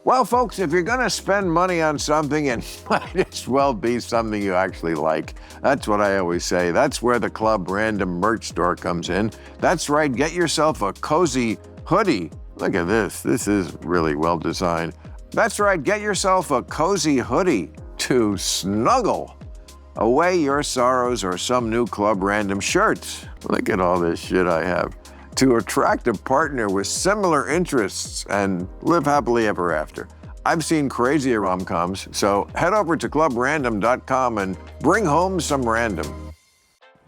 Well, folks, if you're going to spend money on something, it might as well be something you actually like. That's what I always say. That's where the Club Random merch store comes in. That's right, get yourself a cozy hoodie. Look at this. This is really well designed. That's right, get yourself a cozy hoodie to snuggle away your sorrows or some new Club Random shirts. Look at all this shit I have. To attract a partner with similar interests and live happily ever after. I've seen crazier rom-coms, so head over to clubrandom.com and bring home some random.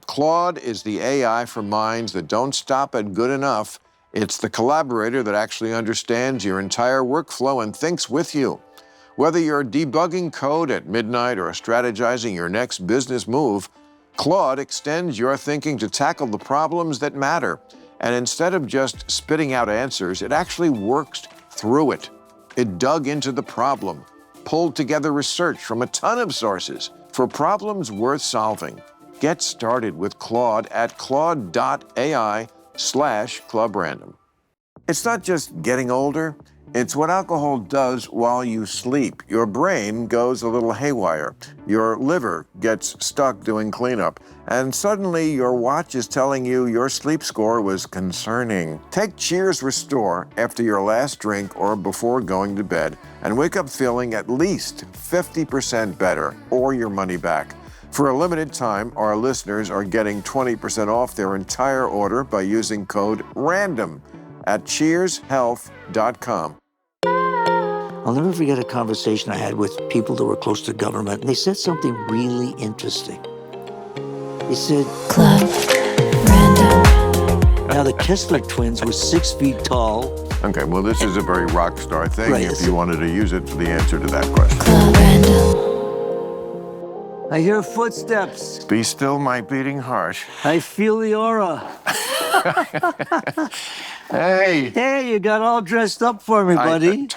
Claude is the AI for minds that don't stop at good enough. It's the collaborator that actually understands your entire workflow and thinks with you. Whether you're debugging code at midnight or strategizing your next business move, Claude extends your thinking to tackle the problems that matter. And instead of just spitting out answers, it actually works through it. It dug into the problem, pulled together research from a ton of sources for problems worth solving. Get started with Claude at claude.ai/clubrandom. It's not just getting older, it's what alcohol does while you sleep. Your brain goes a little haywire. Your liver gets stuck doing cleanup. And suddenly your watch is telling you your sleep score was concerning. Take Cheers Restore after your last drink or before going to bed and wake up feeling at least 50% better or your money back. For a limited time, our listeners are getting 20% off their entire order by using code RANDOM at cheershealth.com. I'll never forget a conversation I had with people that were close to government. And they said something really interesting. They said, Club Random. Now, the Kessler twins were 6 feet tall. Okay, well, this is a very rock star thing Right, if you wanted to use it for the answer to that question. Club Random. I hear footsteps. Be still my beating heart. I feel the aura. Hey. Hey, you got all dressed up for me, buddy.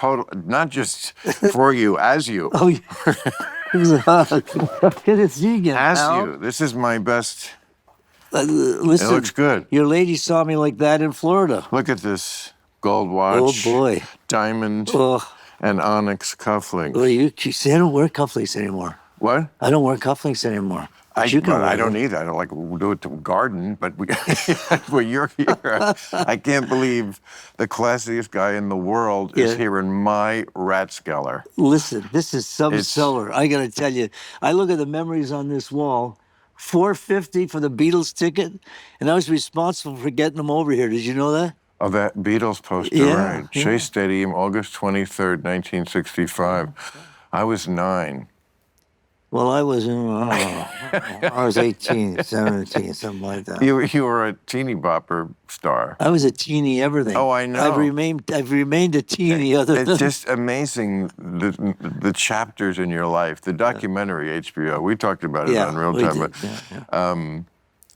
Not just for you, as you. Oh, yeah. Good to see you again, As pal. you. This is my best. Listen, It looks good. Your lady saw me like that in Florida. Look at this gold watch. Oh, boy. Diamond and onyx cufflinks. Well, you see, I don't wear cufflinks anymore. What? I don't wear cufflinks anymore. I You can wear don't them. either. I don't like do it to garden, but well, you're here. I can't believe the classiest guy in the world is here in my Rathskeller. Listen, this is some seller. I got to tell you, I look at the memories on this wall. $4.50 for the Beatles ticket, and I was responsible for getting them over here. Did you know that? Oh, that Beatles poster, Yeah, right. Shea Stadium, August 23rd, 1965. I was 9. Well, I was 18, 17, something like that. You were a teeny bopper star. I was a teeny everything. Oh, I know. I've remained a teeny other than... It's just amazing, the chapters in your life. The documentary, HBO, we talked about it on Real Time. But,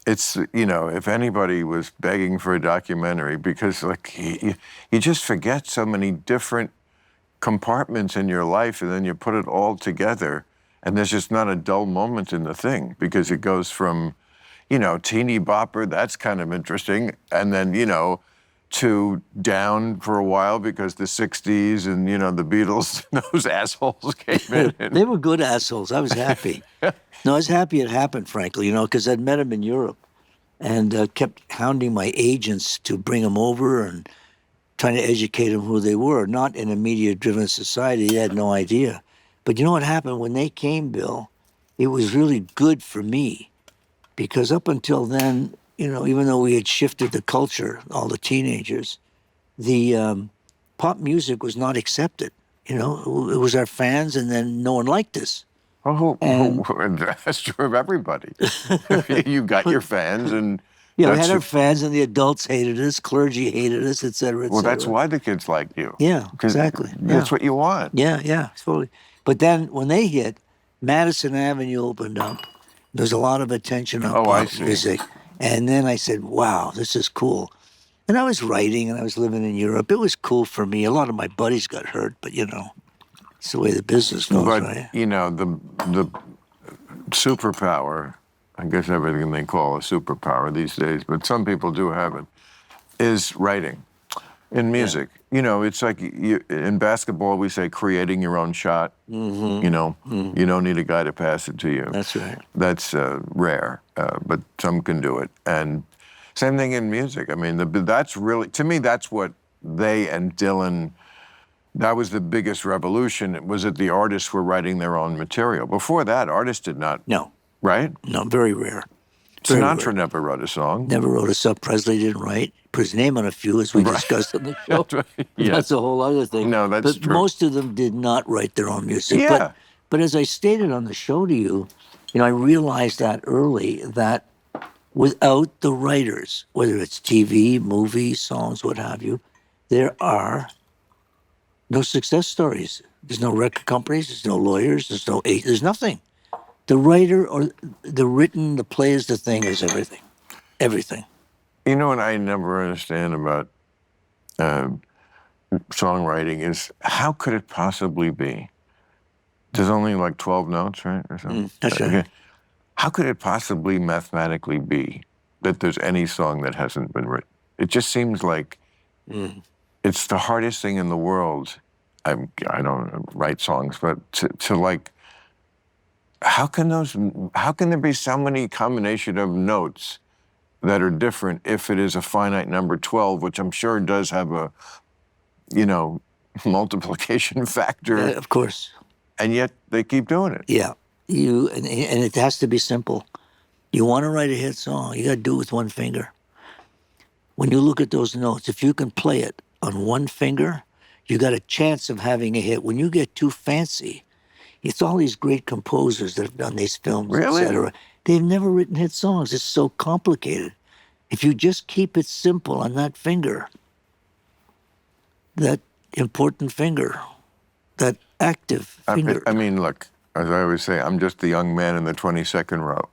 it's, if anybody was begging for a documentary, because like you just forget so many different compartments in your life, and then you put it all together. And there's just not a dull moment in the thing, because it goes from, teeny bopper, that's kind of interesting, and then, to down for a while because the 60s and, the Beatles, those assholes came in. They were good assholes. I was happy. No, I was happy it happened, frankly, because I'd met them in Europe and kept hounding my agents to bring them over and trying to educate them who they were. Not in a media-driven society. They had no idea. But you know what happened? When they came, Bill, it was really good for me, because up until then, even though we had shifted the culture, all the teenagers, the pop music was not accepted. It was our fans, and then no one liked us. Oh, that's true of everybody. You got your fans, and we had our fans, and the adults hated us, clergy hated us, et cetera, et well, cetera. that's why the kids liked you. Yeah, exactly. That's what you want. Yeah, totally. But then when they hit, Madison Avenue opened up. There was a lot of attention on pop music. And then I said, wow, this is cool. And I was writing, and I was living in Europe. It was cool for me. A lot of my buddies got hurt, but, it's the way the business goes, right? The superpower, I guess everything they call a superpower these days, but some people do have it, is writing. In music, it's like in basketball, we say creating your own shot. You don't need a guy to pass it to you. That's right. That's rare, but some can do it. And same thing in music. I mean, that's really, to me, that's what they and Dylan, that was the biggest revolution. It was that the artists were writing their own material. Before that, artists did not. No. Right? No, very rare. Sinatra never wrote a song. Never wrote a song. Presley didn't write. Put his name on a few, as we discussed on the show. That's right. Yes. That's a whole other thing. No, that's but true. Most of them did not write their own music. Yeah. But as I stated on the show to you, I realized that early, that without the writers, whether it's TV, movies, songs, what have you, there are no success stories. There's no record companies. There's no lawyers. There's nothing. The writer or the written, the play is the thing, is everything. Everything. You know what I never understand about songwriting is how could it possibly be? There's only like 12 notes, right? Or something? That's right. Okay. How could it possibly mathematically be that there's any song that hasn't been written? It just seems like it's the hardest thing in the world. I don't write songs, but to like, how can there be so many combination of notes that are different if it is a finite number 12, which I'm sure does have a, multiplication factor. Of course. And yet they keep doing it. Yeah. And it has to be simple. You want to write a hit song, you got to do it with one finger. When you look at those notes, if you can play it on one finger, you got a chance of having a hit. When you get too fancy, it's all these great composers that have done these films, Really? etc. They've never written hit songs. It's so complicated. If you just keep it simple on that finger, that important finger, that active finger. I mean, look, as I always say, I'm just the young man in the 22nd row.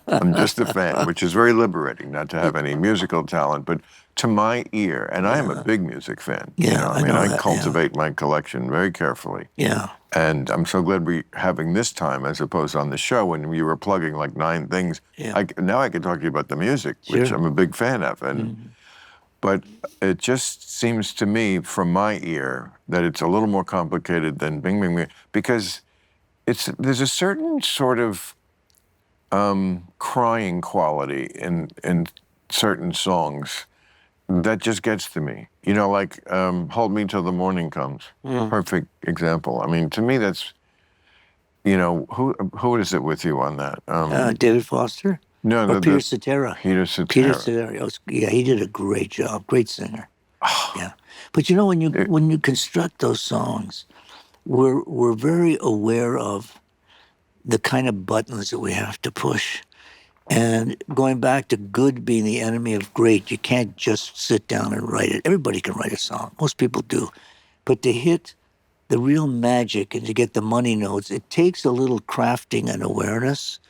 I'm just a fan, which is very liberating, not to have any musical talent, but to my ear, and I am a big music fan. Yeah, I cultivate my collection very carefully. Yeah. And I'm so glad we're having this time as opposed on the show when you were plugging like 9 things. Yeah. Now I can talk to you about the music, which Sure. I'm a big fan of. And But it just seems to me, from my ear, that it's a little more complicated than Bing Bing Bing, because there's a certain sort of crying quality in certain songs that just gets to me. Like Hold Me Till the Morning Comes. Perfect example. I mean, to me, that's, who is it with you on that? David Foster? No, or Peter Cetera. Peter Cetera. Peter Cetera. Yeah, he did a great job. Great singer. Yeah. But when you construct those songs, we're very aware of the kind of buttons that we have to push. And going back to good being the enemy of great, you can't just sit down and write it. Everybody can write a song. Most people do. But to hit the real magic and to get the money notes, it takes a little crafting and awareness.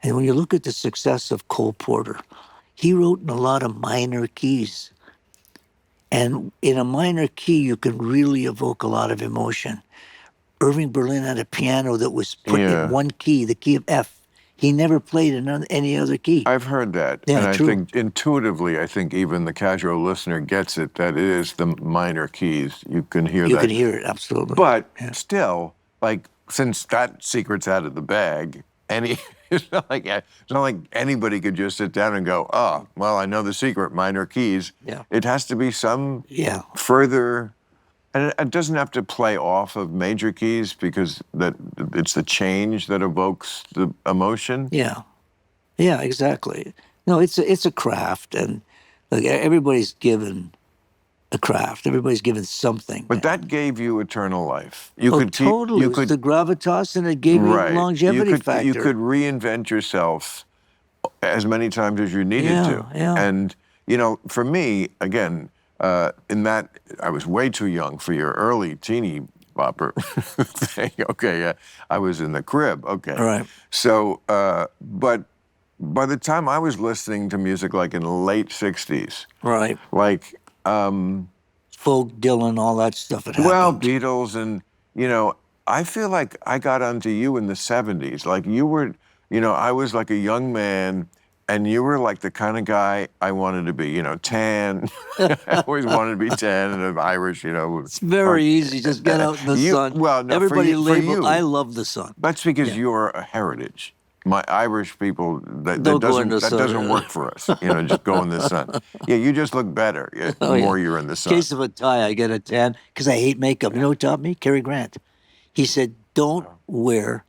And when you look at the success of Cole Porter, he wrote in a lot of minor keys. And in a minor key, you can really evoke a lot of emotion. Irving Berlin had a piano that was put in one key, the key of F. He never played in any other key. I've heard that. Yeah, and I true. think intuitively, even the casual listener gets it, that it is the minor keys. You can hear that. You can hear it, absolutely. But still, since that secret's out of the bag, it's not like anybody could just sit down and go, oh, well, I know the secret, minor keys. Yeah. It has to be some further, and it doesn't have to play off of major keys because it's the change that evokes the emotion. Yeah, exactly. No, it's a craft, and everybody's given a craft. Everybody's given something. But that gave you eternal life. Totally. It was the gravitas, and it gave you longevity factor. You could reinvent yourself as many times as you needed to. Yeah. And, for me, again, in that, I was way too young for your early teeny bopper thing. Okay, I was in the crib. Okay. All right. So, but by the time I was listening to music, like in the late 60s. Right. Like... folk, Dylan, all that stuff had happened. Well, Beatles, and, I feel like I got onto you in the 70s. Like you were, I was like a young man, And you were like the kind of guy I wanted to be, tan. I always wanted to be tan and Irish, It's very easy. Just get out in the sun. Well, no, Everybody for labeled, you. I love the sun. That's because Yeah. you're a heritage. My Irish people, that Don't go in doesn't the sun. doesn't work for us. Just go in the sun. Yeah, you just look better the more you're in the sun. Case of a tie, I get a tan because I hate makeup. You know who taught me? Cary Grant. He said, don't wear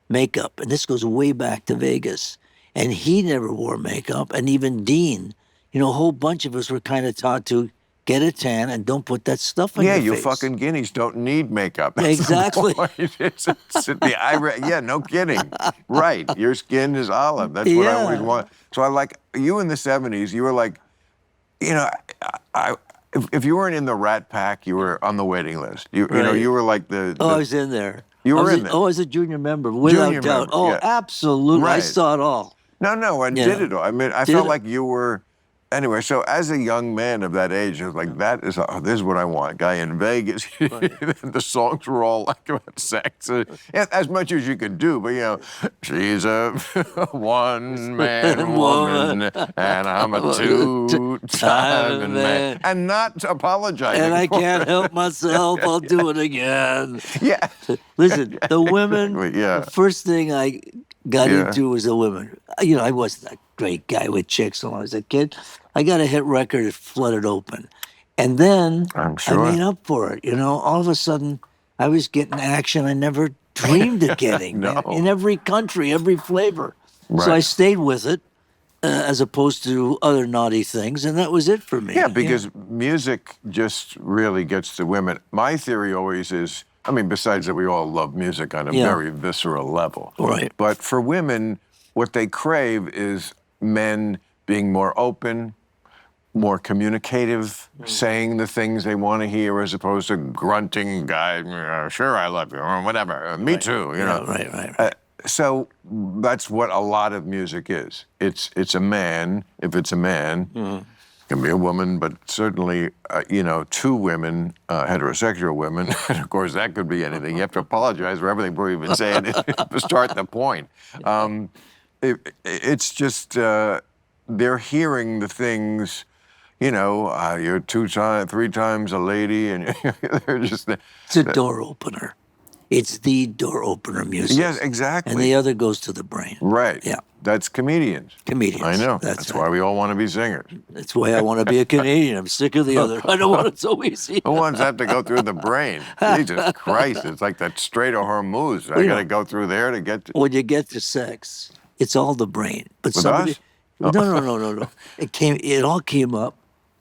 makeup. And this goes way back to Vegas. And he never wore makeup. And even Dean, a whole bunch of us were kind of taught to get a tan and don't put that stuff on your face. Yeah, you fucking guineas don't need makeup. That's exactly. Yeah, no kidding. Right. Your skin is olive. That's what I always want. So I like you in the 70s, you were like, if you weren't in the Rat Pack, you were on the waiting list. You were like the I was in there. You were in there. Oh, I was a junior member, without doubt. Member, absolutely. Right. I saw it all. No, I did it all. I mean, I felt like you were. Anyway, so as a young man of that age, I was like, this is what I want. A guy in Vegas. The songs were all like about sex, as much as you could do. But, she's a one-man woman, and I'm a two-time man. And not apologizing. And I can't help myself. I'll do it again. Yeah. Listen, the women, the first thing I got into was the women. I wasn't a great guy with chicks when I was a kid. I got a hit record that flooded open. And then I made up for it. All of a sudden, I was getting action I never dreamed of getting in every country, every flavor. Right. So I stayed with it as opposed to other naughty things, and that was it for me. Yeah, because music just really gets to women. My theory always is, besides that we all love music on a very visceral level. Right. But for women, what they crave is men being more open, more communicative, saying the things they want to hear as opposed to grunting guy, sure, I love you, or whatever, me too, Right. So that's what a lot of music is. It's a man, if it's a man, it can be a woman, but certainly, two women, heterosexual women, and of course that could be anything. You have to apologize for everything before you even say it to start the point. It's just, they're hearing the things, you're 3 times a lady, and they're just... It's a door opener. It's the door opener music. Yes, exactly. And the other goes to the brain. Right. Yeah. That's comedians. Comedians. I know. That's why we all want to be singers. That's why I want to be a Canadian. I'm sick of the other. I don't want it so easy. Who wants that to go through the brain? Jesus Christ. It's like that Strait of Hormuz. I got to go through there to get to... When you get to sex, it's all the brain. But With somebody... us? No. It all came up.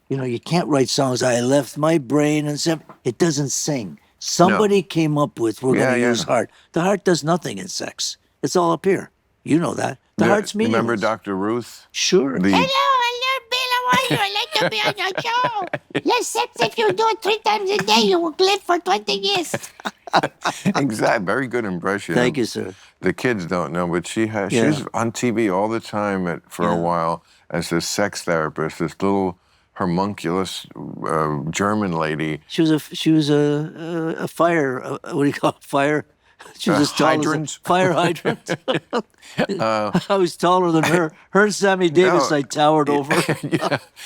You can't write songs, I left my brain and stuff. It doesn't sing. Somebody came up with, we're going to use heart. The heart does nothing in sex. It's all up here. You know that. The heart's meaningless. Remember Dr. Ruth? Sure. Hello, Bill. How are you? I'd like to be on your show. Less sex if you do it 3 times a day. You will live for 20 years. Exactly. Very good impression. Thank you, sir. The kids don't know, but she's on TV all the time for a while as this sex therapist, this little homunculus German lady. She was a fire. What do you call it? Fire. She was as tall hydrant. as a fire hydrant. I was taller than her. Her and Sammy Davis, I towered over.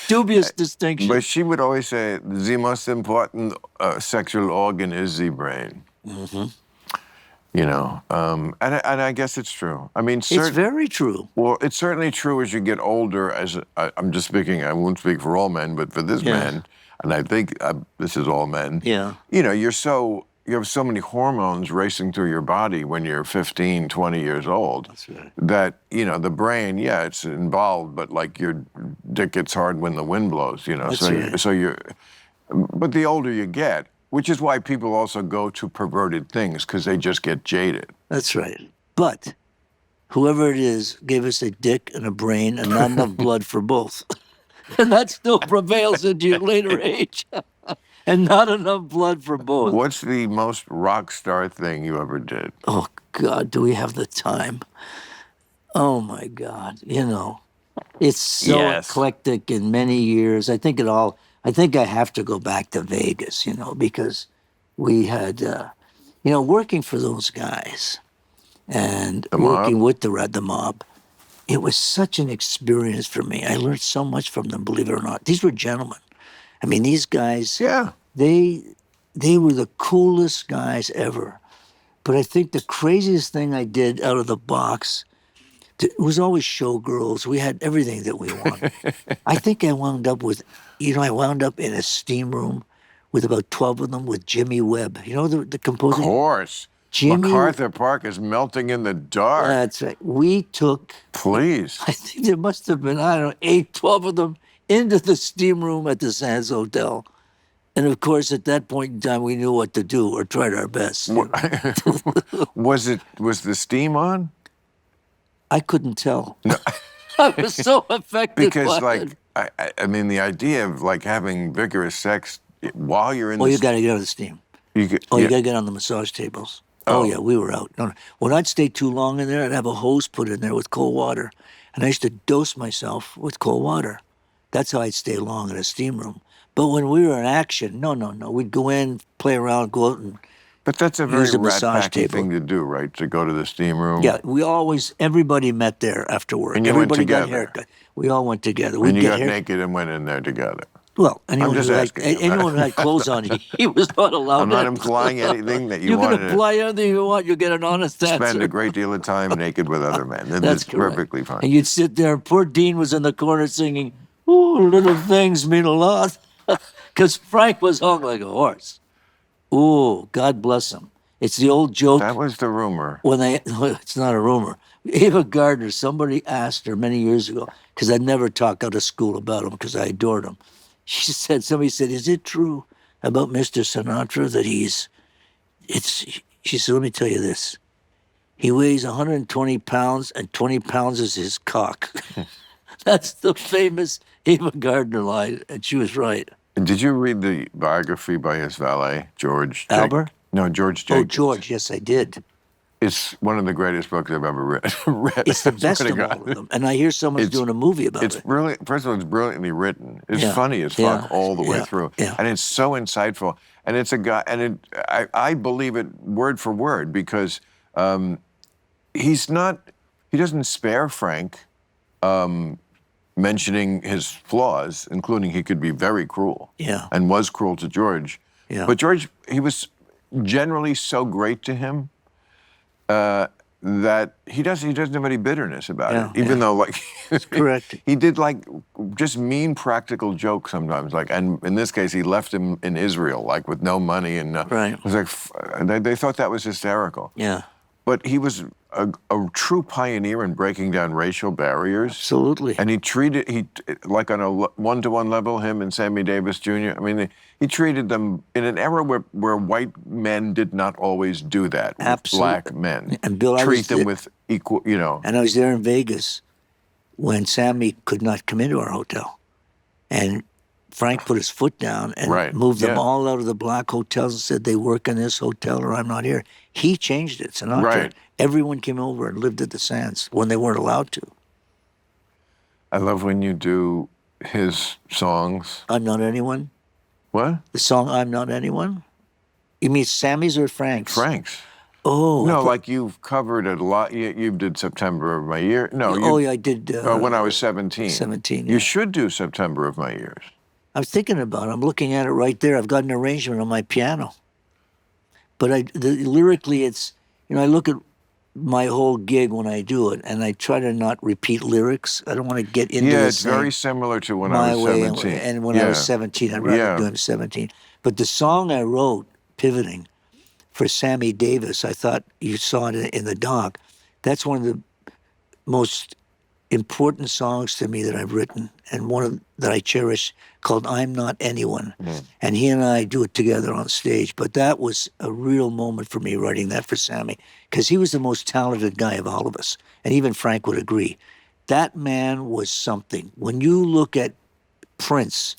Dubious distinction. But she would always say, the most important sexual organ is the brain. Mm-hmm. And I guess it's true. It's very true. Well, it's certainly true as you get older. I'm just speaking, I won't speak for all men, but for this man, and I think this is all men. Yeah. You have so many hormones racing through your body when you're 15, 20 years old. That's right. That, the brain, it's involved, but like your dick gets hard when the wind blows, That's right. But the older you get, which is why people also go to perverted things, because they just get jaded. That's right. But whoever it is gave us a dick and a brain and not enough blood for both. And that still prevails into your later age. And not enough blood for both. What's the most rock star thing you ever did? Oh, God, do we have the time? Oh, my God. It's so eclectic in many years. I think I have to go back to Vegas, because we had, working for those guys and working with the mob. it was such an experience for me. I learned so much from them, believe it or not. These were gentlemen. I mean, these guys, Yeah. they were the coolest guys ever. But I think the craziest thing I did out of the box, it was always showgirls. We had everything that we wanted. I think I wound up with, I wound up in a steam room with about 12 of them with Jimmy Webb. You know the Of composer? course. Jimmy. MacArthur Park is melting in the dark. That's right. We took, Please. I think there must have been, I don't know, 8, 12 of them into the steam room at the Sands Hotel. And of course, at that point in time, we knew what to do or tried our best. Was the steam on? I couldn't tell. No. I was so affected Because by like it. I mean the idea of like having vigorous sex while you're in Oh, the you got to get on the steam. you could, Oh, yeah. you got to get on the massage tables. Oh, yeah, we were out. No. When I'd stay too long in there, I'd have a hose put in there with cold water. And I used to dose myself with cold water. That's how I'd stay long in a steam room. But when we were in action, no. We'd go in, play around, go out and But that's a very use a rat massage packy table. thing to do, right? To go to the steam room. Yeah, everybody met there after work. And you went Everybody got together. haircut. We all went together. And We'd you get got hair. naked and went in there together. Well, anyone just who had, asking you. anyone who had clothes on, he was not allowed. I'm not to- implying anything that you You can wanted to apply anything you want. You get an honest answer. spend a great deal of time naked with other men. That's That's correct. perfectly fine. And you'd sit there. Poor Dean was in the corner singing, "Ooh, little things mean a lot," because Frank was hung like a horse. Ooh, God bless him. It's the old joke. That was the rumor. When it's not a rumor. Ava Gardner, somebody asked her many years ago, because I'd never talk out of school about him because I adored him. Somebody said, "Is it true about Mr. Sinatra that she said, let me tell you this. He weighs 120 pounds and 20 pounds is his cock." That's the famous Ava Gardner line, and she was right. Did you read the biography by his valet, George? Albert? No, George Oh, Jenkins. George, yes, I did. It's one of the greatest books I've ever read. It's the I swear best to of God. all of them. And I hear someone's doing a movie about It's it. brilliant. First of all, it's brilliantly written. It's Yeah. funny as fuck Yeah. all the way Yeah. through, Yeah. and it's so insightful. And it's a guy, and I believe it word for word because he doesn't spare Frank, mentioning his flaws, including he could be very cruel. Yeah. And was cruel to George. Yeah. But George, he was generally so great to him that he doesn't have any bitterness about Yeah, it. Even though like correct. he did like just mean practical jokes sometimes. Like, and in this case, he left him in Israel, like with no money and Right. it was like they thought that was hysterical. Yeah, But he was a true pioneer in breaking down racial barriers. absolutely. And he like on a one-to-one level, him and Sammy Davis Jr. I mean, he treated them in an era where white men did not always do that with Absolutely. black men. And Bill, I treat was them there- with equal, you know. And I was there in Vegas when Sammy could not come into our hotel. And Frank put his foot down and Right, moved them yeah. all out of the black hotels and said, they work in this hotel or I'm not here. He changed it, Sinatra. Right. Everyone came over and lived at the Sands when they weren't allowed to. I love when you do his songs. I'm Not Anyone? What? The song I'm Not Anyone? You mean Sammy's or Frank's? Frank's. Oh. No, like you've covered a lot. You did September of My Year. No, Oh, yeah, I did. when I was 17. 17, yeah. You should do September of My Years. I was thinking about it. I'm looking at it right there. I've got an arrangement on my piano. But lyrically, it's, I look at my whole gig when I do it, and I try to not repeat lyrics. I don't want to get into Yeah, the it's same very similar to when my I was way. 17. And when I was 17, I'd rather Yeah. do him 17. But the song I wrote, Pivoting, for Sammy Davis, I thought you saw it in the doc. That's one of the most important songs to me that I've written, and that I cherish, called I'm Not Anyone. And he and I do it together on stage. But that was a real moment for me writing that for Sammy, because he was the most talented guy of all of us. And even Frank would agree. That man was something. When you look at Prince,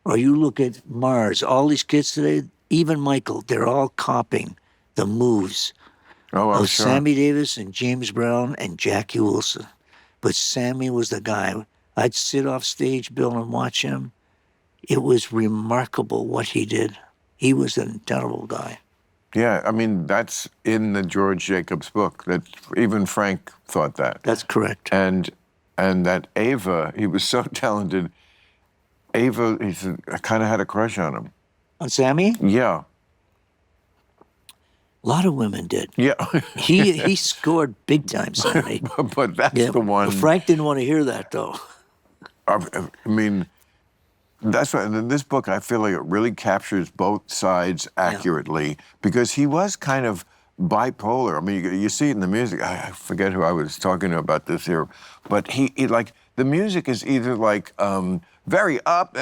or you look at Mars, all these kids today, even Michael, they're all copying the moves Oh, I'm of sure. Sammy Davis and James Brown and Jackie Wilson. But Sammy was the guy. I'd sit off stage, Bill, and watch him. It was remarkable what he did. He was an incredible guy. Yeah, I mean, that's in the George Jacobs book, that even Frank thought that. That's correct. And and that Ava, he was so talented. Ava, he said, I kind of had a crush on him. On Sammy? Yeah. A lot of women did. Yeah. He scored big time, Sammy. But that's the one. But Frank didn't want to hear that, though. I mean, that's why in this book, I feel like it really captures both sides accurately because he was kind of bipolar. I mean, you see it in the music. I forget who I was talking to about this here, but he like, the music is either like very up,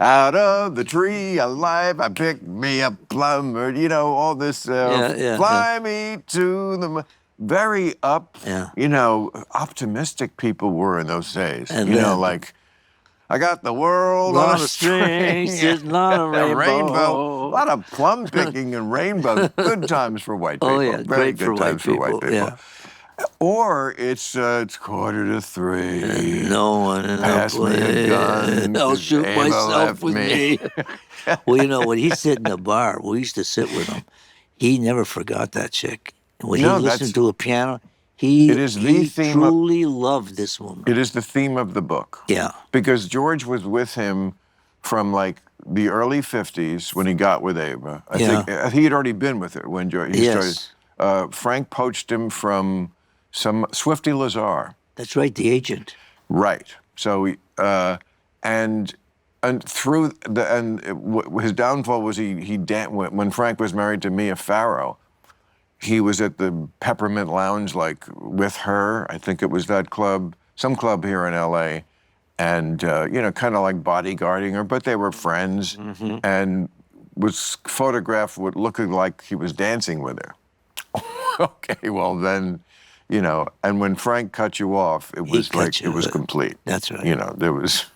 out of the tree alive, I picked me a plum, or, you know, all this, fly me to the, very up, you know, optimistic people were in those days. And you then, know, like, I got the world on a string, it's not a rainbow. A lot of plum picking and rainbows. Good times for white people. Oh, yeah, Very great good for times for white people. Yeah. Or it's 2:45. No one in Pass me a gun. I'll 'cause shoot Ava myself left with me. Well, you know, when he sit in the bar, we used to sit with him. He never forgot that chick. When he listened to a piano, he truly loved this woman. It is the theme of the book. Yeah. Because George was with him from like the early 50s when he got with Ava. I think he had already been with her when George started. Frank poached him from some Swifty Lazar. That's right, the agent. Right. So and through his downfall was when Frank was married to Mia Farrow. He was at the Peppermint Lounge, like with her. I think it was that club, some club here in L.A. And you know, kind of like bodyguarding her, but they were friends, and was photographed with looking like he was dancing with her. Okay, well then, you know, and when Frank cut you off, it was like it was complete. That's right. You know, there was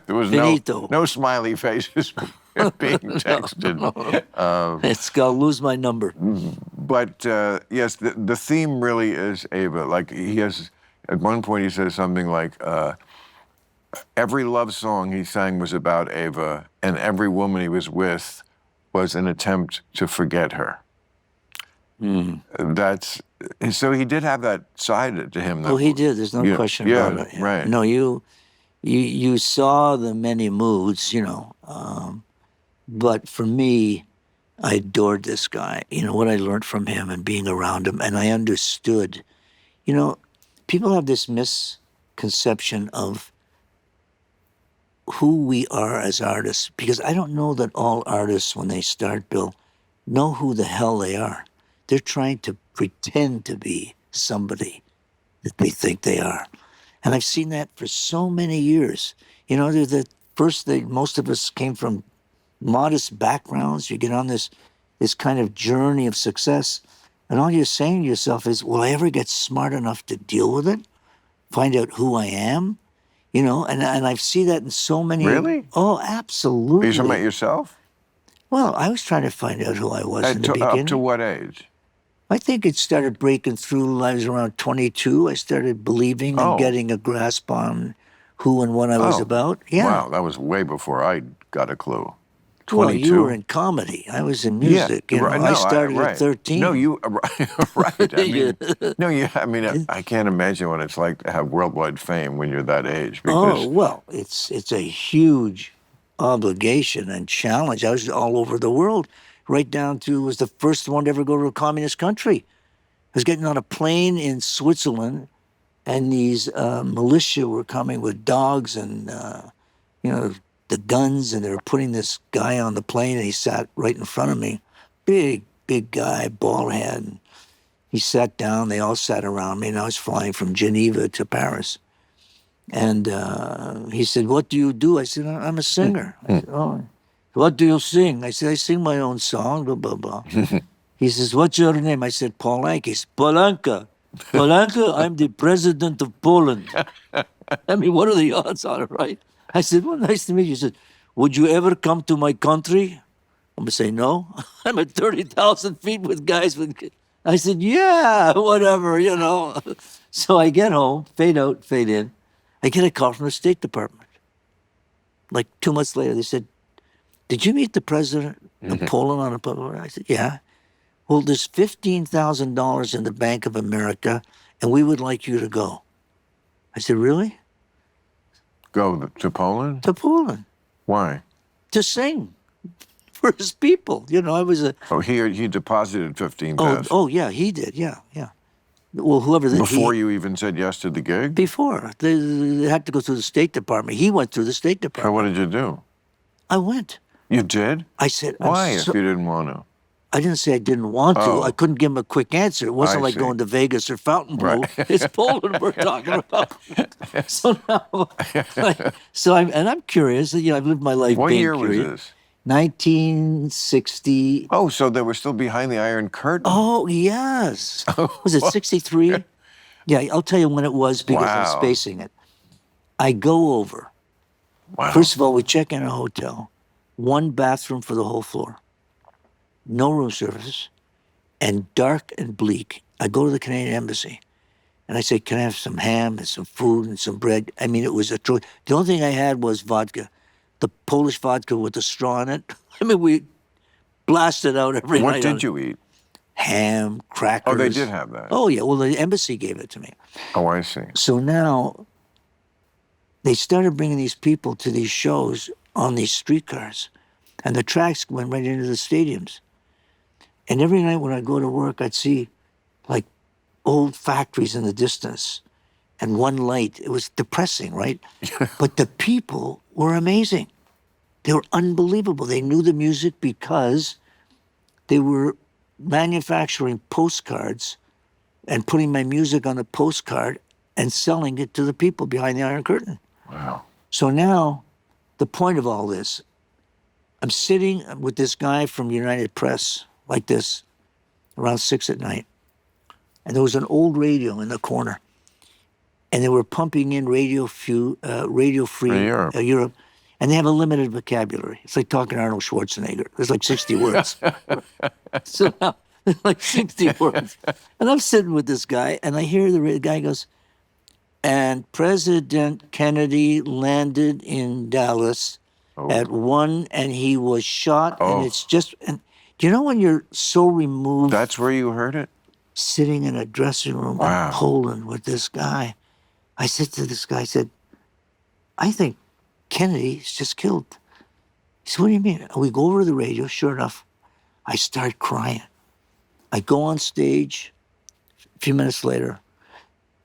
no smiley faces being texted. It's gonna lose my number. But yes, the theme really is Ava. Like he has, at one point he says something like, every love song he sang was about Ava, and every woman he was with was an attempt to forget her. That's so he did have that side to him. Oh, he did. There's no question about it. Right. No, you saw the many moods, you know. But for me, I adored this guy. You know, what I learned from him and being around him, and I understood. You know, people have this misconception of who we are as artists, because I don't know that all artists, when they start, Bill, know who the hell they are. They're trying to pretend to be somebody that they think they are. And I've seen that for so many years. You know, most of us came from modest backgrounds. You get on this kind of journey of success, and all you're saying to yourself is, will I ever get smart enough to deal with it? Find out who I am? You know, and I see that in so many... Really? Oh, absolutely. Are you talking about yourself? Well, I was trying to find out who I was in the beginning. Up to what age? I think it started breaking through. I was around 22. I started believing and getting a grasp on who and what I was about. Yeah. Wow, that was way before I got a clue. 22? Well, you were in comedy. I was in music. Yeah, I started at 13. No, you right. I mean, I can't imagine what it's like to have worldwide fame when you're that age. Because, it's a huge obligation and challenge. I was all over the world, right down to was the first one to ever go to a communist country. I was getting on a plane in Switzerland, and these militia were coming with dogs and the guns, and they were putting this guy on the plane, and he sat right in front of me. Big guy, bald head. And he sat down. They all sat around me, and I was flying from Geneva to Paris. And he said, "What do you do?" I said, "I'm a singer." I said, "Oh, what do you sing?" I said, "I sing my own song, blah, blah, blah." He says, "What's your name?" I said, "Paul Anka." He said, "Paul Anka? Paul Anka, I'm the president of Poland." I mean, what are the odds on it, right? I said, "Well, nice to meet you." He said, "Would you ever come to my country?" I'm going to say, "No." I'm at 30,000 feet with guys with... I said, "Yeah, whatever, you know." So I get home, fade out, fade in. I get a call from the State Department. Like 2 months later, they said, "Did you meet the president of Poland on a public?" I said, "Yeah." "Well, there's $15,000 in the Bank of America, and we would like you to go." I said, really? Go to Poland? To Poland. Why? To sing for his people. You know, I was a... Oh, he deposited 15 Oh, pesos. oh yeah, he did. Yeah, yeah. Well, whoever... Before you even said yes to the gig? Before. They had to go through the State Department. He went through the State So Department. what did you do? I went. You did? I said... Why, if you didn't want to? I didn't say I didn't want to. Oh. I couldn't give him a quick answer. It wasn't I like see. going to Vegas or Fontainebleau. Right. It's Poland we're talking about. So now, I'm curious. You know, I've lived my life What being year curious. was this? 1960. Oh, so they were still behind the Iron Curtain. Oh, yes. Was it 63? Yeah, I'll tell you when it was because Wow. I'm spacing it. I go over. Wow. First of all, we check in a hotel. One bathroom for the whole floor. No room service. And dark and bleak. I go to the Canadian Embassy. And I say, can I have some ham and some food and some bread? I mean, it was a choice. The only thing I had was vodka. The Polish vodka with the straw in it. I mean, we blasted out every night. What did you eat? Ham, crackers. Oh, they did have that. Oh, yeah. Well, the embassy gave it to me. Oh, I see. So now they started bringing these people to these shows on these streetcars. And the tracks went right into the stadiums. And every night when I go to work, I'd see like old factories in the distance and one light. It was depressing, right? But the people were amazing. They were unbelievable. They knew the music because they were manufacturing postcards and putting my music on a postcard and selling it to the people behind the Iron Curtain. Wow. So now, the point of all this, I'm sitting with this guy from United Press, like this, around 6 at night. And there was an old radio in the corner. And they were pumping in Radio Free Europe. And they have a limited vocabulary. It's like talking to Arnold Schwarzenegger. There's like 60 words. So now, there's like 60 words. And I'm sitting with this guy, and I hear the guy goes, and President Kennedy landed in Dallas at 1, and he was shot. Oh. And it's just, and do you know when you're so removed? That's where you heard it? Sitting in a dressing room in Poland with this guy. I said to this guy, I said, I think Kennedy's just killed. He said, what do you mean? And we go over to the radio. Sure enough, I start crying. I go on stage a few minutes later,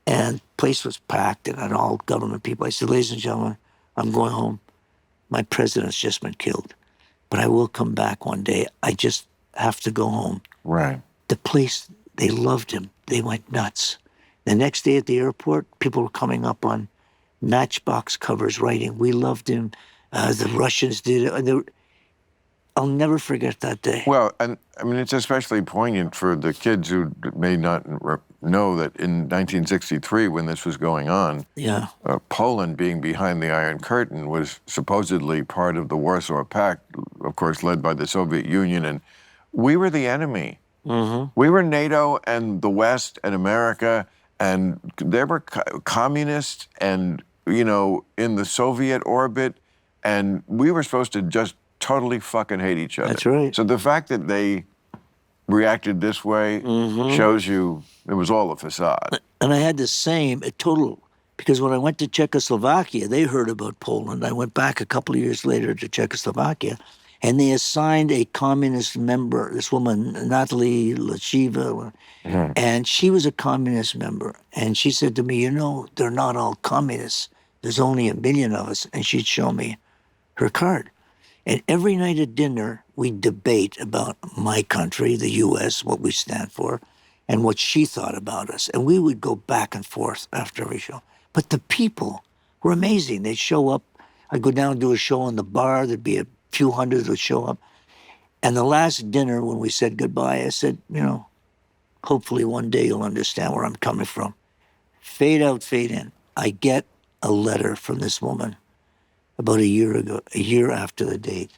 and the place was packed and had all government people. I said, ladies and gentlemen, I'm going home. My president's just been killed. But I will come back one day. I just have to go home. Right. The place, they loved him. They went nuts. The next day at the airport, people were coming up on Matchbox covers writing, we loved him. The Russians did it. I'll never forget that day. Well, and I mean, it's especially poignant for the kids who may not know that in 1963, when this was going on, Poland being behind the Iron Curtain was supposedly part of the Warsaw Pact, of course, led by the Soviet Union, and we were the enemy. Mm-hmm. We were NATO and the West and America, and they were communists and, you know, in the Soviet orbit, and we were supposed to just totally fucking hate each other. That's right. So the fact that they reacted this way shows you it was all a facade. And I had the same, a total, because when I went to Czechoslovakia, they heard about Poland. I went back a couple of years later to Czechoslovakia, and they assigned a communist member, this woman, Natalie Lachiva, and she was a communist member. And she said to me, you know, they're not all communists. There's only 1 million of us. And she'd show me her card. And every night at dinner, we'd debate about my country, the U.S., what we stand for, and what she thought about us. And we would go back and forth after every show. But the people were amazing. They'd show up. I'd go down and do a show in the bar. There'd be a few hundred that would show up. And the last dinner, when we said goodbye, I said, you know, hopefully one day you'll understand where I'm coming from. Fade out, fade in. I get a letter from this woman about a year ago, a year after the date.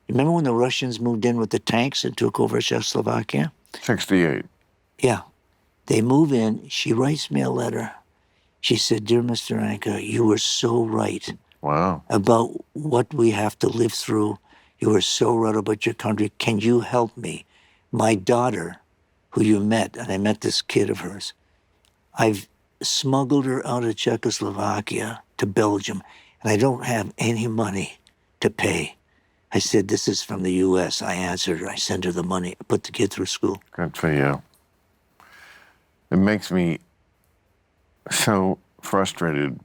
Remember when the Russians moved in with the tanks and took over Czechoslovakia? 68. Yeah. They move in. She writes me a letter. She said, dear Mr. Anka, you were so right. Wow. About what we have to live through. You were so right about your country. Can you help me? My daughter, who you met, and I met this kid of hers, I've smuggled her out of Czechoslovakia to Belgium, and I don't have any money to pay. I said, this is from the U.S. I answered her. I sent her the money. I put the kid through school. Good for you. It makes me so frustrated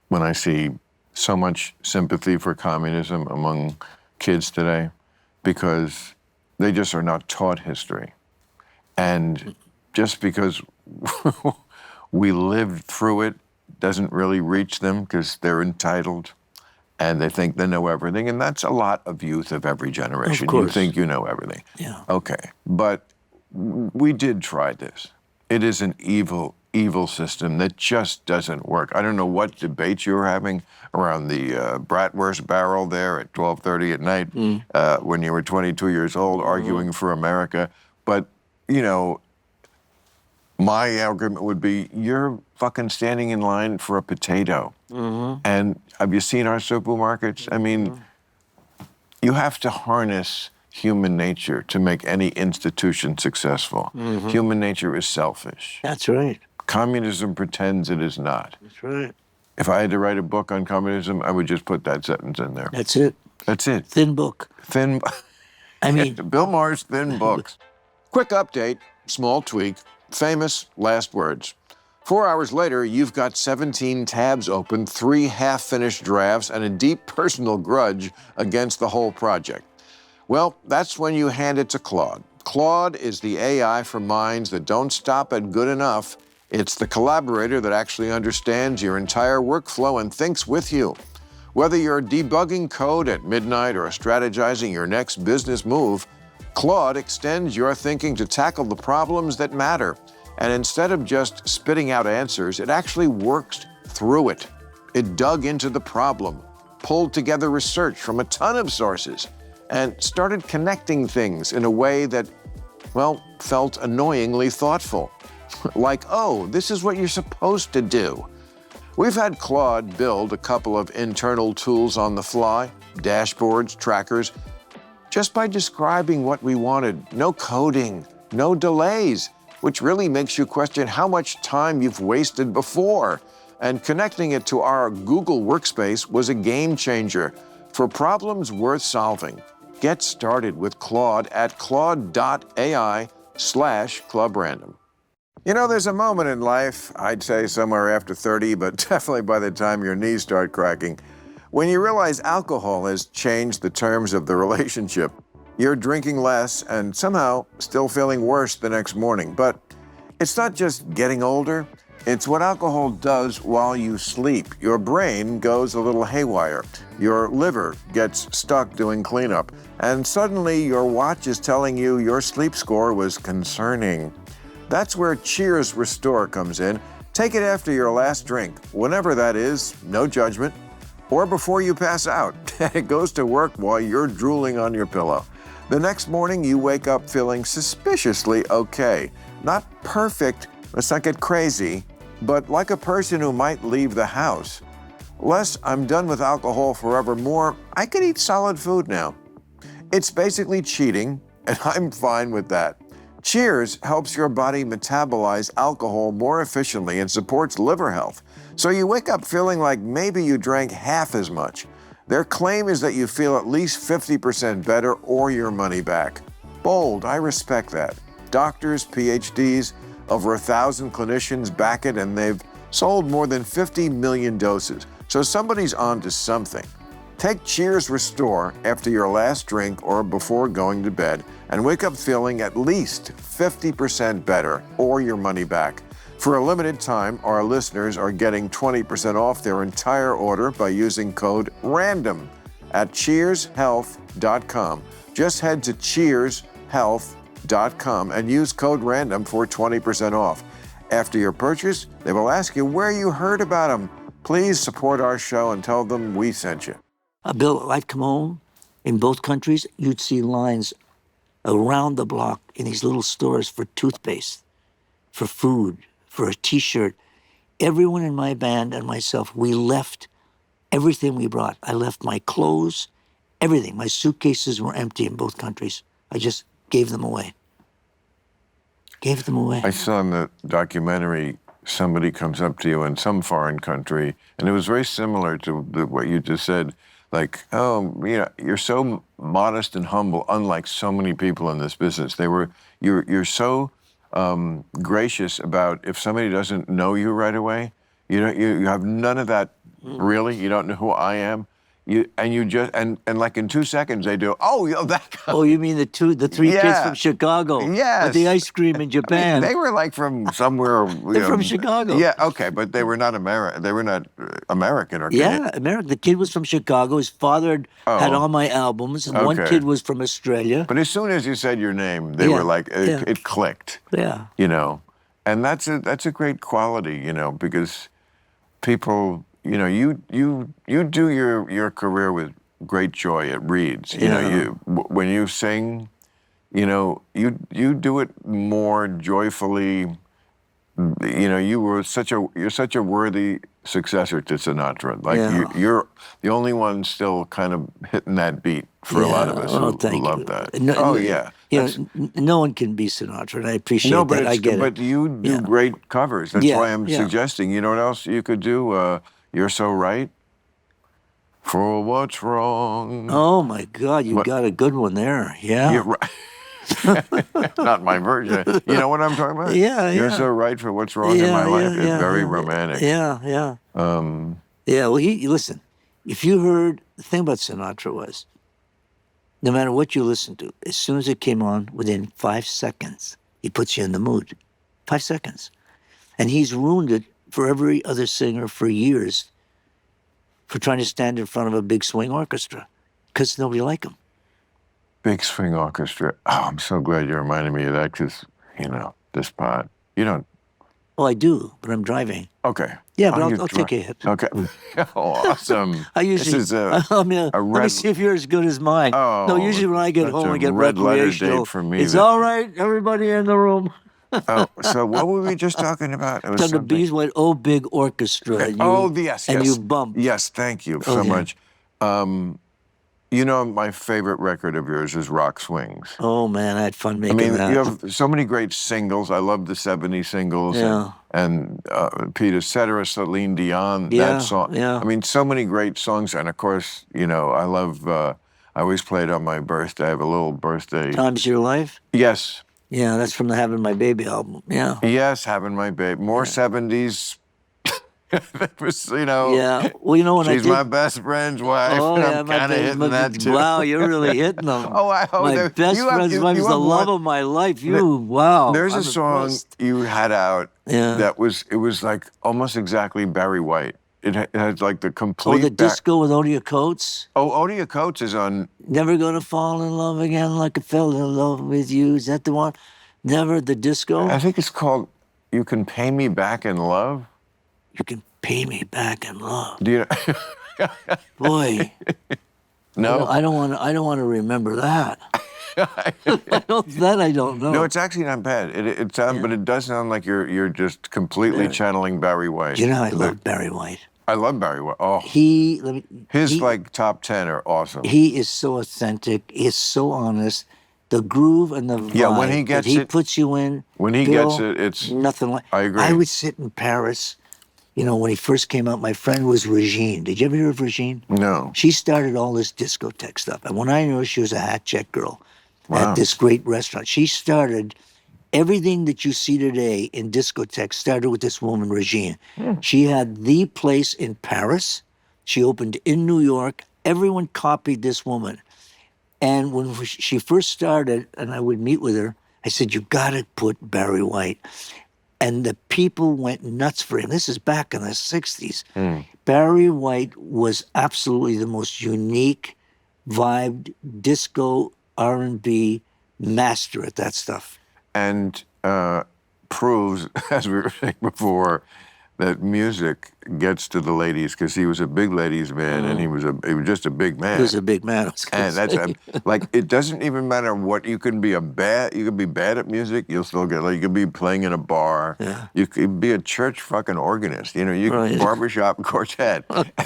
when I see so much sympathy for communism among kids today, because they just are not taught history. And just because we lived through it doesn't really reach them, because they're entitled and they think they know everything. And that's a lot of youth of every generation. Of course. You think you know everything. Yeah. Okay. But we did try this. It is an evil, evil system that just doesn't work. I don't know what debates you were having around the bratwurst barrel there at 12:30 at night when you were 22 years old, arguing for America. But, you know, my argument would be, you're fucking standing in line for a potato. And have you seen our supermarkets? I mean, you have to harness human nature to make any institution successful. Human nature is selfish. That's right. Communism pretends it is not. That's right. If I had to write a book on communism, I would just put that sentence in there. That's it. That's it. Thin book. Thin. I mean, Bill Maher's thin books. Quick update, small tweak, famous last words. 4 hours later, you've got 17 tabs open, 3 half-finished drafts, and a deep personal grudge against the whole project. Well, that's when you hand it to Claude. Claude is the AI for minds that don't stop at good enough. It's the collaborator that actually understands your entire workflow and thinks with you. Whether you're debugging code at midnight or strategizing your next business move, Claude extends your thinking to tackle the problems that matter. And instead of just spitting out answers, it actually works through it. It dug into the problem, pulled together research from a ton of sources, and started connecting things in a way that, well, felt annoyingly thoughtful. Like, oh, this is what you're supposed to do. We've had Claude build a couple of internal tools on the fly, dashboards, trackers, just by describing what we wanted. No coding, no delays, which really makes you question how much time you've wasted before. And connecting it to our Google Workspace was a game changer. For problems worth solving, get started with Claude at claude.ai/clubrandom. You know, there's a moment in life, I'd say somewhere after 30, but definitely by the time your knees start cracking, when you realize alcohol has changed the terms of the relationship. You're drinking less and somehow still feeling worse the next morning. But it's not just getting older, it's what alcohol does while you sleep. Your brain goes a little haywire. Your liver gets stuck doing cleanup. And suddenly your watch is telling you your sleep score was concerning. That's where Cheers Restore comes in. Take it after your last drink, whenever that is, no judgment, or before you pass out. It goes to work while you're drooling on your pillow. The next morning, you wake up feeling suspiciously okay. Not perfect, let's not get crazy, but like a person who might leave the house. Less I'm done with alcohol forever, more I could eat solid food now. It's basically cheating, and I'm fine with that. Cheers helps your body metabolize alcohol more efficiently and supports liver health. So you wake up feeling like maybe you drank half as much. Their claim is that you feel at least 50% better or your money back. Bold, I respect that. Doctors, PhDs, over 1,000 clinicians back it, and they've sold more than 50 million doses. So somebody's on to something. Take Cheers Restore after your last drink or before going to bed and wake up feeling at least 50% better or your money back. For a limited time, our listeners are getting 20% off their entire order by using code RANDOM at cheershealth.com. Just head to cheershealth.com and use code RANDOM for 20% off. After your purchase, they will ask you where you heard about them. Please support our show and tell them we sent you. Bill, I'd come home. In both countries, you'd see lines around the block in these little stores for toothpaste, for food, for a T-shirt. Everyone in my band and myself, we left everything we brought. I left my clothes, everything. My suitcases were empty in both countries. I just gave them away. Gave them away. I saw in the documentary somebody comes up to you in some foreign country, and it was very similar to what you just said, like, oh, you're so modest and humble, unlike so many people in this business. You're so gracious about if somebody doesn't know you right away. You have none of that. Really, you don't know who I am. You just like in 2 seconds they do. Oh, that guy. Oh, you mean the three kids Yeah. from Chicago? Yes. With the ice cream in Japan. They were like from somewhere. They're from Chicago. Yeah, okay, but they were not American. They were not American or Yeah, America. The kid was from Chicago. His father had all my albums, and one Okay. kid was from Australia. But as soon as you said your name, they Yeah, were like yeah. it clicked. Yeah. And that's a great quality, because people, you do your career with great joy. It reads, when you sing, you do it more joyfully. You're such a worthy successor to Sinatra. Like Yeah. you're the only one still kind of hitting that beat for a lot of us who love that. Yeah. No one can be Sinatra, and I appreciate No, but that. I get but it. you do Yeah. great covers. That's Yeah, why I'm yeah. suggesting. You know what else you could do? You're So Right. For what's wrong. Oh my God, you got a good one there. Yeah. You're right. Not my version. You know what I'm talking about? Yeah, You're yeah. so right for what's wrong in my life. It's very romantic. Yeah, yeah. Yeah, well, listen, if you heard, the thing about Sinatra was, no matter what you listened to, as soon as it came on, within 5 seconds, he puts you in the mood. 5 seconds. And he's ruined it for every other singer for years for trying to stand in front of a big swing orchestra because nobody liked him. Big swing orchestra. Oh, I'm so glad you reminded me of that because, this part. You don't. Well, I do, but I'm driving. Okay. Yeah, but I'll take a hit. Okay. Oh, awesome. I usually, This is let me see if you're as good as mine. Oh, No, usually when I get that's home a and get red letter recreational, date for me it's that- all right, everybody in the room. Oh, so what were we just talking about? It was So the something- bees went, oh, big orchestra. And yes. And you bumped. Yes, thank you so Okay. much. My favorite record of yours is Rock Swings. Oh, man, I had fun I making mean, that. you have so many great singles. I love the 70s singles. Yeah. And Peter Cetera, Celine Dion, Yeah, that song. yeah. I mean, so many great songs. And of course, I love, I always play it on my birthday. I have a little birthday. Times Your Life? Yes. Yeah, that's from the Having My Baby album. Yeah. Yes, Having My Baby. More 70s. It was, Yeah. Well, when she's I did... my best friend's wife. Oh, and yeah, I'm kind of hitting that too. Wow, you're really hitting them. Oh, I hope my best friend's wife is the love of my life. Wow. There's I'm a song impressed. you had out Yeah. it was like almost exactly Barry White. It had like the complete. Oh, the disco with Odia Coates? Oh, Odia Coates is on. Never gonna fall in love again like I fell in love with you. Is that the one? Never the disco? I think it's called You Can Pay Me Back in Love. You can pay me back in love. Do you know? Boy. No. I don't want to remember that. I don't know. No, it's actually not bad. It sounds, but it does sound like you're just completely channeling Barry White. Do you know I love Barry White? I love Barry White. Oh, His like top 10 are awesome. He is so authentic. He is so honest. The groove and the vibe when he gets that he it- puts you in. when he Bill, gets it, it's. nothing like. I agree. I would sit in Paris. When he first came out, my friend was Regine. Did you ever hear of Regine? No. She started all this discotheque stuff. And when I knew her, she was a hat check girl Wow. at this great restaurant. She started everything that you see today in discotheques started with this woman, Regine. She had the place in Paris. She opened in New York. Everyone copied this woman. And when she first started, and I would meet with her, I said, you got to put Barry White. And the people went nuts for him. This is back in the 60s. Barry White was absolutely the most unique, vibed, disco, R&B master at that stuff. And proves, as we were saying before, that music gets to the ladies because he was a big ladies man and he was just a big man. He was a big man. I was gonna And that's say. like it doesn't even matter what you can be you can be bad at music. You'll still get you could be playing in a bar. Yeah. You could be a church fucking organist. You know, you Right. barbershop quartet,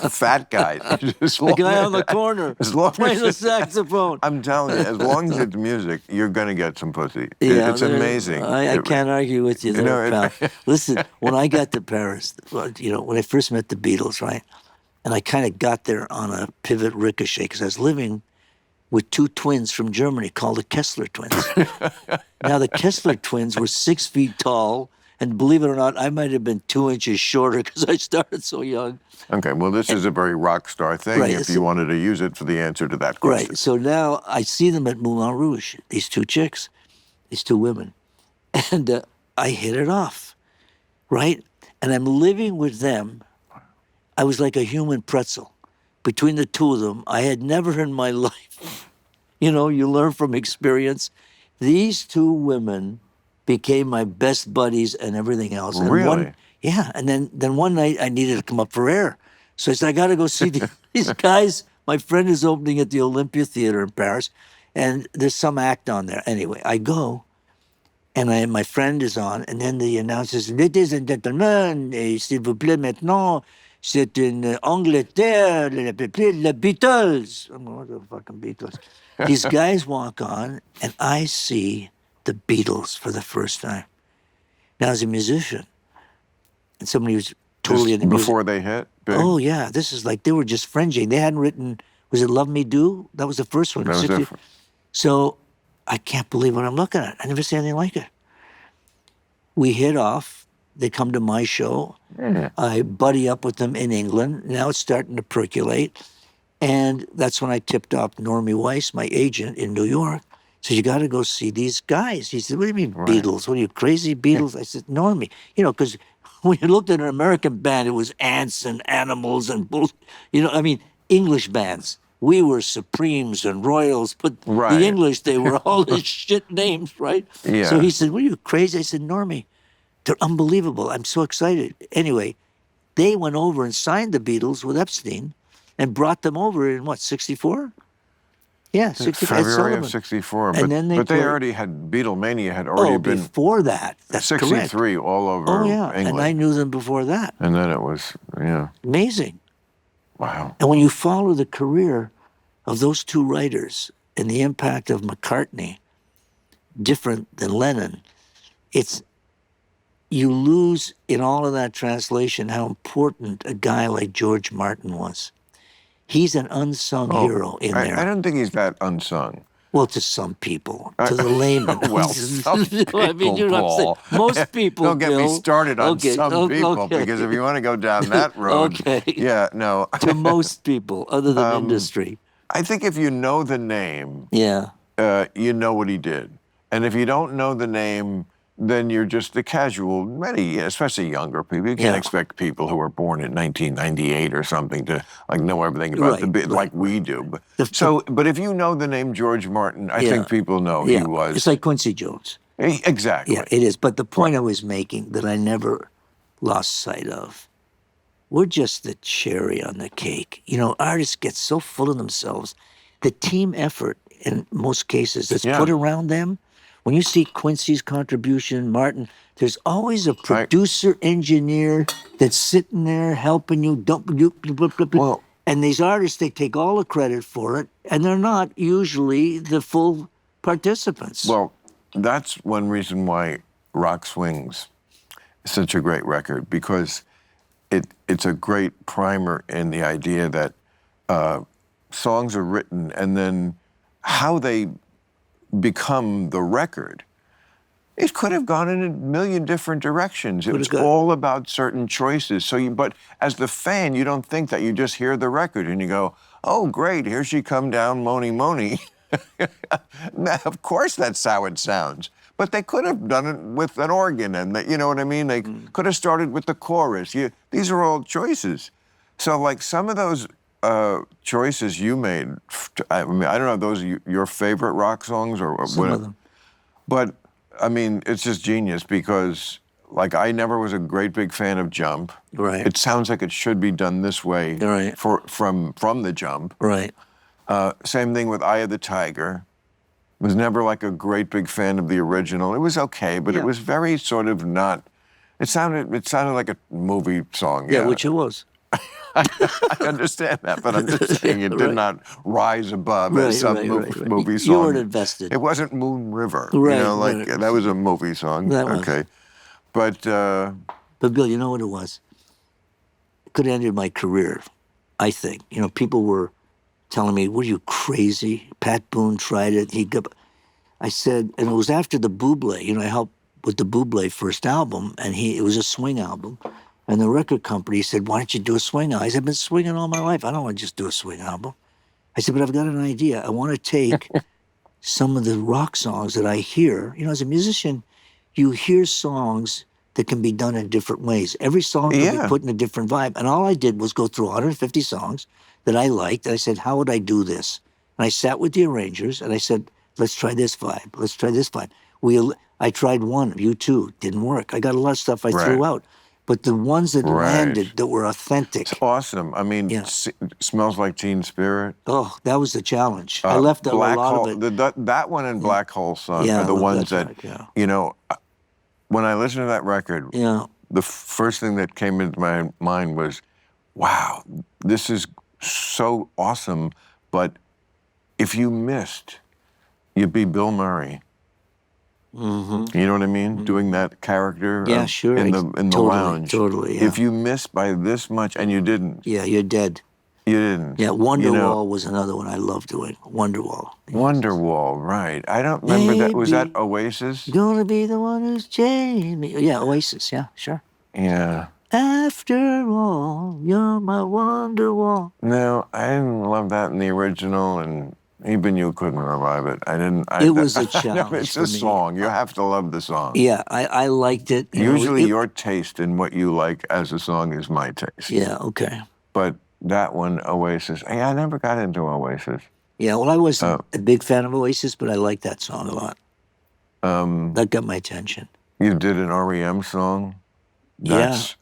fat guy. The guy on the corner as long playing the as saxophone. I'm telling you, as long as it's music, you're gonna get some pussy. Yeah, It's amazing. I can't argue with you there, know, pal. Listen, when I got to Paris, when I first met the Beatles, right, and I kind of got there on a pivot ricochet because I was living with two twins from Germany called the Kessler twins. Now, the Kessler twins were 6 feet tall, and believe it or not, I might have been 2 inches shorter because I started so young. Okay, well, this is a very rock star thing Right, if you wanted to use it for the answer to that question. Right. So now I see them at Moulin Rouge, these two chicks, these two women, and I hit it off, right? And I'm living with them. I was like a human pretzel. Between the two of them, I had never in my life, you learn from experience. These two women became my best buddies and everything else. And Really? Yeah. And then one night I needed to come up for air. So I said, I got to go see these guys. My friend is opening at the Olympia Theater in Paris, and there's some act on there. Anyway, I go, and my friend is on, and then the announcer says, Ladies and gentlemen, s'il vous plaît maintenant, c'est une Angleterre, les Beatles. I'm going, what the fucking Beatles? These guys walk on, and I see the Beatles for the first time. Now, as a musician, and somebody who's totally into music. Before they hit? Big? Oh, yeah. This is like they were just fringing. They hadn't written, was it Love Me Do? That was the first one. That was 60. different. So I can't believe what I'm looking at. I never seen anything like it. We hit off. They come to my show. Yeah. I buddy up with them in England. Now it's starting to percolate. And that's when I tipped off Normie Weiss, my agent in New York. So you got to go see these guys. He said, what do you mean Beatles? What are you, crazy Beatles? I said, Normie. Because when you looked at an American band, it was ants and animals and bull. English bands. We were Supremes and Royals, but the English, they were all these shit names, right? Yeah. So he said, what are you, crazy? I said, Normie, they're unbelievable. I'm so excited. Anyway, they went over and signed the Beatles with Epstein and brought them over in, 64? Yeah, 64. February of 64. And then but they already had, Beatlemania had already been... before that. That's 63 correct. all over England. And I knew them before that. And then it was, Amazing. Wow. And when you follow the career of those two writers and the impact of McCartney, different than Lennon, you lose in all of that translation how important a guy like George Martin was. He's an unsung hero in there. I don't think he's that unsung. Well, to some people, to the layman. Well, some people, Paul. Most people, don't get me started on some people, okay. because if you want to go down that road, no. To most people, other than industry. I think if you know the name, you know what he did. And if you don't know the name, then you're just a casual, especially younger people. You can't expect people who were born in 1998 or something to know everything about like we do. But if you know the name George Martin, I think people know he was. It's like Quincy Jones. Exactly. Yeah, it is. But the point I was making that I never lost sight of, we're just the cherry on the cake. Artists get so full of themselves. The team effort, in most cases, that's put around them. When you see Quincy's contribution, Martin, there's always a producer, engineer that's sitting there helping you. Well, and these artists, they take all the credit for it, and they're not usually the full participants. Well, that's one reason why Rock Swings is such a great record, because it's a great primer in the idea that songs are written and then how they become the record. It could have gone in a million different directions. It was all about certain choices. But as the fan, you don't think that. You just hear the record and you go, oh, great, here she come down, Moni Moni. Of course that's how it sounds. But they could have done it with an organ, and you know what I mean? They could have started with the chorus. These are all choices. So some of those choices you made, I don't know, those are your favorite rock songs or some of them. But it's just genius, because like I never was a great big fan of Jump. Right. It sounds like it should be done this way Right. from the Jump. Right. Same thing with Eye of the Tiger. Was never like a great big fan of the original. It was okay, but Yeah. it was very sort of not. It sounded like a movie song. Yeah, which it was. I understand that, but I'm just saying it did Right. not rise above Right, as some right, right. movie You song. weren't invested. It wasn't Moon River. Right, You know, like right. that was a movie song. That was. Okay. But But Bill, you know what it was? It could have ended my career, I think. You know, people were telling me, "What are you, crazy?" Pat Boone tried it. I said, and it was after the Bublé. You know, I helped with the Bublé first album, and it was a swing album. And the record company said, "Why don't you do a swing album?" I said, "I've been swinging all my life. I don't want to just do a swing album." I said, "But I've got an idea. I want to take some of the rock songs that I hear. You know, as a musician, you hear songs that can be done in different ways. Every song can be Yeah. put in a different vibe. And all I did was go through 150 songs that I liked. And I said, how would I do this? And I sat with the arrangers and I said, let's try this vibe. Let's try this vibe. I tried one, U2, didn't work. I got a lot of stuff I threw Right. out. But the ones that Right. landed that were authentic, awesome. I mean, Yeah. Smells Like Teen Spirit. oh, that was the challenge. I left out a Black lot Hole, of it. that one and Black Hole Sun Yeah, are the I love ones that that, track, yeah. you know, when I listened to that record, Yeah. the first thing that came into my mind was, wow, this is so awesome. But if you missed, you'd be Bill Murray. Mm-hmm. You know what I mean? Doing that character Yeah, sure. in the Totally, lounge. totally, yeah. If you missed by this much, and you didn't, Yeah, you're dead. you didn't. Yeah, Wonderwall You know, was another one I loved doing. Wonderwall. Wonderwall, right. I don't remember that. Was that Maybe Oasis? Gonna be the one who's changed me. Yeah, Oasis. Yeah, sure. Yeah. After all, you're my Wonderwall. No, I didn't love that in the original, and even you couldn't revive it. I didn't. It was a challenge It's for a me. song. You have to love the song. Yeah, I liked it. You know, Usually, it- your taste in what you like as a song is my taste. Yeah, okay. But that one, Oasis. Hey, I never got into Oasis. Yeah, well, I wasn't a big fan of Oasis, but I liked that song a lot. That got my attention. You did an REM song. That's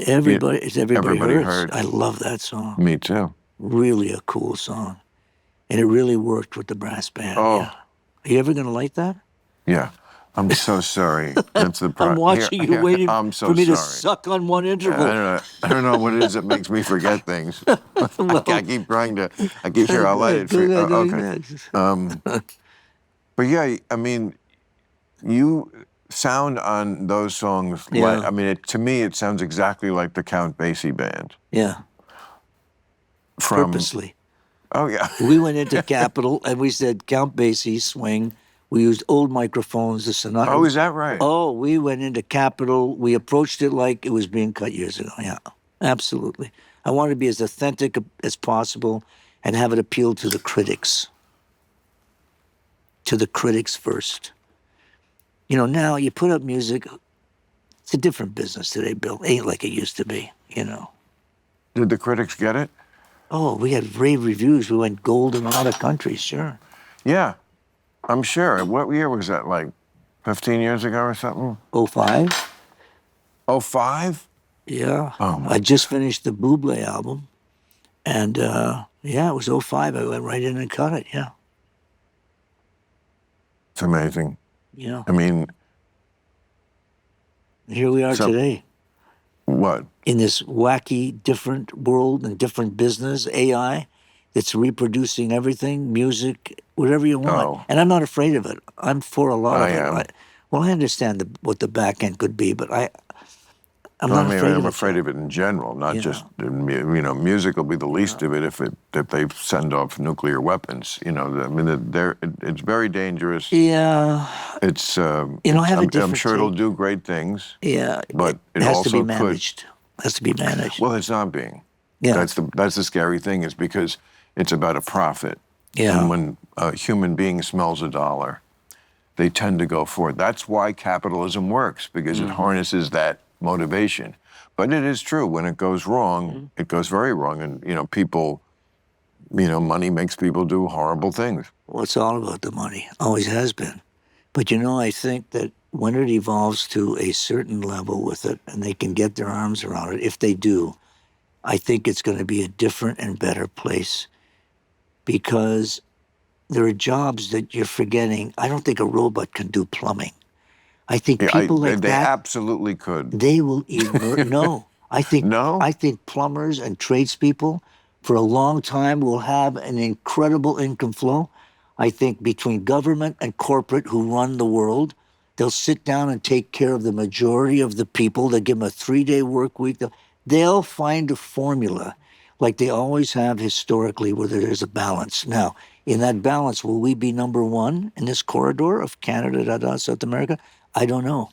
Everybody Everybody hurts. Hurts. I love that song. me too. Really a cool song. And it really worked with the brass band. Oh. Yeah. Are you ever going to like that? Yeah. I'm so sorry. That's the I'm problem. watching you waiting I'm so for me to sorry. suck on one interval. I don't know what it is that makes me forget things. I keep trying to. I keep sure I'll let it. Go ahead, Okay. But yeah, I mean, you sound on those songs. Yeah. Like, I mean, to me, it sounds exactly like the Count Basie band. Yeah, From purposely. Oh yeah. We went into Capitol and we said Count Basie swing. We used old microphones, the Sinatra. Oh, is that right? Oh, we went into Capitol. We approached it like it was being cut years ago. Yeah, absolutely. I wanted to be as authentic as possible and have it appeal to the critics. To the critics first. You know, now you put up music, it's a different business today, Bill. Ain't like it used to be, you know. Did the critics get it? Oh, we had rave reviews. We went gold in a lot of countries, sure. Yeah, I'm sure. What year was that? Like 15 years ago or something? 05? 05? Yeah. Oh, my I just finished the Bublé album. And yeah, it was 05. I went right in and cut it, yeah. It's amazing. Yeah. I mean, Here we are So- today what? in this wacky, different world and different business, AI, that's reproducing everything, music, whatever you want. Oh. And I'm not afraid of it. I'm for a lot I of am. it. Well, I understand what the back end could be, but I'm Well, not I mean, afraid I'm of it. afraid of it in general, not Yeah. just music will be the least of it if they send off nuclear weapons. You know, I mean, it's very dangerous. Yeah. It's You know, I have a I'm different sure it'll take. do great things. Yeah. But it has also to be could- managed. Has to be managed. Well, it's not being. Yeah. That's the scary thing is because it's about a profit. Yeah. And when a human being smells a dollar, they tend to go for it. That's why capitalism works, because Mm-hmm. it harnesses that motivation. But it is true, when it goes wrong, Mm-hmm. it goes very wrong. And, people, money makes people do horrible things. Well, it's all about the money. Always has been. But I think that when it evolves to a certain level with it and they can get their arms around it, if they do, I think it's going to be a different and better place because there are jobs that you're forgetting. I don't think a robot can do plumbing. I think Yeah, people like they that, absolutely could. they will emerge. No, No? I think plumbers and tradespeople for a long time will have an incredible income flow. I think between government and corporate who run the world, they'll sit down and take care of the majority of the people. They'll give them a 3-day work week. They'll find a formula like they always have historically where there's a balance. Now, in that balance, will we be number one in this corridor of Canada, South America? I don't know.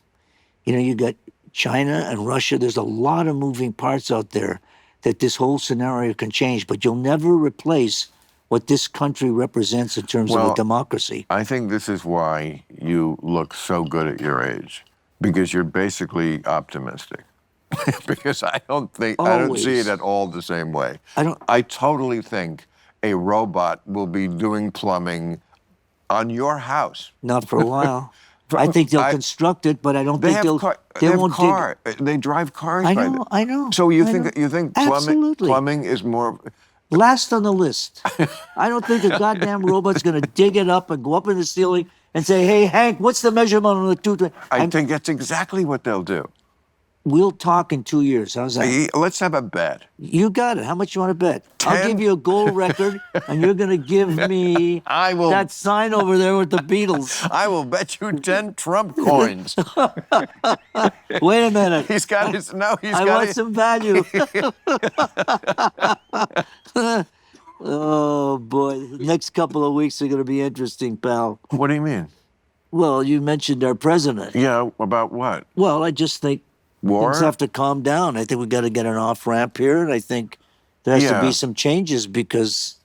You got China and Russia. There's a lot of moving parts out there that this whole scenario can change, but you'll never replace what this country represents in terms of a Well, democracy. I think this is why you look so good at your age, because you're basically optimistic. Because I don't see it Always. at all the same way. I don't. I totally think a robot will be doing plumbing on your house. Not for a while. I think they'll construct it, but I don't They think have they won't They drive cars. I by know, the- I know. So you I think know. plumbing Absolutely. plumbing is more? Last on the list. I don't think a goddamn robot's going to dig it up and go up in the ceiling and say, "Hey, Hank, what's the measurement on the tooth?" I think that's exactly what they'll do. We'll talk in 2 years. How's that? Let's have a bet. You got it. How much you want to bet? I'll 10. give you a gold record, and you're going to give me I will. that sign over there with the Beatles. I will bet you 10 Trump coins. Wait a minute. He's got his. No, he's I got want his. some value. Oh, boy. The next couple of weeks are going to be interesting, pal. What do you mean? Well, you mentioned our president. Yeah, about what? Well, I just think War? things have to calm down. I think we got to get an off ramp here, and I think there has to Yeah. be some changes because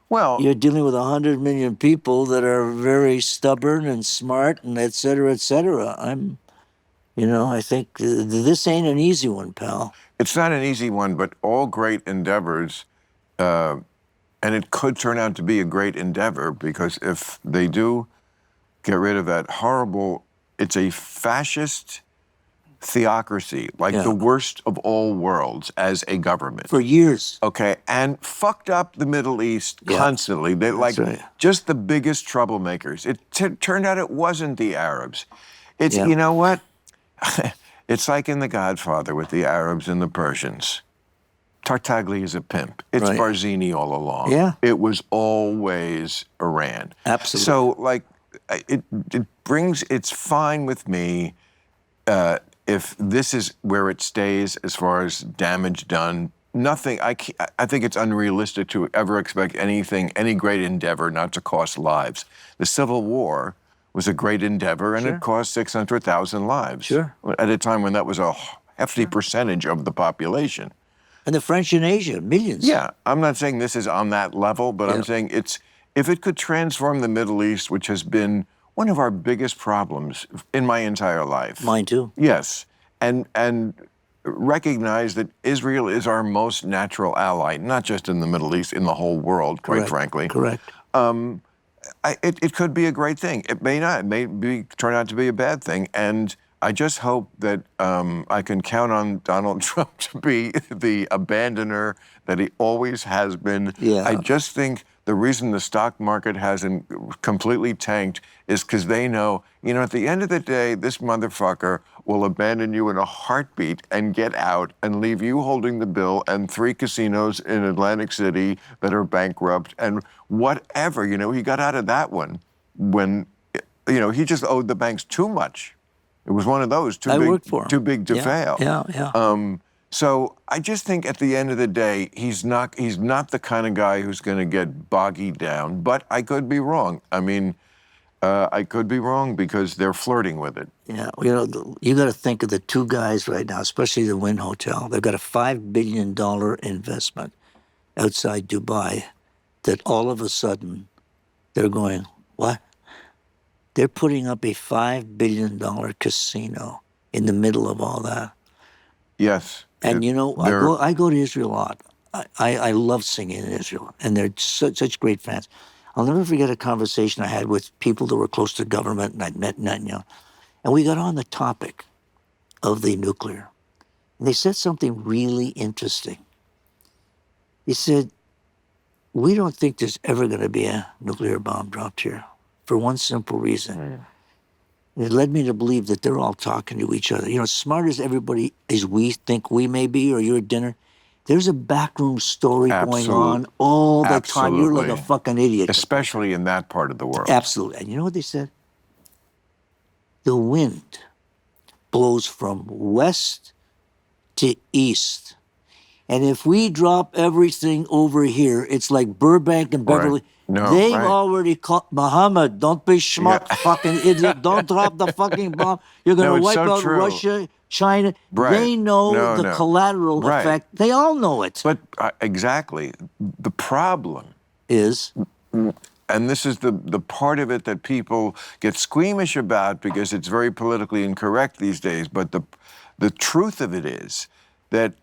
Well, you're dealing with 100 million people that are very stubborn and smart, and et cetera, et cetera. I think this ain't an easy one, pal. it's not an easy one, but all great endeavors, and it could turn out to be a great endeavor because if they do get rid of that horrible, it's a fascist theocracy, like Yeah. the worst of all worlds as a government. For years. Okay, and fucked up the Middle East Yeah. constantly. They're like right. just the biggest troublemakers. It turned out it wasn't the Arabs. It's Yeah. You know what? It's like in The Godfather with the Arabs and the Persians. Tartaglia is a pimp. It's Right. Barzini all along. Yeah. It was always Iran. Absolutely. So like, it's fine with me if this is where it stays as far as damage done. Nothing. I think it's unrealistic to ever expect any great endeavor not to cost lives. The Civil War was a great endeavor, and Sure. it cost 600,000 lives. Sure. At a time when that was a hefty percentage of the population. And the French in Asia, millions. Yeah, I'm not saying this is on that level, but Yeah. I'm saying if it could transform the Middle East, which has been one of our biggest problems in my entire life. Mine too. Yes, and recognize that Israel is our most natural ally, not just in the Middle East, in the whole world, quite Correct. frankly. Correct. It could be a great thing. It may not. It may turn out to be a bad thing. And I just hope that I can count on Donald Trump to be the abandoner that he always has been. Yeah. I just think the reason the stock market hasn't completely tanked is because they know, at the end of the day, this motherfucker will abandon you in a heartbeat and get out and leave you holding the bill and 3 casinos in Atlantic City that are bankrupt and whatever. He got out of that one when, he just owed the banks too much. It was one of those I worked for him. too big to fail. Yeah. So I just think at the end of the day, he's not the kind of guy who's going to get bogged down. But I could be wrong. I mean, I could be wrong because they're flirting with it. Yeah, you got to think of the two guys right now, especially the Wynn Hotel. They've got a $5 billion investment outside Dubai that all of a sudden they're going, what? They're putting up a $5 billion casino in the middle of all that. Yes. And I go to Israel a lot. I love singing in Israel, and they're such great fans. I'll never forget a conversation I had with people that were close to government, and I'd met Netanyahu. And we got on the topic of the nuclear. And they said something really interesting. He said, we don't think there's ever going to be a nuclear bomb dropped here for one simple reason. And it led me to believe that they're all talking to each other. You know, smart as everybody as we think we may be, or you're at dinner, there's a backroom story going on all the time. You're like a fucking idiot. Especially in that part of the world. Absolutely. And you know what they said? The wind blows from west to east. And if we drop everything over here, it's like Burbank and Beverly. Right. No, They've right. already caught Muhammad. Don't be schmuck, fucking idiot. Don't drop the fucking bomb. You're going to it's wipe so out true. Russia, China. Right. They know No, the no. collateral Right. effect. They all know it. But exactly. The problem Is, and this is the part of it that people get squeamish about because it's very politically incorrect these days. But the truth of it is that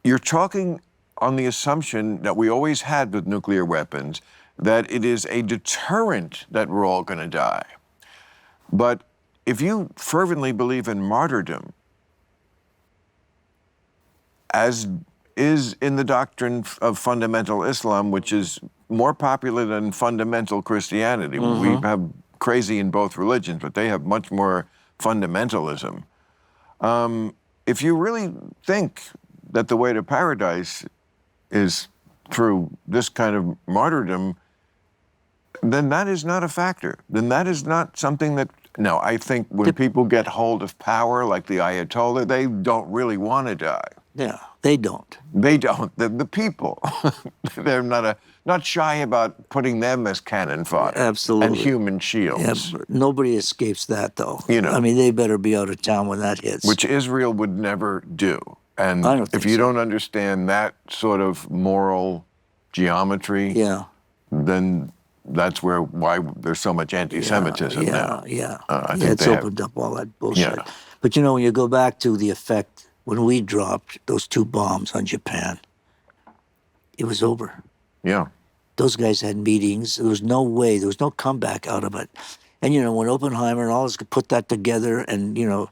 you're talking on the assumption that we always had with nuclear weapons, that it is a deterrent that we're all going to die. But if you fervently believe in martyrdom, as is in the doctrine of fundamental Islam, which is more popular than fundamental Christianity. We have crazy in both religions, but they have much more fundamentalism. If you really think that the way to paradise is through this kind of martyrdom, then that is not a factor. Then that is not something that, no, I think when people get hold of power, like the Ayatollah, they don't really want to die. yeah, they don't. They don't. The people, they're not shy about putting them as cannon fodder. Absolutely. And human shields. Yeah, nobody escapes that, though. You know. I mean, they better be out of town when that hits. Which Israel would never do. And I don't if think you so. don't understand that sort of moral geometry, Yeah. then that's why there's so much anti-Semitism now. Yeah, I think it's they have- opened up all that bullshit. Yeah. But you know, when you go back to the effect, when we dropped those 2 bombs on Japan, it was over. Yeah. Those guys had meetings. There was no way. There was no comeback out of it. And, you know, when Oppenheimer and all this could put that together and, you know,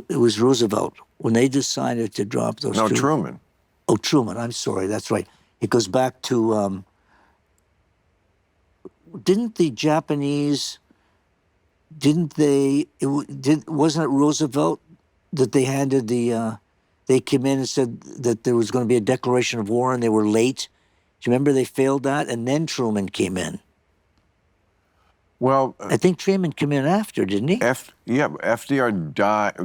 it was Roosevelt. When they decided to drop those No, 2. Truman. Oh, Truman. I'm sorry. That's right. It goes back to, didn't the Japanese, wasn't it Roosevelt that they handed they came in and said that there was going to be a declaration of war and they were late? Do you remember they failed that? And then Truman came in. Well, I think Truman came in after, didn't he? FDR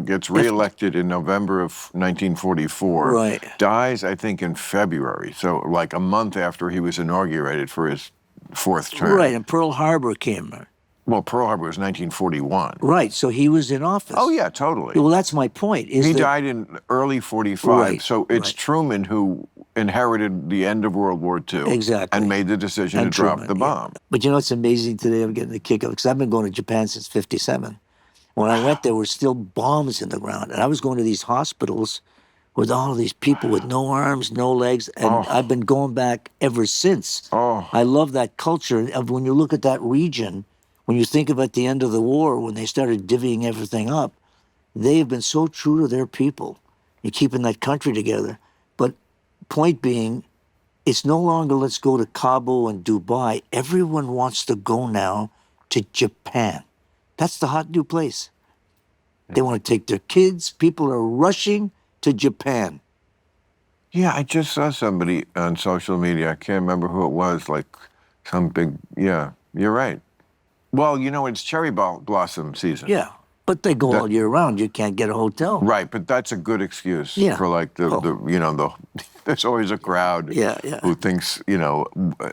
gets reelected in November of 1944. Right. Dies, I think, in February. So like a month after he was inaugurated for his 4th term. Right, and Pearl Harbor came. Well, Pearl Harbor was 1941. Right, so he was in office. Oh, yeah, totally. Well, that's my point. He died in early 45. Right, So it's right. Truman who inherited the end of World War II. Exactly. And made the decision to drop the bomb. Yeah. But you know what's amazing today? I'm getting a kick of it because I've been going to Japan since '57. When I went, there were still bombs in the ground, and I was going to these hospitals with all of these people with no arms, no legs, and I've been going back ever since. Oh. I love that culture. Of when you look at that region, when you think about the end of the war, when they started divvying everything up, they have been so true to their people and keeping that country together. But point being, it's no longer let's go to Cabo and Dubai. Everyone wants to go now to Japan. That's the hot new place. They want to take their kids. People are rushing to Japan. Yeah, I just saw somebody on social media. I can't remember who it was, like some big, yeah, you're right. Well, you know, it's cherry blossom season. Yeah, but they go all year round. You can't get a hotel. Right, but that's a good excuse Yeah. for like there's always a crowd Yeah. who thinks, you know,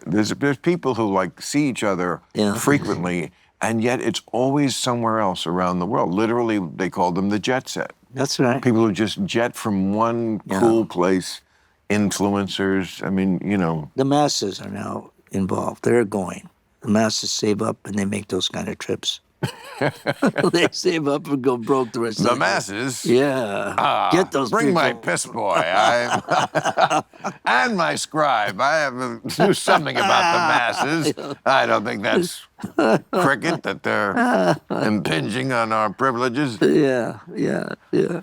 there's people who like see each other Yeah. frequently, and yet it's always somewhere else around the world. Literally, they call them the jet set. That's right. People who just jet from one cool place, influencers. I mean, you know. The masses are now involved. They're going. The masses save up and they make those kind of trips. They save up and go broke the rest of The the year. masses. Yeah. Get those Bring people. my piss boy. And my scribe. I have to do something about the masses. I don't think that's cricket that they're impinging on our privileges. Yeah.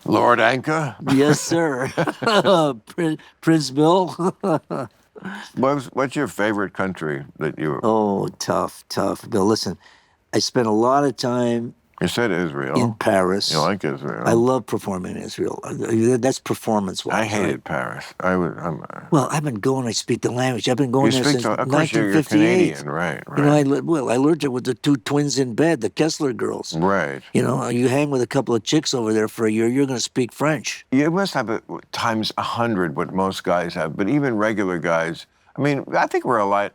Lord Anka. Yes, sir. Prince Bill. What's your favorite country that you? Oh, tough. Bill, listen, I spent a lot of time You said Israel. in Paris. You like Israel? I love performing in Israel. That's performance-wise. I hated right? Paris. Well, I've been going. I speak the language. I've been going there since Of course, you're 1958. Canadian, right? You know, I learned it with the two twins in bed, the Kessler girls. Right. You know, you hang with a couple of chicks over there for a year, you're going to speak French. You must have it times 100 what most guys have, but even regular guys. I mean, I think we're alike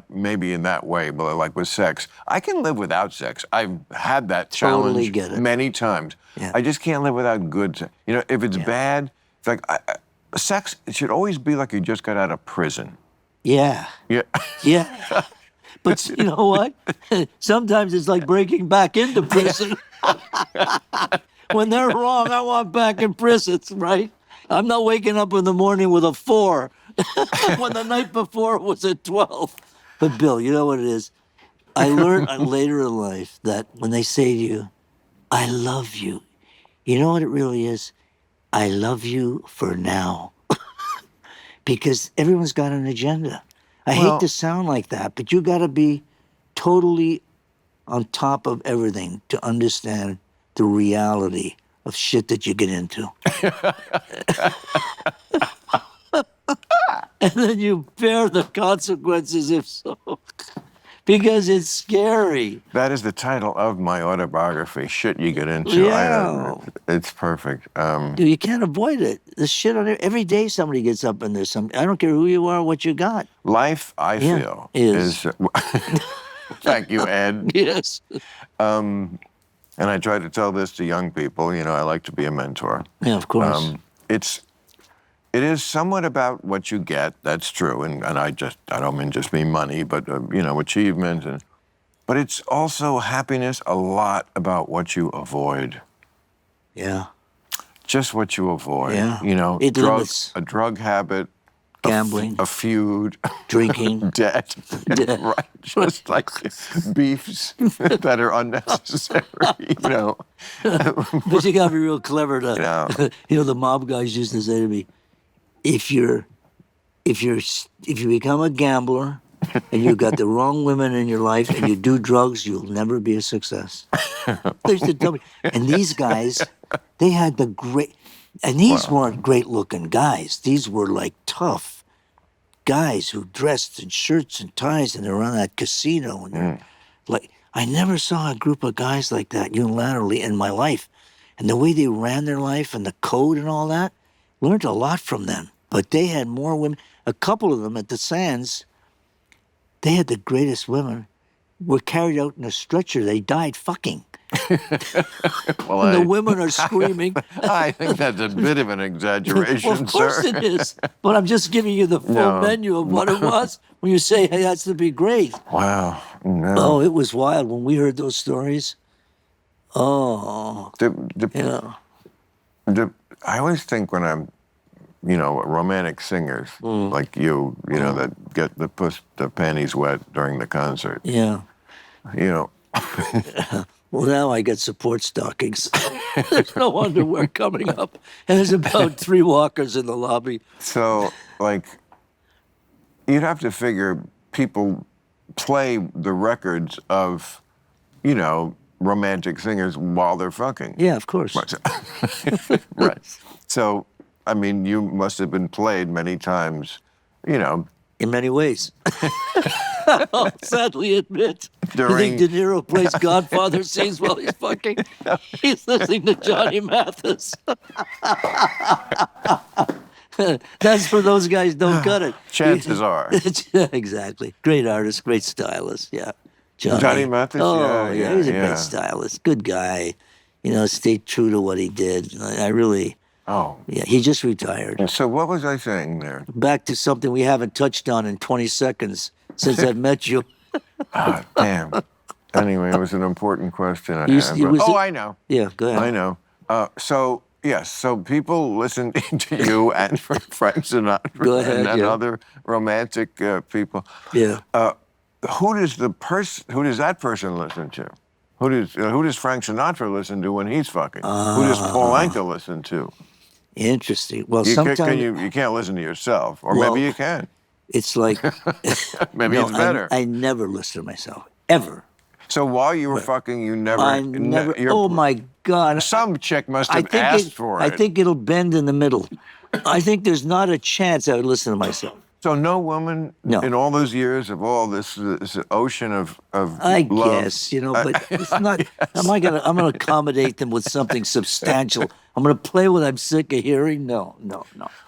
maybe in that way, but like with sex. I can live without sex. I've had that Totally challenge get it. many times. Yeah. I just can't live without good sex. You know, if it's bad, it's like sex, it should always be like you just got out of prison. Yeah. Yeah. Yeah. But you know what? Sometimes it's like breaking back into prison. When they're wrong, I want back in prisons, right? I'm not waking up in the morning with a 4 when the night before it was a 12. But Bill, you know what it is? I learned later in life that when they say to you, I love you, you know what it really is? I love you for now. Because everyone's got an agenda. I hate to sound like that, but you got to be totally on top of everything to understand the reality of shit that you get into. And then you bear the consequences if so. Because it's scary. That is the title of my autobiography, Shit You Get Into. Yeah. It's perfect. Dude, you can't avoid it. The shit on every day somebody gets up and there's something. I don't care who you are, what you got. Life, I feel, is thank you, Ed. Yes. And I try to tell this to young people. You know, I like to be a mentor. Yeah, of course. It is somewhat about what you get. That's true, and I don't mean just mean money, but you know, achievement, but it's also happiness. A lot about what you avoid. Yeah. Just what you avoid. Yeah. You know, It limits. a drug habit, Gambling. a feud, Drinking. debt, right? Just like beefs that are unnecessary. You know. But you got to be real clever to, Yeah. you know, the mob guys used to say to me, if you become a gambler and you've got the wrong women in your life and you do drugs, you'll never be a success. They used to tell me. And these guys, they had the great, and these weren't great looking guys. These were like tough guys who dressed in shirts and ties and they're around that casino. And they're like, I never saw a group of guys like that unilaterally in my life. And the way they ran their life and the code and all that, learned a lot from them. But they had more women. A couple of them at the Sands, they had the greatest women, were carried out in a stretcher. They died fucking. Well, And the women are screaming. I think that's a bit of an exaggeration, Well, of course sir. it is. But I'm just giving you the full menu of what it was when you say, hey, that's to be great. Wow. No. Oh, it was wild when we heard those stories. Oh, yeah. I always think when I'm, you know, romantic singers like you know, that get the panties wet during the concert. Yeah. You know. Well, now I get support stockings. There's no underwear coming up. And there's about 3 walkers in the lobby. So, like, you'd have to figure people play the records of, you know, romantic singers while they're fucking. Yeah, of course. Right. So, I mean, you must have been played many times, you know. In many ways. I'll sadly admit. You During- think De Niro plays Godfather scenes while he's fucking? He's listening to Johnny Mathis. That's for those guys don't cut it. Chances are. Exactly. Great artist, great stylist, yeah. Johnny Mathis? Oh, Yeah, he's a yeah. great stylist. Good guy. You know, stayed true to what he did. I really, Oh. yeah, he just retired. So what was I saying there? Back to something we haven't touched on in 20 seconds since I've met you. Ah, damn. Anyway, it was an important question I You- had. it but- was- I know. Yeah, go ahead. I know. So, yes, so people listen to you and Frank Sinatra Go ahead, and yeah. other romantic people. Yeah. Who does that person listen to? Who does Frank Sinatra listen to when he's fucking? Who does Paul Anka listen to? Interesting. Well, You sometimes can't listen to yourself, or Well, maybe you can. it's like Maybe no, it's better. I never listen to myself ever. So while you were fucking, you never. I never. Oh my God! Some chick must I have think asked for it. I think it'll bend in the middle. I think there's not a chance I would listen to myself. So no woman No. in all those years of all this ocean of I love. guess, but it's not. I'm gonna accommodate them with something substantial. I'm gonna play what I'm sick of hearing. No.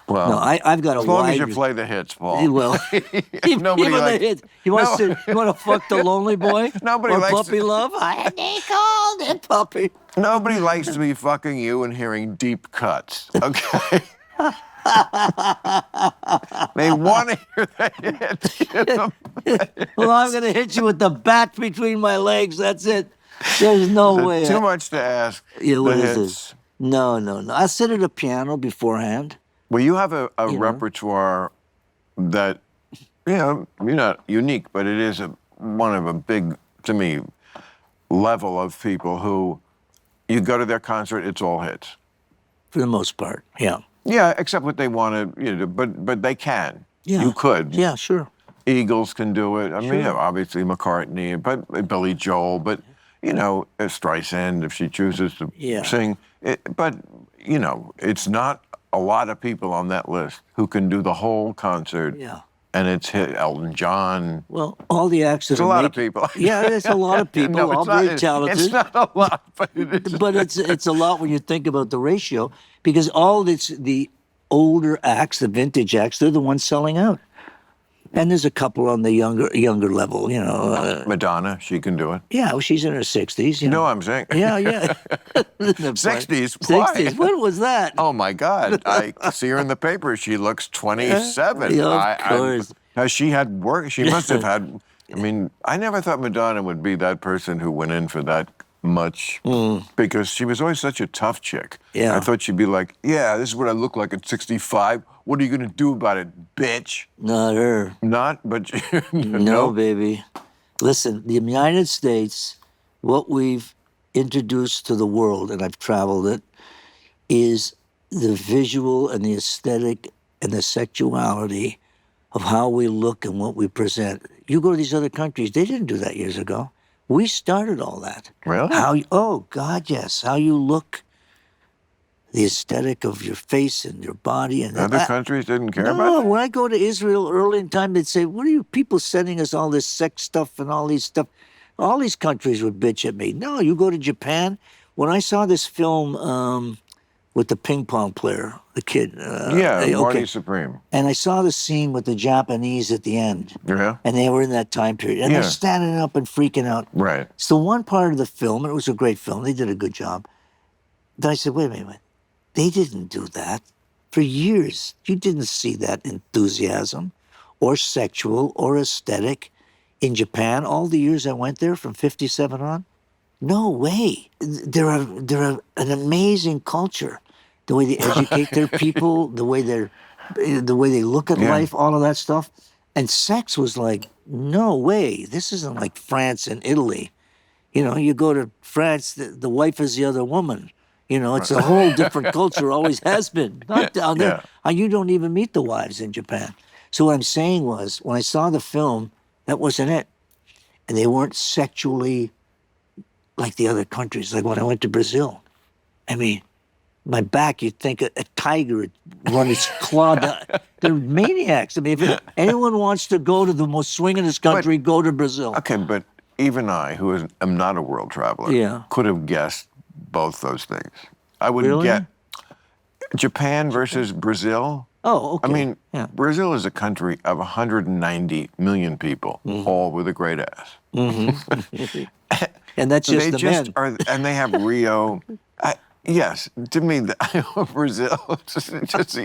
Well, no. I've got a As long wide. as you play the hits, Paul. Well, even Nobody the likes- hit. You want to fuck the lonely boy? Nobody or likes puppy to- love? And they called it Puppy. Nobody likes to be fucking you and hearing deep cuts. Okay. They want to hear the hits. Well, I'm gonna hit you with the bat between my legs. That's it. There's no way. Too much to ask. Yeah, what the is hits. this? No. I sit at a piano beforehand. Well, you have a know. repertoire that, you're not unique, but it is one of a big, to me, level of people who, you go to their concert, it's all hits. For the most part, yeah. Yeah, except what they want to, but they can. Yeah. You could. Yeah, sure. Eagles can do it. I mean, Sure. obviously McCartney, but Billy Joel, but, Streisand, if she chooses to Yeah. sing. But, it's not a lot of people on that list who can do the whole concert. Yeah. And it's hit Elton John. Well, all the acts that It's a are lot of making- people. Yeah, it's a lot of people, No, it's all not- very talented. It's not a lot, but it is. But it's a lot when you think about the ratio, because all the older acts, the vintage acts, they're the ones selling out. And there's a couple on the younger level, Madonna, she can do it. Yeah, well, she's in her 60s. You know what I'm saying? Yeah. 60s? Why? 60s. When was that? Oh my God! I see her in the paper. She looks 27. Yeah, of course. Has she had work? She must have had. I mean, I never thought Madonna would be that person who went in for that much because she was always such a tough chick. Yeah. I thought she'd be like, "Yeah, this is what I look like at 65. What are you gonna do about it, bitch?" Not her. Not, but No, baby. Listen, the United States, what we've introduced to the world, and I've traveled it, is the visual and the aesthetic and the sexuality of how we look and what we present. You go to these other countries, they didn't do that years ago. We started all that. Really? Oh, God, yes. How you look, the aesthetic of your face and your body. And Other countries didn't care about no, it. when I go to Israel early in time, they'd say, "What are you people sending us all this sex stuff and all these stuff?" All these countries would bitch at me. No, you go to Japan. When I saw this film with the ping pong player, the kid. Marty Supreme. And I saw the scene with the Japanese at the end. Yeah. And they were in that time period. And they're Yeah. standing up and freaking out. Right. So one part of the film, and it was a great film, they did a good job. Then I said, wait a minute. They didn't do that. For years, you didn't see that enthusiasm or sexual or aesthetic in Japan. All the years I went there from 57 on, no way. They're an amazing culture. The way they educate their people, the way they look at life, all of that stuff. And sex was like, no way. This isn't like France and Italy. You go to France, the wife is the other woman. It's a whole different culture, always has been. Not down there. And you don't even meet the wives in Japan. So what I'm saying was, when I saw the film, that wasn't it. And they weren't sexually like the other countries. Like when I went to Brazil, I mean, my back, you'd think a tiger would run its claw down. They're maniacs. I mean, if anyone wants to go to the most swinginest country, go to Brazil. Okay, but even I, who am not a world traveler, could have guessed both those things. I would get Japan versus Brazil. Oh, okay. I mean, Brazil is a country of 190 million people, all with a great ass. And that's just the men. And they have Rio. Yes, to me, Brazil, just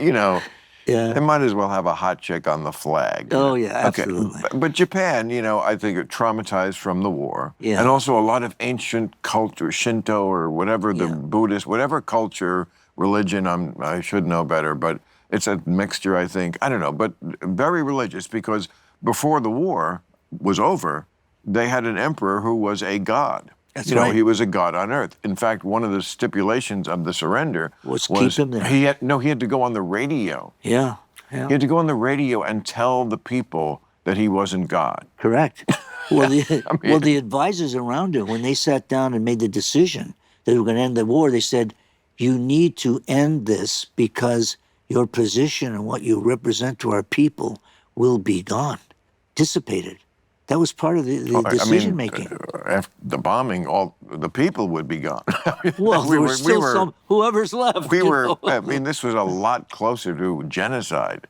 Yeah. They might as well have a hot chick on the flag. Oh, yeah, absolutely. Okay. But Japan, I think it traumatized from the war. Yeah. And also a lot of ancient culture, Shinto or whatever, the Yeah. Buddhist, whatever culture, religion, I should know better, but it's a mixture, I think. I don't know, but very religious because before the war was over, they had an emperor who was a god. That's right. He was a god on earth. In fact, one of the stipulations of the surrender was keep him there. He had to go on the radio. Yeah. He had to go on the radio and tell the people that he wasn't God. Correct. Well, the advisors around him, when they sat down and made the decision that we were going to end the war, they said, you need to end this because your position and what you represent to our people will be gone, dissipated. That was part of the decision making. After the bombing, all the people would be gone. Well, there were still some, whoever's left. This was a lot closer to genocide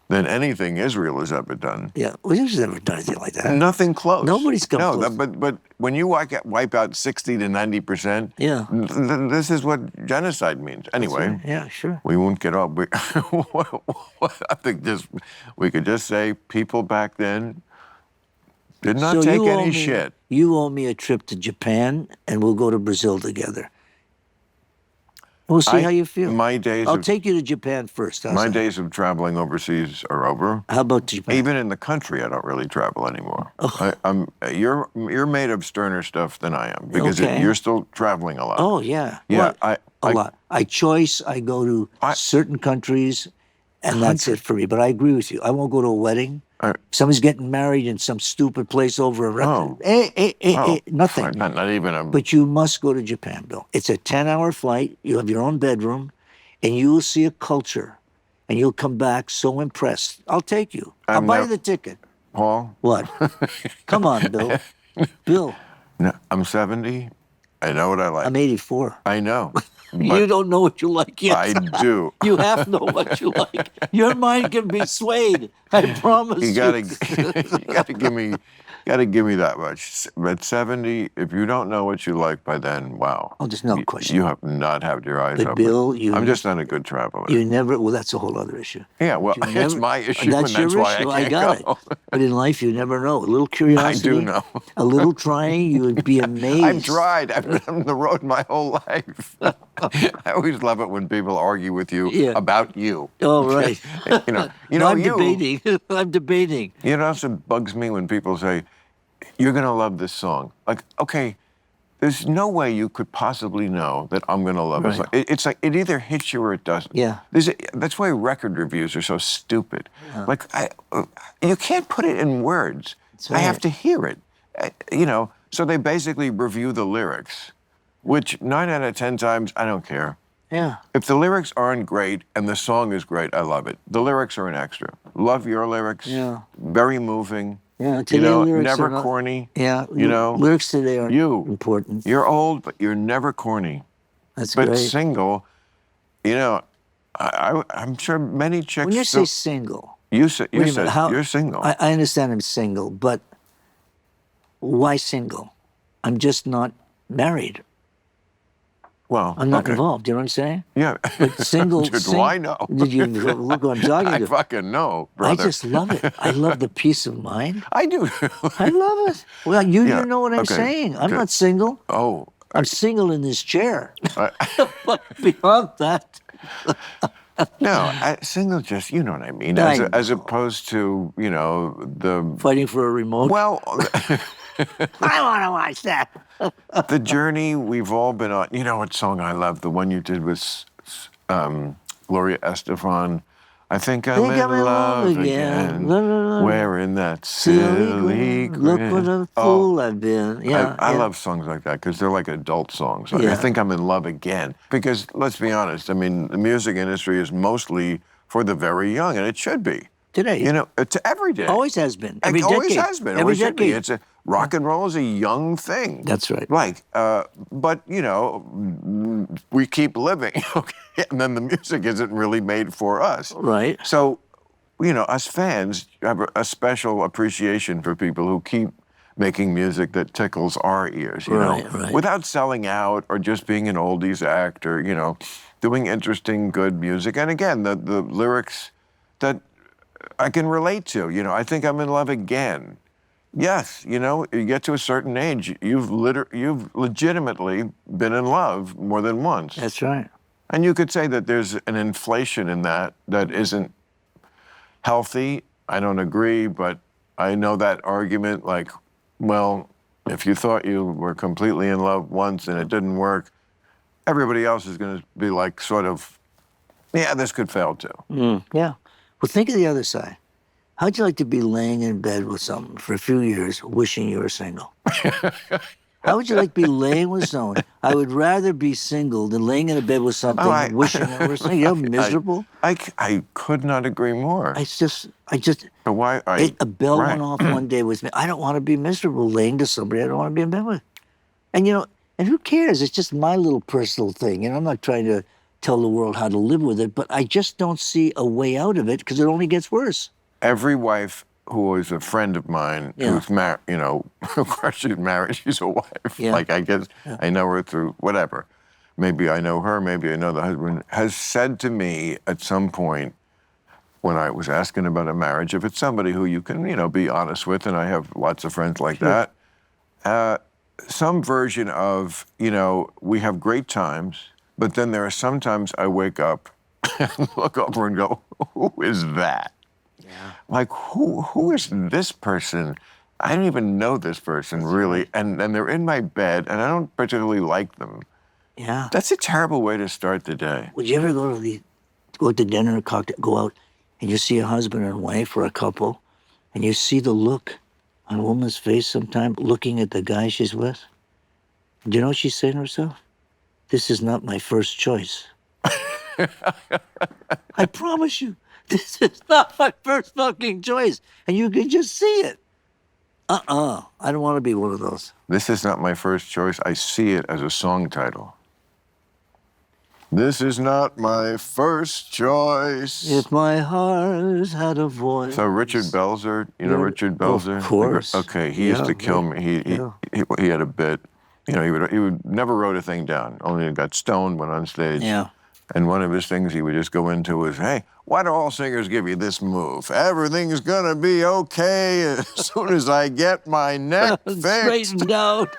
than anything Israel has ever done. Yeah, well, Israel's never done anything like that. Nothing close. Nobody's come close. But when you wipe out 60 to 90%, this is what genocide means. Anyway, right. Yeah, sure. We won't get off. I think we could just say people back then did not take any shit. You owe me a trip to Japan, and we'll go to Brazil together. We'll see how you feel. I'll take you to Japan first. My days of traveling overseas are over. How about Japan? Even in the country, I don't really travel anymore. Oh. You're made of sterner stuff than I am because you're still traveling a lot. Oh yeah, yeah, a lot. I go to certain countries, and that's it for me. But I agree with you. I won't go to a wedding. Somebody's getting married in some stupid place over a record. Nothing. Not even a... But you must go to Japan, Bill. It's a 10-hour flight. You have your own bedroom, and you will see a culture, and you'll come back so impressed. I'll take you. I'll buy you the ticket. Paul? What? Come on, Bill. Bill. No, I'm 70. I know what I like. I'm 84. I know. You don't know what you like yet. I do. You have to know what you like. Your mind can be swayed. I promise you. You gotta give me that much. At 70, if you don't know what you like by then, wow. Oh, there's no question. You have not had your eyes open. Bill, I'm just not a good traveler. You never. Well, that's a whole other issue. Yeah, well, it's my issue, that's and that's your why issue. I can't go. It. But in life, you never know. A little curiosity. I do know. A little trying, you would be amazed. I've tried. I've been on the road my whole life. I always love it when people argue with you about you. Oh, right. I'm debating. I'm debating. It also bugs me when people say, you're going to love this song. Like, okay, there's no way you could possibly know that I'm going to love it. It's like it either hits you or it doesn't. Yeah. That's why record reviews are so stupid. Yeah. Like, you can't put it in words. Right. I have to hear it. So they basically review the lyrics, which 9 out of 10 times, I don't care. Yeah. If the lyrics aren't great and the song is great, I love it. The lyrics are an extra. Love your lyrics. Yeah. Very moving. Yeah, today lyrics never are not, corny. Yeah, lyrics today are important. You're old, but you're never corny. That's great. But single, I'm sure many chicks. When you say single, you said you're single. I understand I'm single, but why single? I'm just not married. Well, I'm not involved. You know what I'm saying? Yeah. But single. Do I know? Did you look what I'm talking to? I fucking know, brother. I just love it. I love the peace of mind. I do. I love it. Well, you don't know what I'm saying. I'm not single. Oh. I'm single in this chair. But beyond that. No, single just, you know what I mean. As opposed to, the... Fighting for a remote? Well... I want to watch that. The journey we've all been on. You know what song I love? The one you did with Gloria Estefan. I think I'm in love again. Wearing that silly grin. Look what a fool I've been. Yeah, I love songs like that because they're like adult songs. Yeah. I think I'm in love again. Because let's be honest, I mean, the music industry is mostly for the very young, and it should be. Today. To every day. Always has been. Every decade. Always has been. Every decade. It's rock and roll is a young thing. That's right. But, we keep living, okay? And then the music isn't really made for us. Right. So, us fans have a special appreciation for people who keep making music that tickles our ears, Right. without selling out or just being an oldies act or, doing interesting, good music. And again, the lyrics that I can relate to. You know, I think I'm in love again. Yes, you know, you get to a certain age, you've legitimately been in love more than once. That's right. And you could say that there's an inflation in that isn't healthy. I don't agree, but I know that argument, like, well, if you thought you were completely in love once and it didn't work, everybody else is going to be like, sort of, yeah, this could fail too. Yeah. Well, think of the other side. How'd you like to be laying in bed with someone for a few years wishing you were single? How would you like to be laying with someone? I would rather be single than laying in a bed with something wishing I were single. You're miserable. I could not agree more. I just. But why? A bell went off one day with me. I don't want to be miserable laying to somebody I don't want to be in bed with. And you know, and who cares? It's just my little personal thing. And I'm not trying to tell the world how to live with it, but I just don't see a way out of it because it only gets worse. Every wife who is a friend of mine who's married, you know, of course she's married, she's a wife. Yeah. Like, I guess I know her through whatever. Maybe I know her, maybe I know the husband, has said to me at some point when I was asking about a marriage, if it's somebody who you can, you know, be honest with, and I have lots of friends like that, some version of, you know, we have great times, but then there are sometimes I wake up and look over and go, who is that? Yeah. Like, who is this person? I don't even know this person, really. And they're in my bed, and I don't particularly like them. Yeah. That's a terrible way to start the day. Would you ever go to dinner or cocktail, go out, and you see a husband and wife or a couple, and you see the look on a woman's face sometimes looking at the guy she's with? Do you know what she's saying to herself? This is not my first choice. I promise you. This is not my first fucking choice. And you can just see it. I don't want to be one of those. This is not my first choice. I see it as a song title. This is not my first choice. If my heart had a voice. So Richard Belzer, you know Richard Belzer? Of course. Okay, he used to kill me. He had a bit, you know, he would never wrote a thing down. Only got stoned, went on stage. Yeah. And one of his things he would just go into was, hey, why do all singers give you this move? Everything's gonna be okay as soon as I get my neck fixed. Straightened out.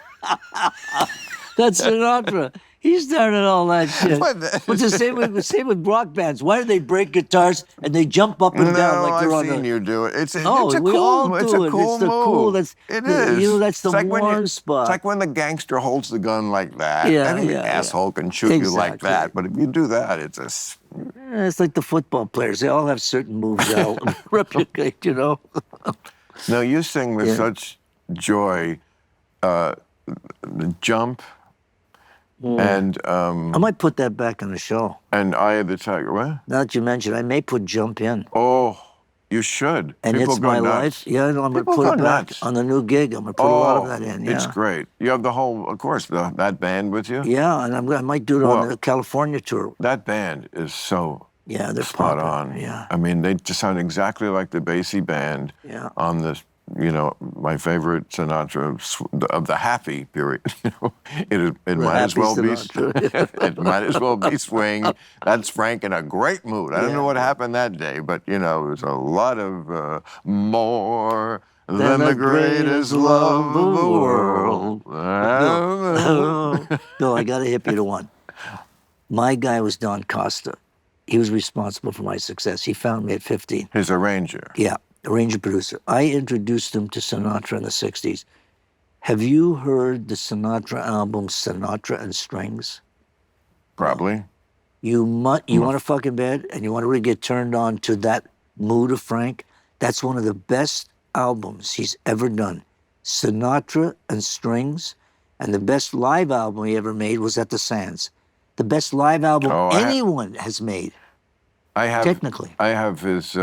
That's Sinatra. He started all that shit. What's the same with rock bands? Why do they break guitars and they jump up and down like they're on the... I've seen you do it. It's a we cool, all do it's a it. cool It's the move. cool. It is. You know, that's the warm spot. It's like when the gangster holds the gun like that. Yeah, Any asshole can shoot you like that. But if you do that, it's a... It's like the football players. They all have certain moves they'll replicate, you know? No, you sing with such joy. The Jump... And I might put that back on the show. And Eye of the Tiger, what? Now that you mentioned, I may put Jump in. Oh, you should. And People It's go My nuts. Life. Yeah, I'm going to put it back nuts. on the new gig. I'm going to put a lot of that in. Yeah. It's great. You have the whole, of course, that band with you. Yeah, and I might do it on the California tour. That band is so they're spot popping. on. Yeah. I mean, they just sound exactly like the Basie band on this. You know, my favorite Sinatra of the happy period. You know, it might as well be it might as well be swing. That's Frank in a great mood. I don't know what happened that day, but you know, there's a lot of more than the greatest love of the world. No, I got to hip you to one. My guy was Don Costa. He was responsible for my success. He found me at 15. His arranger. Yeah. Arranger producer. I introduced him to Sinatra in the 60s. Have you heard the Sinatra album Sinatra and Strings? Probably. You want to fuck in bed and you want to really get turned on to that mood of Frank? That's one of the best albums he's ever done. Sinatra and Strings. And the best live album he ever made was at the Sands. The best live album anyone has made. Technically. I have his...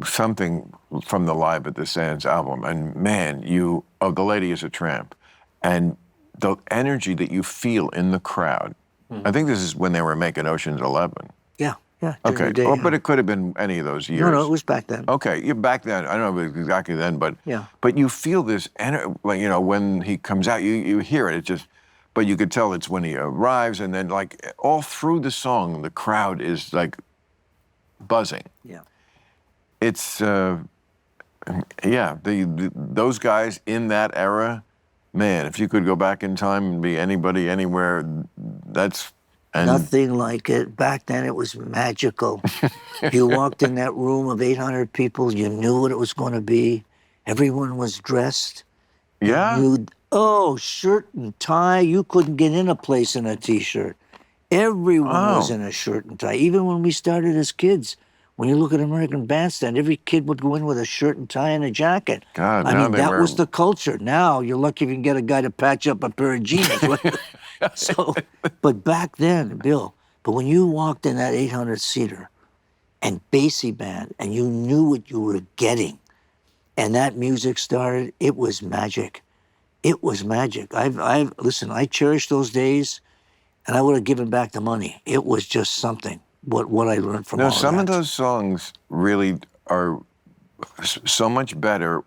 something from the Live at the Sands album, and man, The Lady is a Tramp, and the energy that you feel in the crowd. I think this is when they were making Ocean's 11. Yeah. Okay, but it could have been any of those years. No, it was back then. Okay, back then. I don't know if it was exactly then, but but you feel this energy, like, you know, when he comes out, you hear it. It's just, but you could tell it's when he arrives, and then like all through the song, the crowd is like buzzing. Yeah. It's those guys in that era, man. If you could go back in time and be anybody anywhere, that's Nothing like it. Back then, it was magical. You walked in that room of 800 people, you knew what it was going to be. Everyone was dressed. yeah. Shirt and tie. You couldn't get in a place in a T-shirt. Everyone was Oh. in a shirt and tie. Even when we started as kids, when you look at American Bandstand, every kid would go in with a shirt and tie and a jacket. God, I now mean, they that wear- was the culture. Now you're lucky if you can get a guy to patch up a pair of jeans. So, but back then, Bill, but when you walked in that 800-seater and bassy band and you knew what you were getting and that music started, it was magic. It was magic. Listen, I cherish those days and I would have given back the money. It was just something, what I learned from all Some that. of those songs really are so much better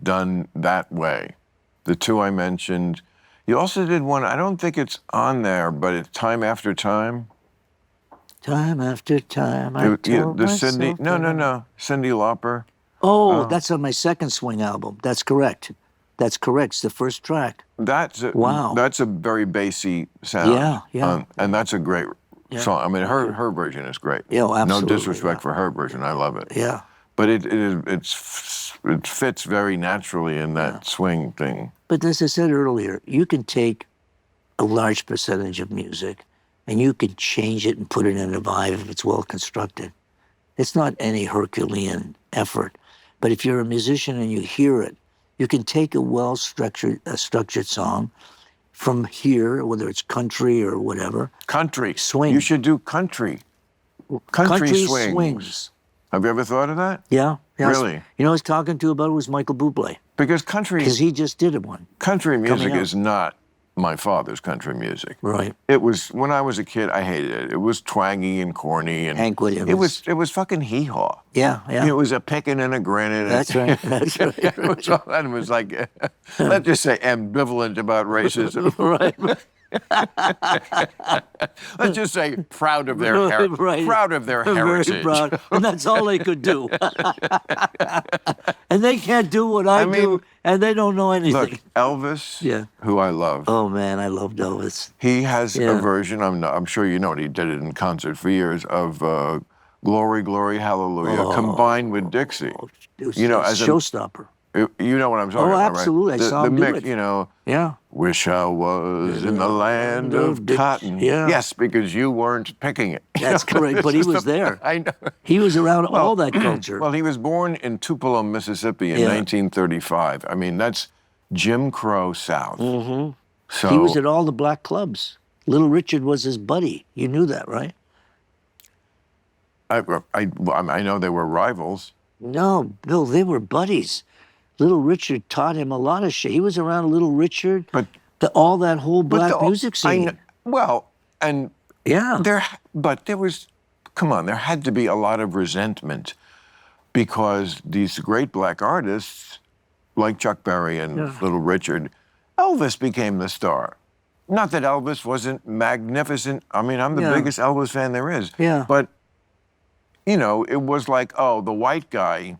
done that way. The two I mentioned. You also did one, I don't think it's on there, but it's Time After Time. Time after time, I told The myself Cindy, that I- no, Cyndi Lauper. Oh, that's on my second Swing album. That's correct. That's correct. It's the first track. Wow. That's a very bassy sound. Yeah. And that's a great song. I mean, her version is great. Yeah, No absolutely, disrespect for her version. I love it. Yeah. But it fits very naturally in that swing thing. But as I said earlier, you can take a large percentage of music and you can change it and put it in a vibe if it's well constructed. It's not any Herculean effort. But if you're a musician and you hear it, you can take a well-structured structured song from here, whether it's country or whatever. Country. Swing. You should do country. Country swings. swings. Have you ever thought of that? Yeah. Really? You know, I was talking to about it was Michael Bublé Because because he just did one. country music out. is not my father's country music. Right. It was, when I was a kid, I hated it. It was twangy and corny. And Hank Williams. It was fucking hee-haw. Yeah. It was a picking and a grinning. That's right. That's right. And it was like, let's just say ambivalent about racism. Right. Let's just say proud of their Right. proud of their Very heritage. proud. And that's all they could do. And they can't do what I do, mean, and they don't know anything. Look, Elvis, Yeah. who I love, Oh, man, I loved Elvis. he has a Yeah. version. I'm sure you know it. He did it in concert for years of "Glory, Glory, Hallelujah" combined with Dixie. It was You know, a as a- showstopper. You know what I'm talking Oh, about, right? absolutely. I saw him do mix, it. You know, Yeah. wish I was in the land of Dixie. cotton. Yeah. Yes, because you weren't picking it. That's correct, but he was there. I know. He was around all that culture. Well, he was born in Tupelo, Mississippi in Yeah. 1935. I mean, that's Jim Crow South. Mm-hmm. So He was at all the black clubs. Little Richard was his buddy. You knew that, right? I know they were rivals. No, Bill, they were buddies. Little Richard taught him a lot of shit. He was around Little Richard, But- all that whole black music scene. And Yeah. there was, come on, there had to be a lot of resentment because these great black artists like Chuck Berry and Little Richard, Elvis became the star. Not that Elvis wasn't magnificent. I mean, I'm the Yeah. biggest Elvis fan there is. Yeah. But, you know, it was like, oh, the white guy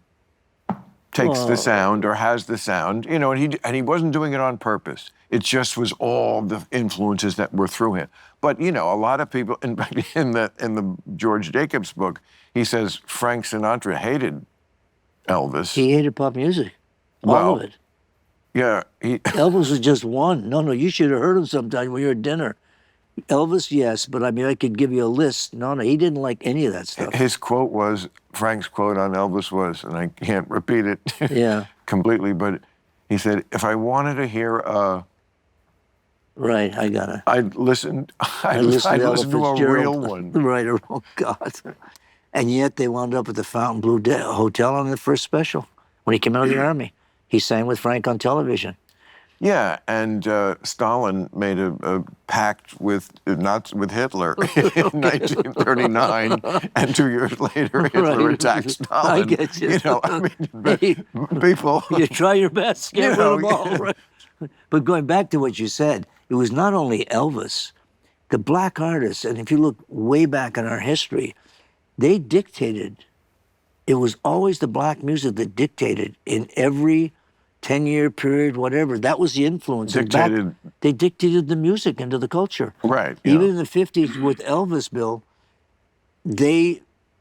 takes the sound or has the sound, you know, and he wasn't doing it on purpose. It just was all the influences that were through him. But you know, a lot of people, in the George Jacobs book, he says Frank Sinatra hated Elvis. He hated pop music. All Well, of it. Yeah, Elvis was just one. No, you should have heard him sometime when you were at dinner. Elvis, yes, but I mean, I could give you a list. No, he didn't like any of that stuff. his quote was, Frank's quote on Elvis was, and I can't repeat it Yeah. completely, but he said, if I wanted to hear Right, I got it. I'd listen to a real one. Right, oh God. And yet they wound up at the Fontainebleau Hotel on the first special when he came out of the army. He sang with Frank on television. Yeah, and Stalin made a pact with Hitler in 1939, and 2 years later Hitler Right. attacked Stalin. I get you. You know, I mean, but people. You try your best, get You rid know, of them all. Right? But going back to what you said, it was not only Elvis, the black artists, and if you look way back in our history, they dictated. It was always the black music that dictated in every 10-year period, whatever. That was the influence. And back, Dictated. they dictated the music into the culture. Right. Even in the 50s with Elvis, Bill,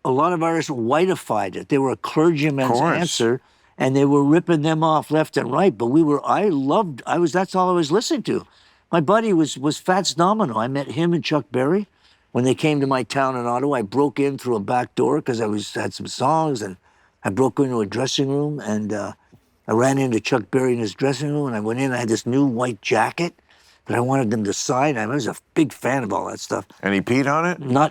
a lot of artists whiteified it. They were a clergyman's Course. answer, and they were ripping them off left and right. But that's all I was listening to. My buddy was Fats Domino. I met him and Chuck Berry when they came to my town in Ottawa. I broke in through a back door because had some songs, and I broke into a dressing room, and I ran into Chuck Berry in his dressing room, and I went in. I had this new white jacket that I wanted them to sign. I was a big fan of all that stuff. And he peed on it? No.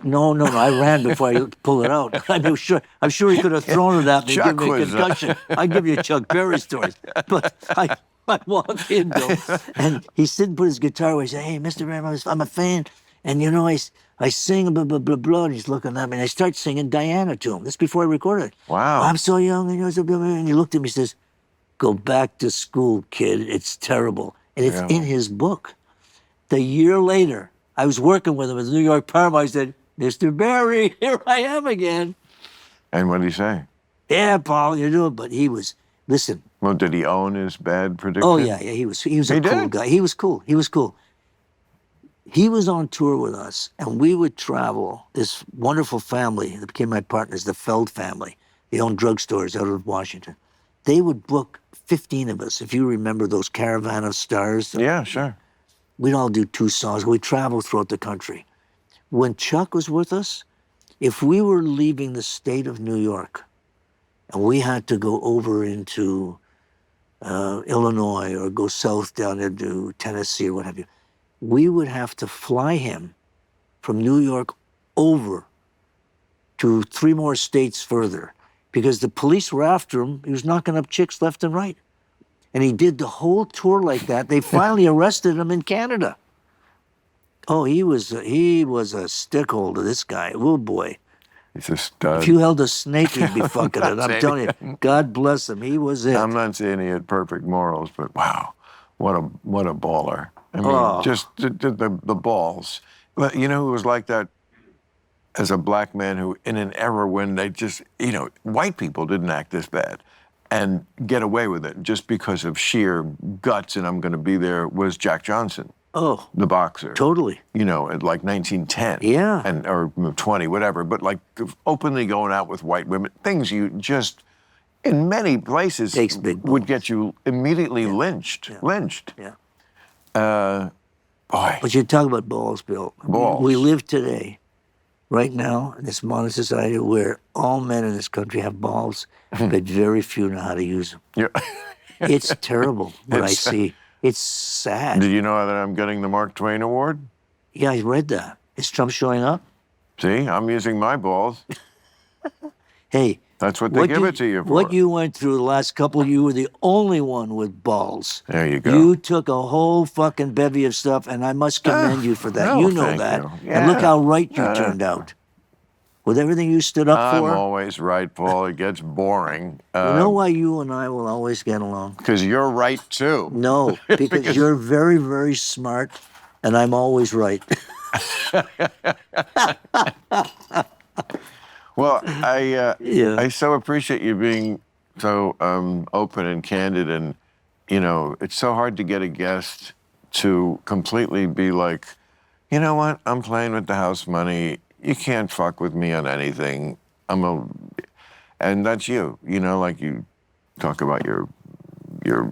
I ran before I pulled it out. I'm sure he could have thrown it at me and given me a concussion. I give you Chuck Berry stories. But I walked in, Bill, and he sit and put his guitar away. He said, "Hey, Mr. Ram, I'm a fan. And, I sing blah, blah, blah, blah." And he's looking at me, and I start singing Diana to him. That's before I recorded. Wow. I'm so young. And he looked at me and says, "Go back to school, kid. It's terrible." And it's in his book. The year later, I was working with him at the New York Paramount. I said, "Mr. Berry, here I am again." And what did he say? "Yeah, Paul, you're doing," but he was, listen. Well, did he own his bad prediction? Oh, yeah, he was a cool guy. He was cool. He was on tour with us, and we would travel. This wonderful family that became my partners, the Feld family. They owned drugstores out of Washington. They would book 15 of us, if you remember those Caravan of Stars. Yeah, sure. We'd all do 2 songs. We'd travel throughout the country. When Chuck was with us, if we were leaving the state of New York and we had to go over into Illinois or go south down into Tennessee or what have you, we would have to fly him from New York over to 3 more states further because the police were after him. He was knocking up chicks left and right. And he did the whole tour like that. They finally arrested him in Canada. Oh, he was a stick holder, this guy. Oh, boy. He's a stud. If you held a snake, he'd be fucking it. I'm telling you, God bless him. He was it. I'm not saying he had perfect morals, but wow, what a baller. I mean, just the balls. But you know who was like that as a black man who, in an era when they just, white people didn't act this bad and get away with it just because of sheer guts and I'm going to be there, was Jack Johnson. Oh. The boxer. Totally. At like 1910. Yeah. Or 20, whatever. But like openly going out with white women, things you just, in many places, Takes big balls. would get you immediately lynched. Yeah. Lynched. Yeah. Boy. But you talk about balls, Bill. Balls. We live today, right now, in this modern society where all men in this country have balls, but very few know how to use them. Yeah. It's terrible what I see. It's sad. Did you know that I'm getting the Mark Twain Award? Yeah, I read that. Is Trump showing up? See, I'm using my balls. Hey. That's what they give it to you for. What you went through the last couple, you were the only one with balls. There you go. You took a whole fucking bevy of stuff, and I must commend you for that. No, you know thank that. you. And look Yeah. how right you turned out. With everything you stood up I'm for. always right, Paul. It gets boring. You know why you and I will always get along? Because you're right, too. No, because you're very, very smart, and I'm always right. Well, I so appreciate you being so open and candid, and it's so hard to get a guest to completely be like, you know what, I'm playing with the house money. You can't fuck with me on anything. And that's you. Like you talk about your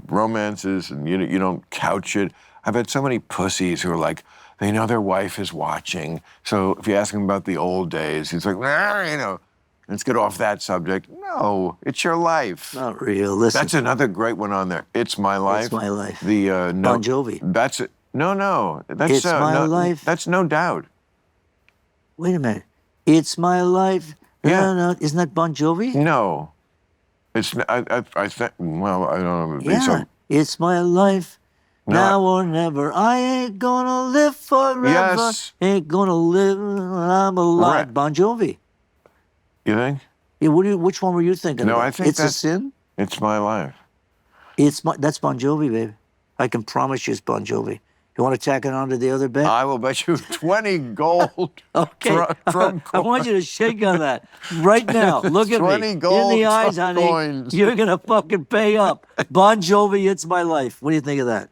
romances, and you don't couch it. I've had so many pussies who are like, they know their wife is watching. So if you ask him about the old days, he's like, let's get off that subject. No, it's your life. Not real. Listen. That's another great one on there. It's My Life. It's My Life. The Bon Jovi. That's it. No. That's It's My Life. That's No Doubt. Wait a minute. It's My Life. Yeah. No. Isn't that Bon Jovi? No. It's I think. Well, I don't know. Yeah. It's my life. No, now or never. I ain't gonna live forever. Yes. Ain't gonna live when I'm alive. Right. Bon Jovi. You think? Yeah, which one were you thinking No, about? I think It's a Sin? It's My Life. That's Bon Jovi, baby. I can promise you it's Bon Jovi. You want to tack it on to the other bet? I will bet you 20 gold. Okay. From I want you to shake on that right now. Look at me 20 in gold the eyes, Trump honey. coins. You're gonna fucking pay up. Bon Jovi, It's My Life. What do you think of that?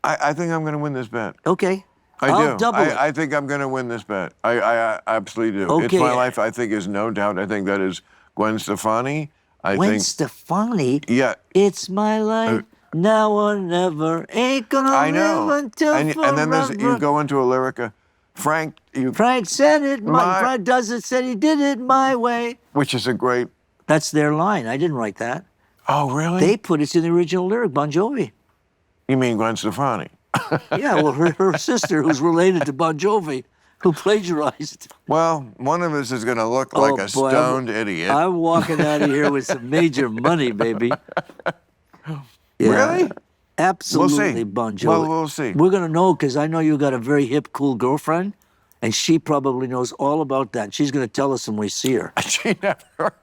I think I'm going to win this bet. Okay. I'll I'll double it. I think I'm going to win this bet. I absolutely do. It's Okay. My Life, I think, is no doubt. I think that is Gwen Stefani. Gwen Stefani. Yeah. It's my life. Now or never. Ain't gonna I know. live until And then forever. you go into a lyric, Frank said it. Frank does it, said he did it my way. which is a great. That's their line. I didn't write that. Oh, really? They put it in the original lyric, Bon Jovi. You mean Gwen Stefani? Yeah, well, her sister, who's related to Bon Jovi, who plagiarized. Well, one of us is going to look like a boy, stoned idiot. I'm walking out of here with some major money, baby. Yeah, Really? Absolutely, Bon Jovi. Well, we'll see. We're going to know because I know you got a very hip, cool girlfriend, and she probably knows all about that. She's going to tell us when we see her. She never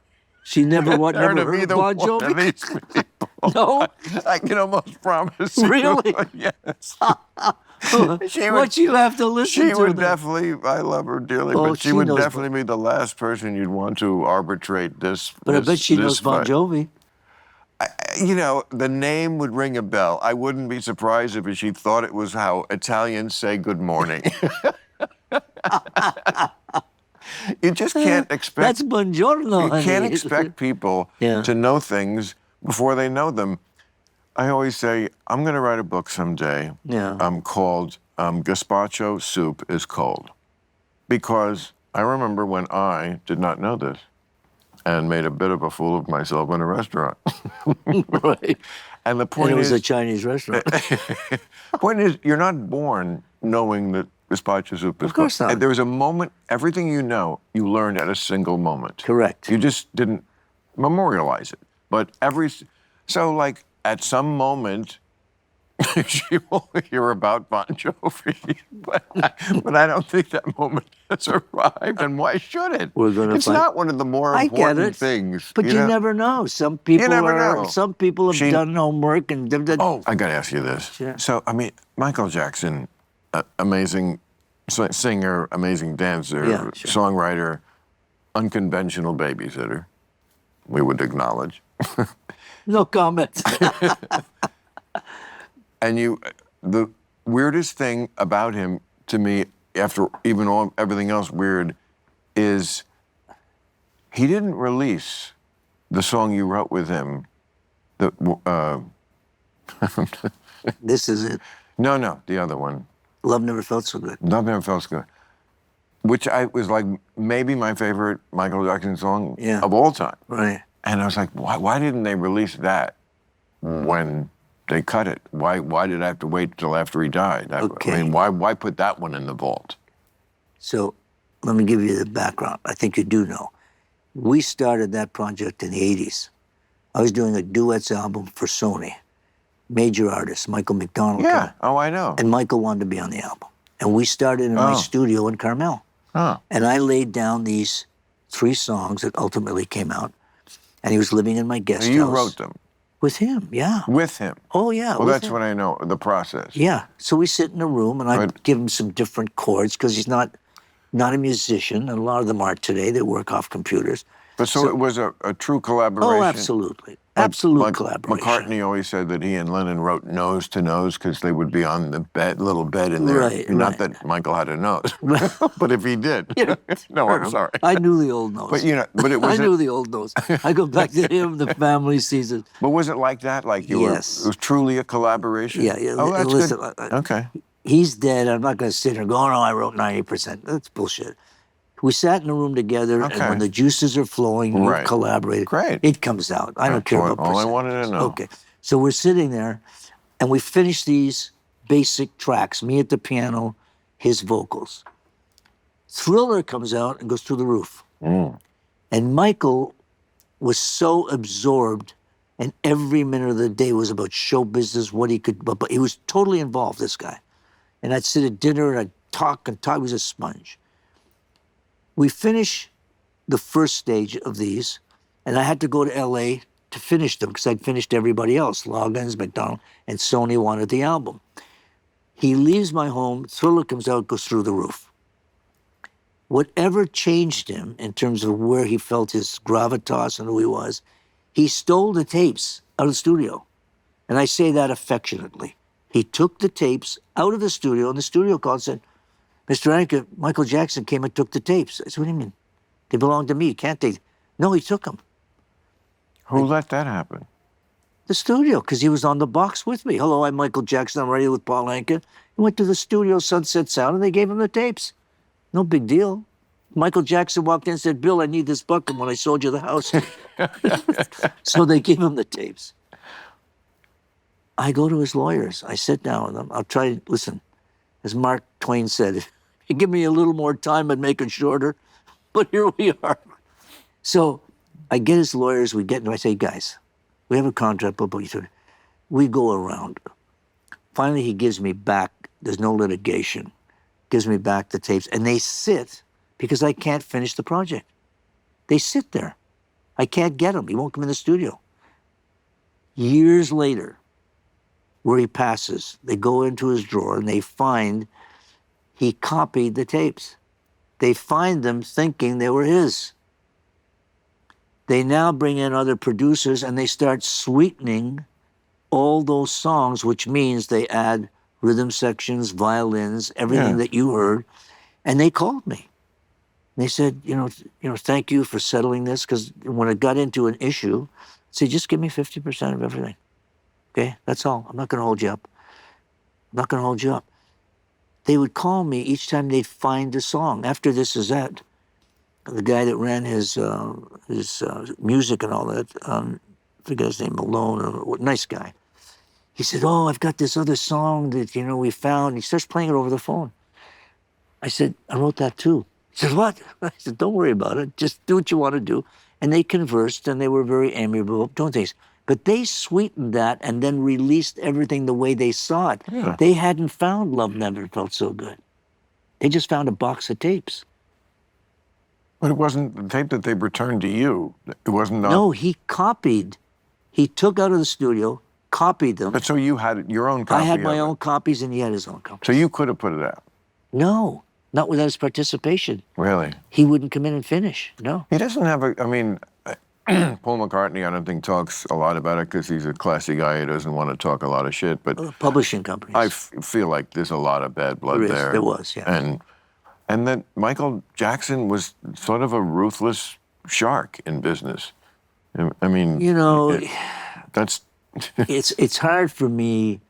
She never heard of either Bon one of Jovi? these people. No? I can almost promise you. Really? Yes. What you have to listen She to? would then? definitely, I love her dearly, Oh, but she she would knows definitely be the last person you'd want to arbitrate this. But I this- bet she this knows Bon fight. Jovi. You know, the name would ring a bell. I wouldn't be surprised if she thought it was how Italians say good morning. You just can't expect. That's buongiorno, You honey. can't expect people Yeah. to know things before they know them. I always say, I'm going to write a book someday called Gazpacho Soup is Cold. Because I remember when I did not know this and made a bit of a fool of myself in a restaurant. Right. And the point And it was is, a Chinese restaurant. point is, you're not born knowing that gazpacho soup is Of course cold. not. There was a moment, everything you know, you learned at a single moment. Correct. You just didn't memorialize it. But so like at some moment, she will hear about Bon Jovi. But I don't think that moment has arrived. And why should it? It's not one of the more important things. But you know? never know. Some people know. Some people have done homework and. Oh, I got to ask you this. Sure. So, I mean, Michael Jackson, amazing singer, amazing dancer, songwriter, unconventional babysitter. We would acknowledge. No comment. And the weirdest thing about him to me, after even everything else weird, is he didn't release the song you wrote with him. This is it. No, the other one. Love Never Felt So Good. Love Never Felt So Good. Which was like maybe my favorite Michael Jackson song of all time. Right. And I was like, why didn't they release that when they cut it? Why did I have to wait till after he died? I mean, why put that one in the vault? So let me give you the background. I think you do know. We started that project in the 80s. I was doing a duets album for Sony. Major artist, Michael McDonald. Yeah, I know. And Michael wanted to be on the album. And we started in my studio in Carmel. And I laid down these 3 songs that ultimately came out. And he was living in my guest house. You wrote them? With him, yeah. With him? Oh, yeah. Well, that's what I know, the process. Yeah. So we sit in a room, and I give him some different chords, because he's not a musician, and a lot of them aren't today. They work off computers. But so it was a true collaboration? Oh, absolutely. Absolute collaboration. McCartney always said that he and Lennon wrote nose to nose because they would be on the little bed in there. Right, Not that Michael had a nose, but if he did. No, I'm sorry. I knew the old nose. But it was. I knew the old nose. I go back to him, the family sees it. But was it like that? Like it was truly a collaboration? Yeah. Oh, that's listen, good. Okay. He's dead. I'm not going to sit here and go, oh, no, I wrote 90%. That's bullshit. We sat in a room together, and when the juices are flowing, you collaborate. Great. It comes out. I don't care about all I wanted to know. Okay. So we're sitting there, and we finish these basic tracks, me at the piano, his vocals. Thriller comes out and goes through the roof. And Michael was so absorbed, and every minute of the day was about show business, what he could, but he was totally involved, this guy. And I'd sit at dinner, and I'd talk and talk. He was a sponge. We finish the first stage of these, and I had to go to LA to finish them because I'd finished everybody else. Loggins, McDonald, and Sony wanted the album. He leaves my home, Thriller comes out, goes through the roof. Whatever changed him in terms of where he felt his gravitas and who he was, he stole the tapes out of the studio. And I say that affectionately. He took the tapes out of the studio, and the studio called and said, Mr. Anka, Michael Jackson came and took the tapes. I said, what do you mean? They belong to me. Can't they? No, he took them. Who let that happen? The studio, because he was on the box with me. Hello, I'm Michael Jackson. I'm ready with Paul Anka. He went to the studio, Sunset Sound, and they gave him the tapes. No big deal. Michael Jackson walked in and said, Bill, I need this bucket when I sold you the house. So they gave him the tapes. I go to his lawyers. I sit down with them. I'll try, listen, as Mark Twain said, if you give me a little more time, I'd make it shorter. But here we are. So I get his lawyers. We get, and I say, guys, we have a contract, but we go around. Finally, he gives me back, there's no litigation, gives me back the tapes, and they sit because I can't finish the project. They sit there. I can't get them. He won't come in the studio. Years later, where he passes, they go into his drawer and they find he copied the tapes. They find them thinking they were his. They now bring in other producers and they start sweetening all those songs, which means they add rhythm sections, violins, everything that you heard. And they called me. They said, thank you for settling this, because when it got into an issue, I said, just give me 50% of everything. Okay, that's all. I'm not going to hold you up. I'm not going to hold you up. They would call me each time they'd find a song. After This Is That, the guy that ran his music and all that, I forget his name, Malone, nice guy. He said, oh, I've got this other song that, we found. He starts playing it over the phone. I said, I wrote that too. He said, what? I said, don't worry about it. Just do what you want to do. And they conversed, and they were very amiable, doing things. But they sweetened that and then released everything the way they saw it. Yeah. They hadn't found Love Never Felt So Good. They just found a box of tapes. But it wasn't the tape that they returned to you. It wasn't. No, he copied. He took out of the studio, copied them. But so you had your own copy. I had my own copies, and he had his own copies. So you could have put it out. No, not without his participation. Really? He wouldn't come in and finish. No. He doesn't have Paul McCartney, I don't think, talks a lot about it because he's a classy guy. He doesn't want to talk a lot of shit. But publishing companies. I feel like there's a lot of bad blood there. There was, yeah. And that Michael Jackson was sort of a ruthless shark in business. I mean, that's it's hard for me.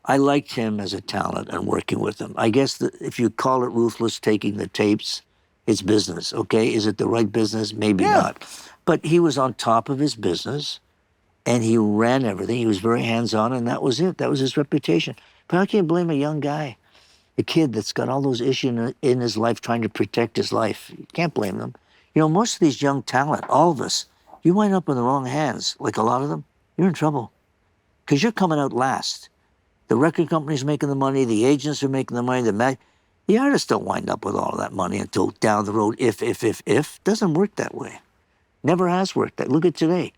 I liked him as a talent and working with him. I guess if you call it ruthless, taking the tapes, it's business. Okay, is it the right business? Maybe not. But he was on top of his business, and he ran everything. He was very hands-on, and that was it. That was his reputation. But I can't blame a young guy, a kid that's got all those issues in his life trying to protect his life. You can't blame them. Most of these young talent, all of us, you wind up in the wrong hands, like a lot of them, you're in trouble. Because you're coming out last. The record company's making the money, the agents are making the money, the artists don't wind up with all of that money until down the road, if. Doesn't work that way. Never has worked. Look at today.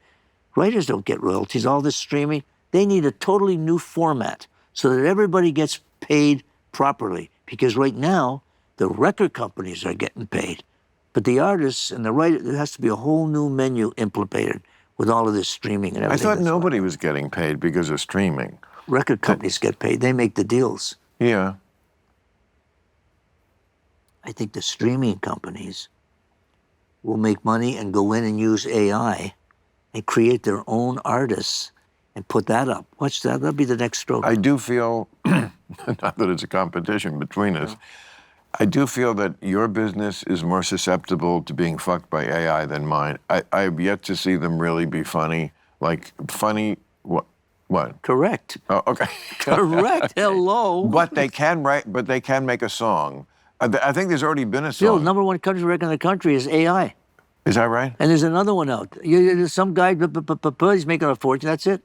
Writers don't get royalties. All this streaming, they need a totally new format so that everybody gets paid properly. Because right now, the record companies are getting paid. But the artists and the writers, there has to be a whole new menu implemented with all of this streaming and everything. I thought nobody was getting paid because of streaming. Record companies get paid. They make the deals. Yeah. I think the streaming companies will make money and go in and use AI and create their own artists and put that up. Watch that. That'll be the next stroke. I do feel, not that it's a competition between us, I do feel that your business is more susceptible to being fucked by AI than mine. I've yet to see them really be funny. Like, funny, what? Correct. Oh, okay. Correct. Hello. But they can make a song. I think there's already been a song. Still, number one country record in the country is AI. Is that right? And there's another one out. There's some guy, he's making a fortune, that's it.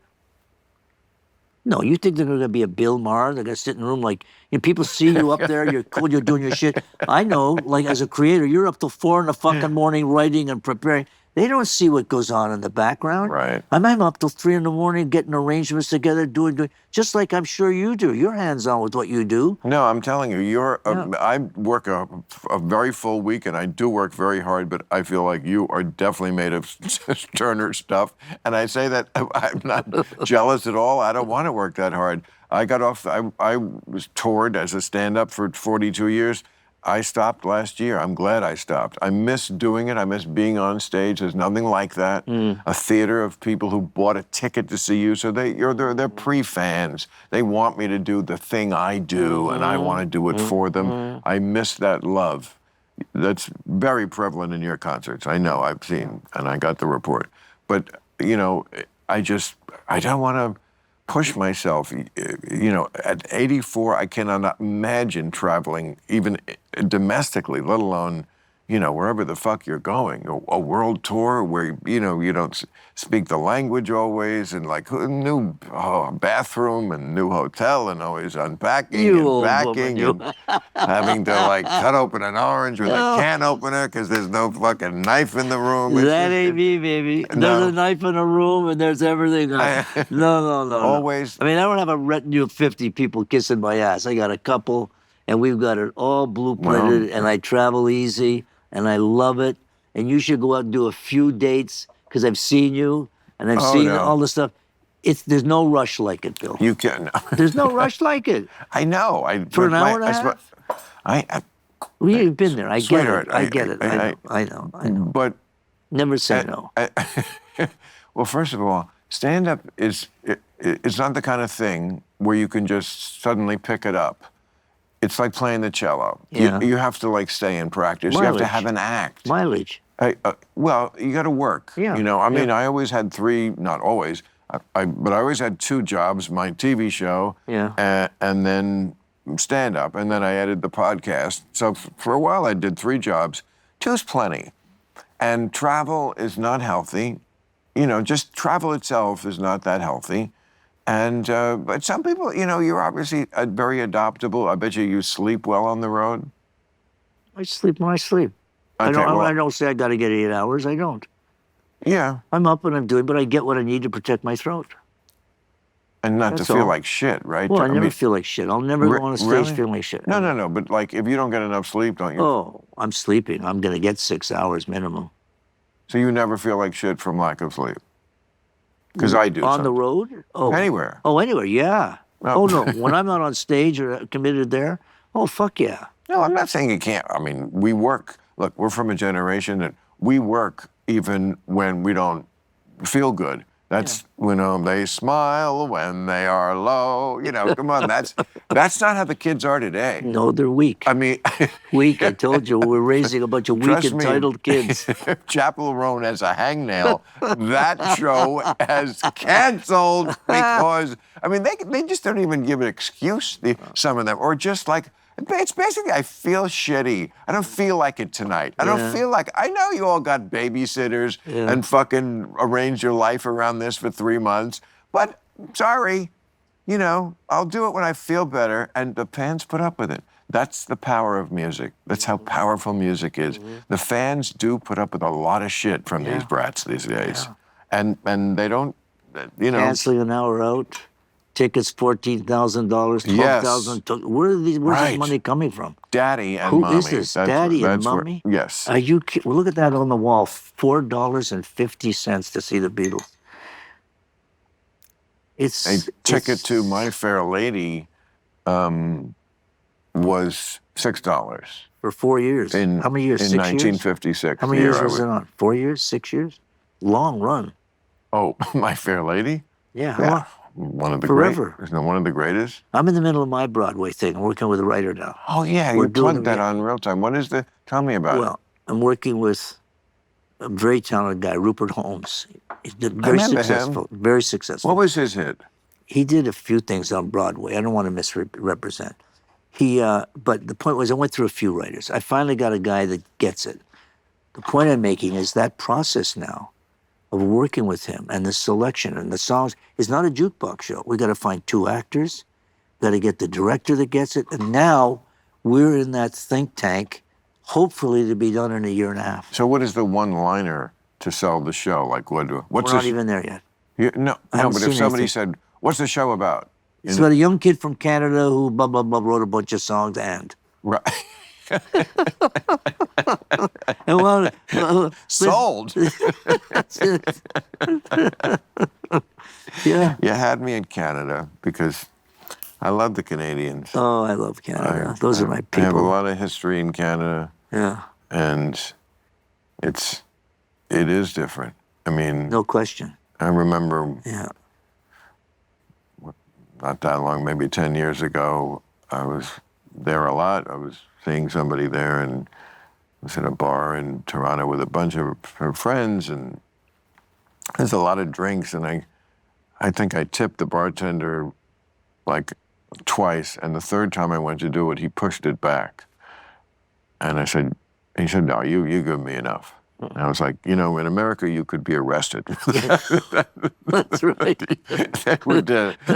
No, you think they're going to be a Bill Maher? They're going to sit in a room like, people see you up there, you're cool, you're doing your shit. I know, like as a creator, you're up till 4 in the fucking morning writing and preparing. They don't see what goes on in the background. Right. I'm up till 3 a.m. getting arrangements together, doing, just like I'm sure you do. You're hands-on with what you do. No, I'm telling you, I work a very full week, and I do work very hard, but I feel like you are definitely made of sterner stuff. And I say that I'm not jealous at all. I don't want to work that hard. I got off, I was toured as a stand-up for 42 years. I stopped last year. I'm glad I stopped. I miss doing it. I miss being on stage. There's nothing like that. A theater of people who bought a ticket to see you. So they're pre-fans. They want me to do the thing I do, and I want to do it for them. I miss that love. That's very prevalent in your concerts. I know, I've seen, and I got the report. But, you know, I don't want to push myself. You know, at 84, I cannot imagine traveling even domestically, let alone, you know, wherever the fuck you're going. A world tour where, you know, you don't speak the language always, and like a new bathroom and new hotel, and always unpacking and packing and having to like cut open an orange with a can opener because there's no fucking knife in the room. That ain't me, baby. There's a knife in a room and there's everything. No. Always. I mean, I don't have a retinue of 50 people kissing my ass. I got a couple, and we've got it all blueprinted, and I travel easy, and I love it. And you should go out and do a few dates, because I've seen you, and I've seen all the stuff. There's no rush like it, Bill. You can. There's no rush like it. I know. For an hour and a half? We've been there. I get it. I get it. I know. But never say no. Well, first of all, stand-up it's not the kind of thing where you can just suddenly pick it up. It's like playing the cello. Yeah. You have to like stay in practice. You have to have an act. Mileage. Well, you got to work. Yeah. You know, I mean, I always had not always, but I always had 2 jobs: my TV show, and then stand-up, and then I added the podcast. So for a while, I did 3 jobs. 2's plenty, and travel is not healthy. You know, just travel itself is not that healthy. And but some people, you know, you're obviously very adaptable. I bet you sleep well on the road. I sleep when I sleep. Okay, I don't say I got to get 8 hours. I don't. Yeah. I'm up and I'm doing, but I get what I need to protect my throat. And not to feel like shit, right? Well, I never feel like shit. I'll never go on a stage feeling like shit. No. But like, if you don't get enough sleep, don't you? Oh, I'm sleeping. I'm going to get 6 hours minimum. So you never feel like shit from lack of sleep? Because I do. On the road? Oh. Anywhere. Oh, anywhere, yeah. Oh. Oh, no. When I'm not on stage or committed there, oh, fuck yeah. No, I'm not saying you can't. I mean, we work. Look, we're from a generation that we work even when we don't feel good. That's, you know, they smile when they are low. You know, come on, that's not how the kids are today. No, they're weak. I mean... weak, I told you. We're raising a bunch of weak, entitled kids. Chapel Roan as a hangnail. That show has canceled because, I mean, they just don't even give an excuse, some of them. Or just like, it's basically, I feel shitty. I don't feel like it tonight. I don't feel like, I know you all got babysitters and fucking arranged your life around this for 3 months, but sorry, you know, I'll do it when I feel better, and the fans put up with it. That's the power of music. That's how powerful music is. The fans do put up with a lot of shit from these brats these days. And they don't, you know. Canceling an hour out. Tickets $14,000, $12,000. Where's this money coming from? Daddy and Who mommy. Who is this? Daddy and mommy? Yes. Are you? Well, look at that on the wall. $4.50 to see the Beatles. It's a ticket to My Fair Lady was $6 for 4 years. How many years? In 6 1956. Years? How many years was it on? 4 years? 6 years? Long run. Oh, My Fair Lady? Yeah. One of the forever. Isn't it one of the greatest? I'm in the middle of my Broadway thing. I'm working with a writer now. Oh yeah, you plugged that on Real Time. What is the? Tell me about it. Well, I'm working with a very talented guy, Rupert Holmes. He's very successful. Very successful. What was his hit? He did a few things on Broadway. I don't want to misrepresent. But the point was, I went through a few writers. I finally got a guy that gets it. The point I'm making is that process now of working with him and the selection and the songs is not a jukebox show. We got to find 2 actors, got to get the director that gets it, and now we're in that think tank, hopefully to be done in a year and a half. So what is the one-liner to sell the show? Like, what's We're this? not even there yet. No, haven't but if seen somebody anything. said, "What's the show about?" It's about a young kid from Canada who blah, blah, blah, wrote a bunch of songs and. Right. And Sold. Yeah. You had me in Canada because I love the Canadians. Oh, I love Canada. Those are my I have a people. lot of history in Canada, Yeah, and it is different. I mean, no question. I remember Yeah. not that long, maybe 10 years ago, I was there a lot. I was seeing somebody there, and I was in a bar in Toronto with a bunch of her friends, and there's a lot of drinks, and I think I tipped the bartender like twice, and the third time I went to do it, he pushed it back. And he said, no, you give me enough. And I was like, in America, you could be arrested. That's right.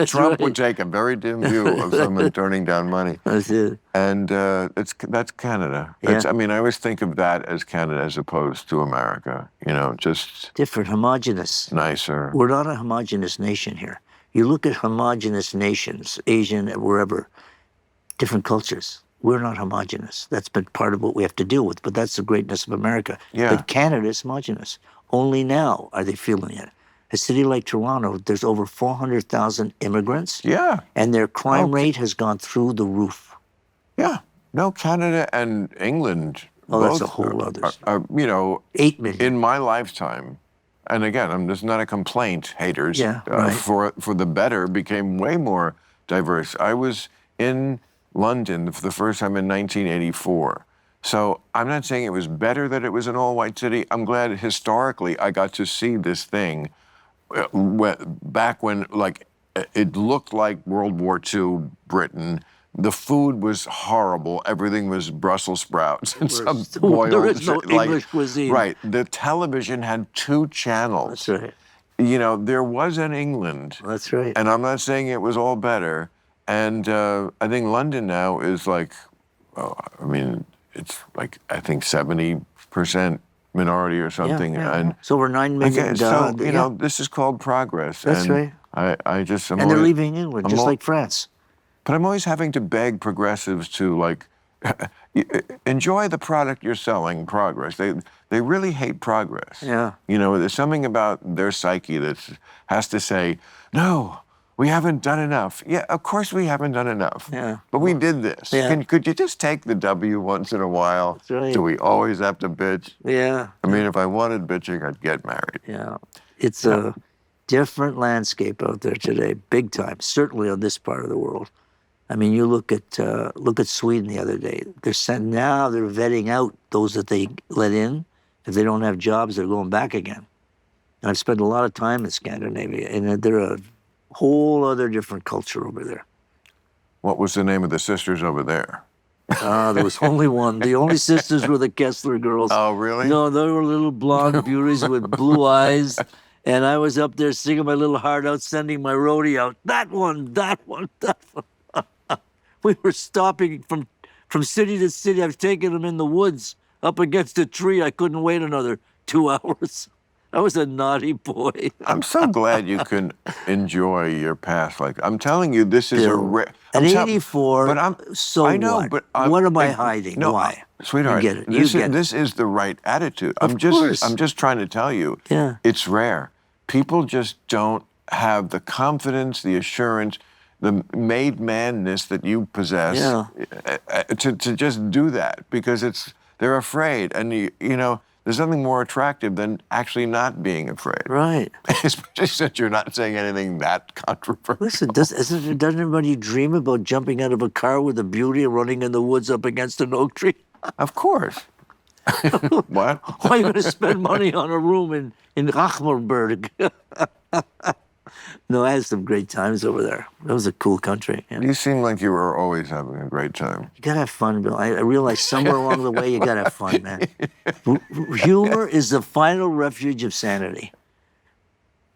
Trump would take a very dim view of someone turning down money. That's it. And that's Canada. Yeah. I always think of that as Canada as opposed to America, just Different, homogenous. nicer. We're not a homogenous nation here. You look at homogenous nations, Asian, wherever, different cultures. We're not homogenous. That's been part of what we have to deal with, but that's the greatness of America. Yeah. But Canada is homogenous. Only now are they feeling it. A city like Toronto, there's over 400,000 immigrants, Yeah. and their crime rate has gone through the roof. Yeah. No, Canada and England. Oh, that's both a whole other are, 8 million. in my lifetime, and again, this is not a complaint, haters. Yeah, right. For the better, became way more diverse. I was in London for the first time in 1984. So I'm not saying it was better that it was an all-white city. I'm glad historically I got to see this thing back when, like, it looked like World War II Britain. The food was horrible. Everything was Brussels sprouts and some boiled. There is no English cuisine. Right. The television had 2 channels. That's right. There was an England. That's right. And I'm not saying it was all better. And I think London now is like, it's like, I think 70% minority or something. Yeah. And So we're 9 million. this is called progress. That's and right. I'm they're leaving England, just al- like France. But I'm always having to beg progressives to, like, enjoy the product you're selling, progress. They really hate progress. Yeah. There's something about their psyche that has to say, no, we haven't done enough. Yeah, of course we haven't done enough. Yeah. But we did this. Yeah. Could you just take the W once in a while? That's right. Do we always have to bitch? Yeah. I mean, if I wanted bitching, I'd get married. Yeah. It's a different landscape out there today, big time, certainly on this part of the world. I mean, you look at Sweden the other day. They're vetting out those that they let in. If they don't have jobs, they're going back again. And I've spent a lot of time in Scandinavia, and they're a whole other different culture over there. What was the name of the sisters over there? There was only one. The only sisters were the Kessler girls. Oh, really? No, they were little blonde beauties with blue eyes. And I was up there singing my little heart out, sending my roadie out. That one, that one, that one. We were stopping from city to city. I've taken them in the woods up against a tree. I couldn't wait another 2 hours. I was a naughty boy. I'm so glad you can enjoy your past. Like, I'm telling you, this is At 84, but so I know, what? but What am I hiding? No, Why? Sweetheart, You get it. This is the right attitude. Of course. I'm just trying to tell you, Yeah. it's rare. People just don't have the confidence, the assurance, the made manness that you possess to just do that, because they're afraid, and there's nothing more attractive than actually not being afraid. Right. Especially since you're not saying anything that controversial. Listen, doesn't anybody dream about jumping out of a car with a beauty and running in the woods up against an oak tree? Of course. What? Why are you going to spend money on a room in Rachmelberg? No, I had some great times over there. It was a cool country. Yeah. You seem like you were always having a great time. You gotta have fun, Bill. I realized somewhere along the way you gotta have fun, man. Humor is the final refuge of sanity.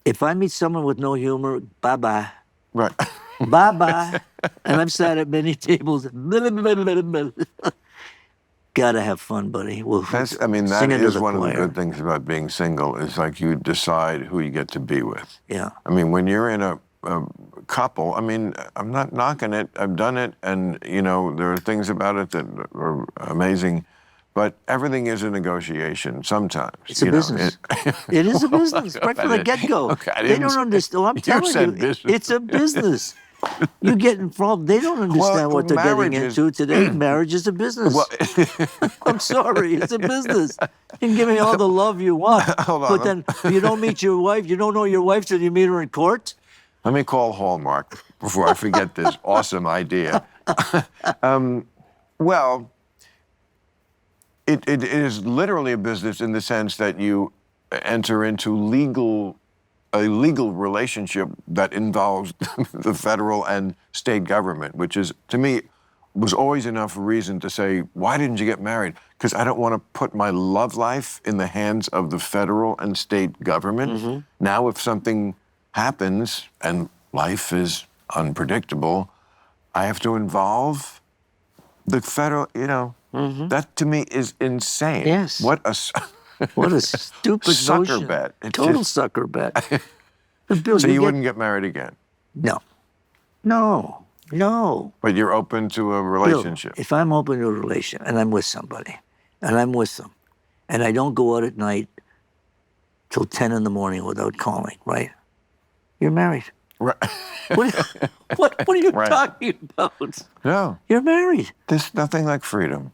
If I meet someone with no humor, bye-bye. Right. Bye-bye. And I've sat at many tables. Gotta have fun, buddy. Well, I mean, that sing into is the one of the choir. good things about being single is like you decide who you get to be with. Yeah. I mean, when you're in a couple, I mean, I'm not knocking it. I've done it, and there are things about it that are amazing, but everything is a negotiation sometimes. It's a business. It is a business, right from the get-go. Okay, I They didn't don't say- understand. I'm telling said you, business. it's a business. You get involved. They don't understand what they're getting marriage is- into today. Marriage is a business. Well, I'm sorry, it's a business. You can give me all the love you want, Hold on, but then you don't meet your wife. You don't know your wife till you meet her in court. let me call Hallmark before I forget this awesome idea. Well, it is literally a business in the sense that you enter into a legal relationship that involves the federal and state government, which is, to me, was always enough reason to say, why didn't you get married? Because I don't want to put my love life in the hands of the federal and state government. Mm-hmm. Now, if something happens and life is unpredictable, I have to involve the federal, that to me is insane. Yes. What a What a stupid sucker notion. bet. It's Total just- sucker bet. But Bill, So you wouldn't get married again, No. No. No. but you're open to a Bill, relationship. if I'm open to a relation and I'm with somebody and I'm with them and I don't go out at night till 10 in the morning without calling, right? You're married. Right. What are you Right. talking about? No, You're married. there's nothing like freedom.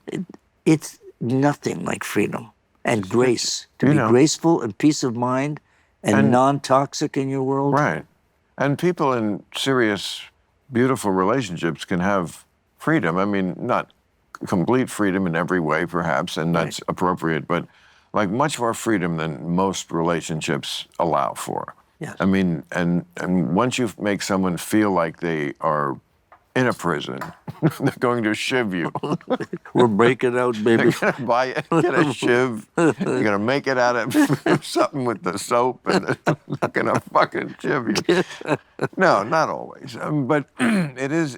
It's nothing like freedom and grace. To You be know. graceful and peace of mind and non-toxic in your world. Right. And people in serious, beautiful relationships can have freedom. I mean, not complete freedom in every way, perhaps, and that's appropriate, but like much more freedom than most relationships allow for. Yes. I mean, and once you make someone feel like they are in a prison, they're going to shiv you. We're breaking out, baby. You're gonna get a shiv. You're gonna make it out of something with the soap, and they're gonna fucking shiv you. No, not always, but it is.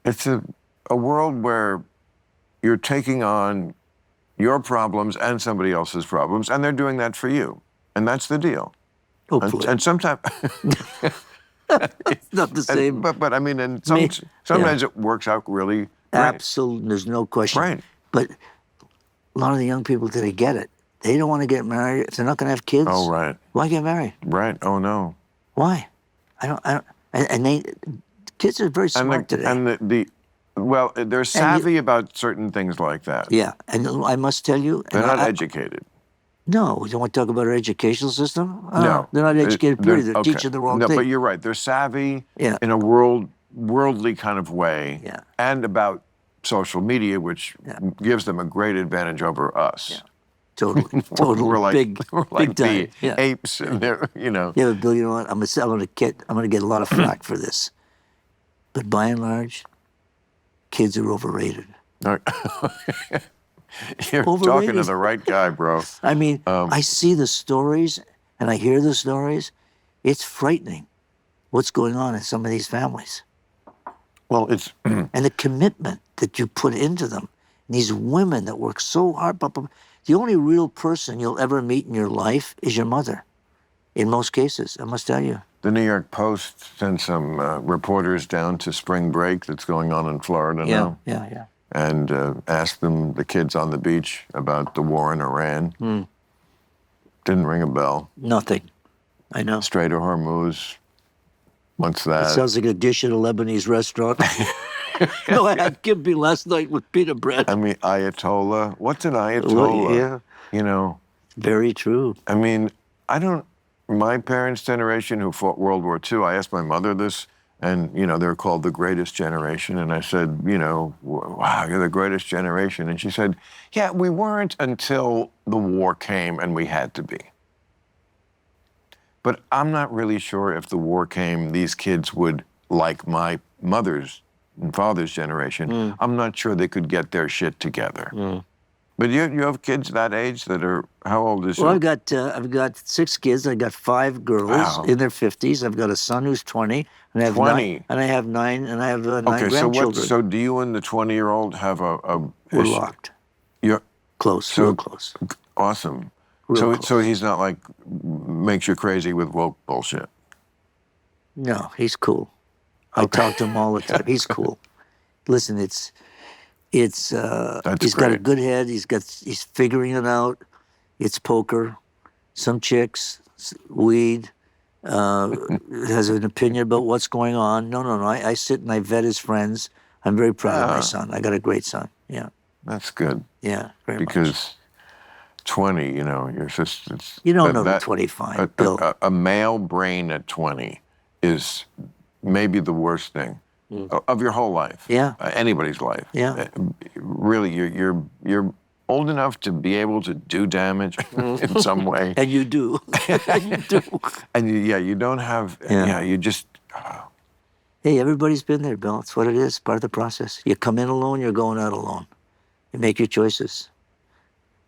It's a world where you're taking on your problems and somebody else's problems, and they're doing that for you, and that's the deal. Hopefully. And sometimes. It's not the same. But I mean, and Me- sometimes it works out really great. Absolutely, there's no question. Right. But a lot of the young people today get it. They don't want to get married if they're not going to have kids. Oh, right. Why get married? Right. Oh, no. Why? I don't. And they, kids are very smart today. And well, they're savvy about certain things like that. Yeah, and I must tell you, They're and not I- educated. No, we don't want to talk about our educational system. No. They're not educated. Period. They're okay. teaching the wrong no, thing. but you're right. They're savvy Yeah. in a worldly kind of way. Yeah. And about social media, which gives them a great advantage over us. Yeah. Totally, We're like, big, we're like big time. the Yeah. apes, and they're, Yeah, but Bill, you know what? I'm gonna get a lot of flack for this, but by and large, kids are overrated. You're talking Overrated. to the right guy, bro. I mean, I see the stories and I hear the stories. It's frightening what's going on in some of these families Well, it's and the commitment that you put into them. And these women that work so hard. The only real person you'll ever meet in your life is your mother. In most cases, I must tell you. the New York Post sent some reporters down to spring break that's going on in Florida now. Yeah. And asked them, the kids on the beach, about the war in Iran. Didn't ring a bell. Nothing. I know. Strait of Hormuz. What's It that? sounds like a dish at a Lebanese restaurant. No, I had kimchi last night with pita bread. I mean, Ayatollah. What's an Ayatollah? Yeah. You know, Very true. I mean, my parents' generation who fought World War II, I asked my mother this, and, they're called the greatest generation. And I said, wow, you're the greatest generation. And she said, yeah, we weren't until the war came and we had to be. But I'm not really sure if the war came, these kids would, like my mother's and father's generation, I'm not sure they could get their shit together. But you have kids that age that are, how old is Well, your? I've got 6 kids. I got 5 girls Wow. in their 50s. I've got a son who's 20, and I have 20. I have 9, and I have 9 Okay, grandchildren. so do you and the 20-year-old have We're locked. You're Close, so real close. awesome. Real So close. he's not like makes you crazy with woke bullshit. No, he's cool. I talk to him all the time. He's cool. Listen, it's That's he's got a great. good head. He's figuring it out. It's poker, some chicks, weed. Has an opinion about what's going on. No. I sit and I vet his friends. I'm very proud of my son. I got a great son. Yeah, That's good yeah, very much. because 20, you're just it's You don't know that, the that 25, Bill. a male brain at 20 is maybe the worst thing of your whole life. Yeah. Anybody's life. Yeah. Really, you're old enough to be able to do damage in some way. And you do. And you do. And you don't have. Yeah. You just. Hey, everybody's been there, Bill. It's what it is, part of the process. You come in alone, you're going out alone. You make your choices.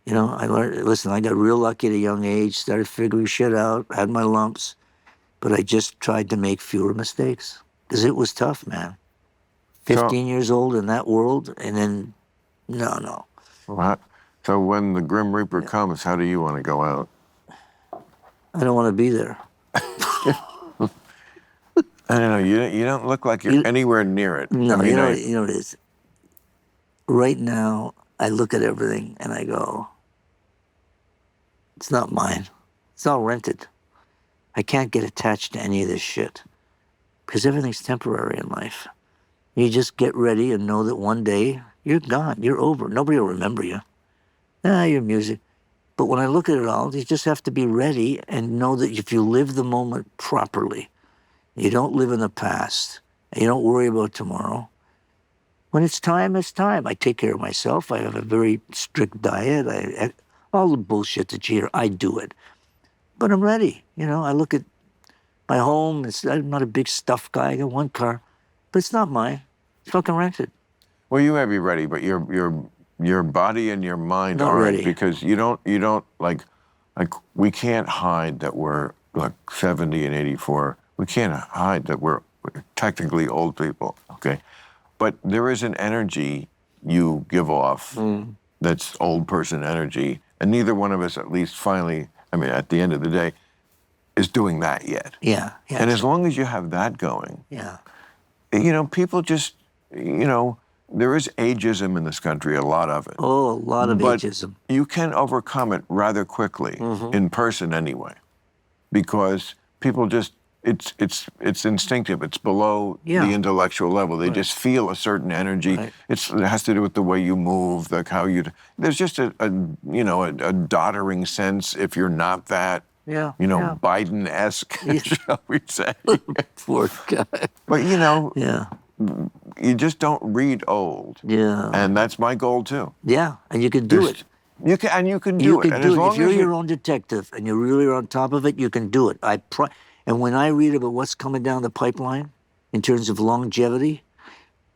I learned, listen, I got real lucky at a young age, started figuring shit out, had my lumps, but I just tried to make fewer mistakes because it was tough, man. 15 years old in that world, and then, no. So when the Grim Reaper comes, how do you want to go out? I don't want to be there. I don't know. You don't look like you're anywhere near it. No, I mean, you know what it is? Right now, I look at everything and I go, it's not mine. It's all rented. I can't get attached to any of this shit because everything's temporary in life. You just get ready and know that one day you're gone. You're over. Nobody will remember you. Your music. But when I look at it all, you just have to be ready and know that if you live the moment properly, you don't live in the past, and you don't worry about tomorrow. When it's time, it's time. I take care of myself. I have a very strict diet. All the bullshit that you hear, I do it. But I'm ready. I look at my home. I'm not a big stuff guy. I got one car, but it's not mine. It's fucking rented. well, you may be ready, but your body and your mind Not aren't ready. because you don't like we can't hide that we're like 70 and 84. We can't hide that we're technically old people. Okay, but there is an energy you give off that's old person energy, and neither one of us, at least finally, I mean, at the end of the day, is doing that yet. Yeah. And as long as you have that going, Yeah. people just, there is ageism in this country, a lot of it. Oh, a lot of But ageism. you can overcome it rather quickly, in person anyway, because people just, it's instinctive. It's below Yeah. the intellectual level. They just feel a certain energy. Right. It has to do with the way you move, like how you. There's just a doddering sense if you're not that. Yeah. Biden-esque, shall we say? Poor guy. But Yeah. you just don't read old. Yeah. And that's my goal too. Yeah. And you can do it. You can do You it. can And do as it. long If you're as your own detective and you really are on top of it, you can do it. And when I read about what's coming down the pipeline in terms of longevity,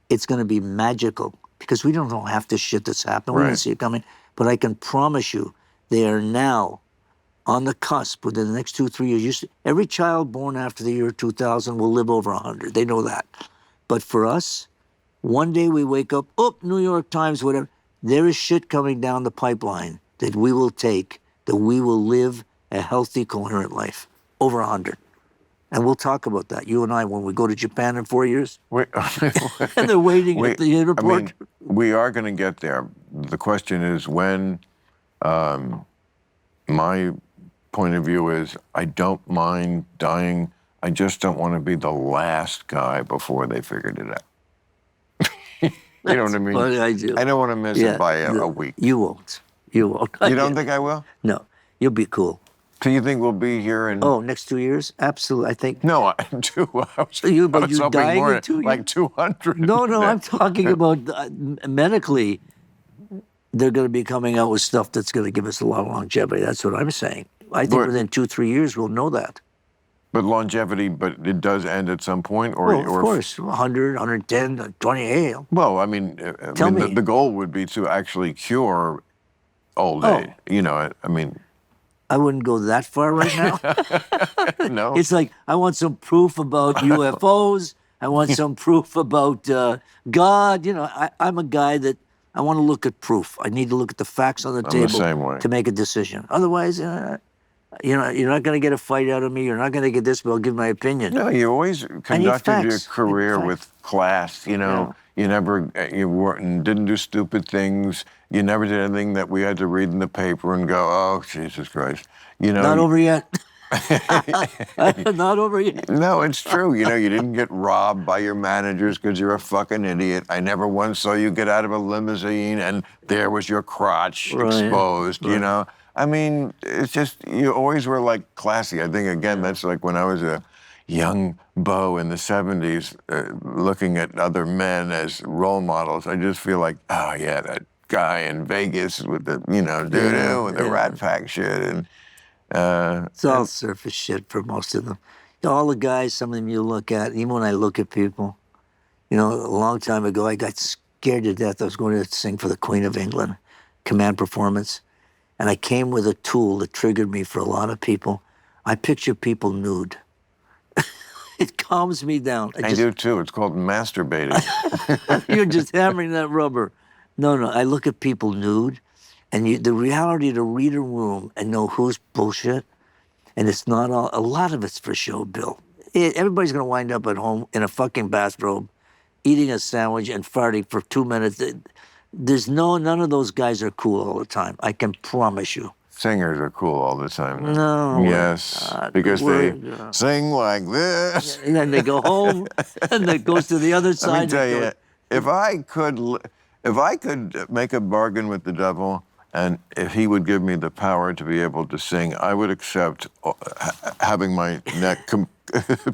it's going to be magical because we don't know half this shit that's happening. We Right. don't see it coming. But I can promise you, they are now on the cusp within the next 2-3 years. Every child born after the year 2000 will live over 100. They know that. But for us, one day we wake up, New York Times, whatever. There is shit coming down the pipeline that we will take, that we will live a healthy, coherent life over 100. And we'll talk about that, you and I, when we go to Japan in 4 years. And they're waiting at the airport. We are going to get there. The question is when. My point of view is I don't mind dying. I just don't want to be the last guy before they figured it out. You know what I mean? Well, I do. I don't want to miss it by a week. You won't. You won't. You don't think I will? No. You'll be cool. So you think we'll be here in? Oh, next 2 years? Absolutely. I think. No, I do. I was You hoping dying more in 2 years? like 200. No, I'm talking about medically. They're going to be coming out with stuff that's going to give us a lot of longevity. That's what I'm saying. I think within 2-3 years we'll know that. But longevity, but it does end at some point, or Well, of course, 100, 110, 28. Well, I mean, Tell me. the goal would be to actually cure old Oh. age. You know, I mean, I wouldn't go that far right now. no. It's like, I want some proof about UFOs. I want some proof about God. You know, I'm a guy that I want to look at proof. I need to look at the facts on the I'm table the same way. to make a decision. Otherwise, you know, you're not going to get a fight out of me. You're not going to get this, but I'll give my opinion. No, you always conducted your facts. career Facts. with class. You know, you never, didn't do stupid things. You never did anything that we had to read in the paper and go, oh, Jesus Christ. You know, Not over yet. Not over yet. No, it's true. You know, you didn't get robbed by your managers because you're a fucking idiot. I never once saw you get out of a limousine and there was your crotch exposed, you know? I mean, it's just, you always were like classy. I think, again, that's like when I was a young beau in the 70s looking at other men as role models. I just feel like, oh, yeah, that guy in Vegas with the, you know, doo-doo and the Rat Pack shit. And it's all surface shit for most of them. All the guys, some of them you look at, even when I look at people, you know, a long time ago, I got scared to death. I was going to sing for the Queen of England, command performance. And I came with a tool that triggered me for a lot of people. I picture people nude. It calms me down. I do too. It's called masturbating. You're just hammering that rubber. No, I look at people nude, and the reality to read a room and know who's bullshit, and it's not all, a lot of it's for show, Bill. Everybody's going to wind up at home in a fucking bathrobe, eating a sandwich and farting for 2 minutes. None of those guys are cool all the time. I can promise you. Singers are cool all the time. No. Yes, because they sing like this. And then they go home, and it goes to the other side. Let me tell you, if I could make a bargain with the devil, and if he would give me the power to be able to sing, I would accept having my neck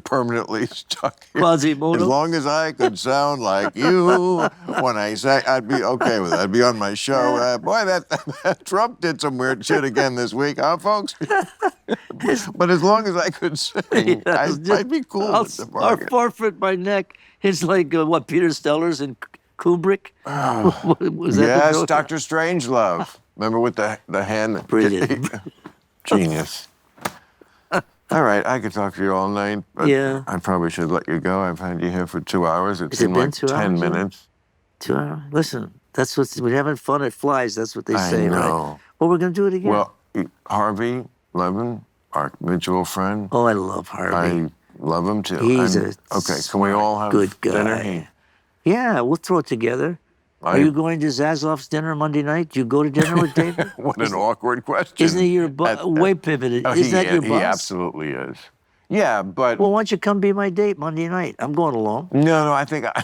permanently stuck here. Quasimodo? As long as I could sound like you when I sang, I'd be okay with it. I'd be on my show. Boy, that Trump did some weird shit again this week, huh, folks? But as long as I could sing, I'd be cool with the bargain. I'll forfeit my neck. It's like, what, Peter Sellers and Kubrick? Was that yes, Dr. Strangelove. Remember with the hand? Brilliant. Genius. All right, I could talk to you all night, but I probably should let you go. I've had you here for 2 hours. It seemed like 10 minutes. 2 hours? Listen, that's we're having fun. It flies. That's what they say, I know. right? Well, we're going to do it again. Well, Harvey Levin, our mutual friend. Oh, I love Harvey. I love him too. He's okay, can we all have good guy. dinner? Yeah, we'll throw it together. Are you going to Zaslav's dinner Monday night? Do you go to dinner with David? What an awkward question. Isn't he your boss? Way pivoted. Isn't that your boss? He absolutely is. Yeah, but... Well, why don't you come be my date Monday night? I'm going alone. No, I think I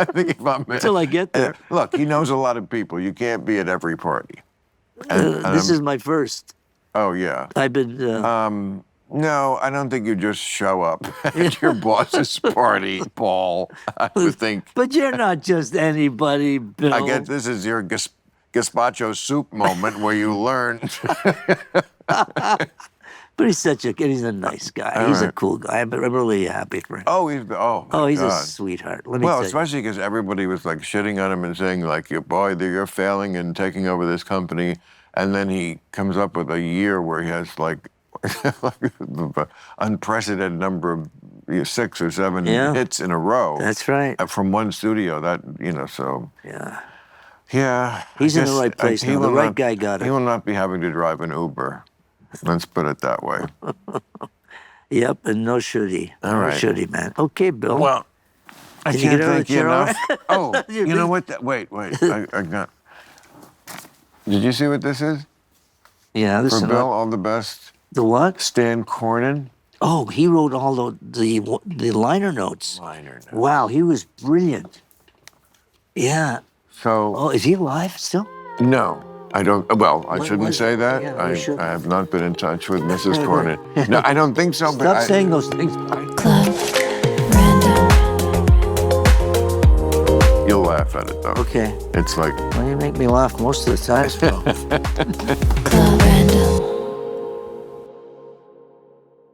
think if I'm... Until I get there. Look, he knows a lot of people. You can't be at every party. This is my first. Oh, yeah. I've been... No, I don't think you just show up at your boss's party, Paul. I would think. But you're not just anybody, Bill. I guess this is your gazpacho soup moment where you learn. But he's a nice guy. He's a cool guy. I'm really happy for him. Oh, he's a sweetheart. Let me tell you. Especially because everybody was like shitting on him and saying like, you're failing and taking over this company. And then he comes up with a year where he has like unprecedented number of 6 or 7 hits in a row. That's right. From one studio. So. Yeah. Yeah. He's in the right place now. The right guy got it. He will not be having to drive an Uber. Let's put it that way. Yep, and no should he. All right. No should he, man. Okay, Bill. Well, I can't thank you enough. Oh, you know what? Wait. I got... Did you see what this is? Yeah, this For is Bill, all the best. The what? Stan Cornin. Oh, he wrote all the liner notes. Wow, he was brilliant. Yeah. So. Oh, is he alive still? No, I don't. Well, I shouldn't say that. Yeah, I have not been in touch with Mrs. Cornin. No, I don't think so. Stop saying those things. Club Random. You'll laugh at it though. Okay. It's like. Well, you make me laugh most of the time, so. Club Random.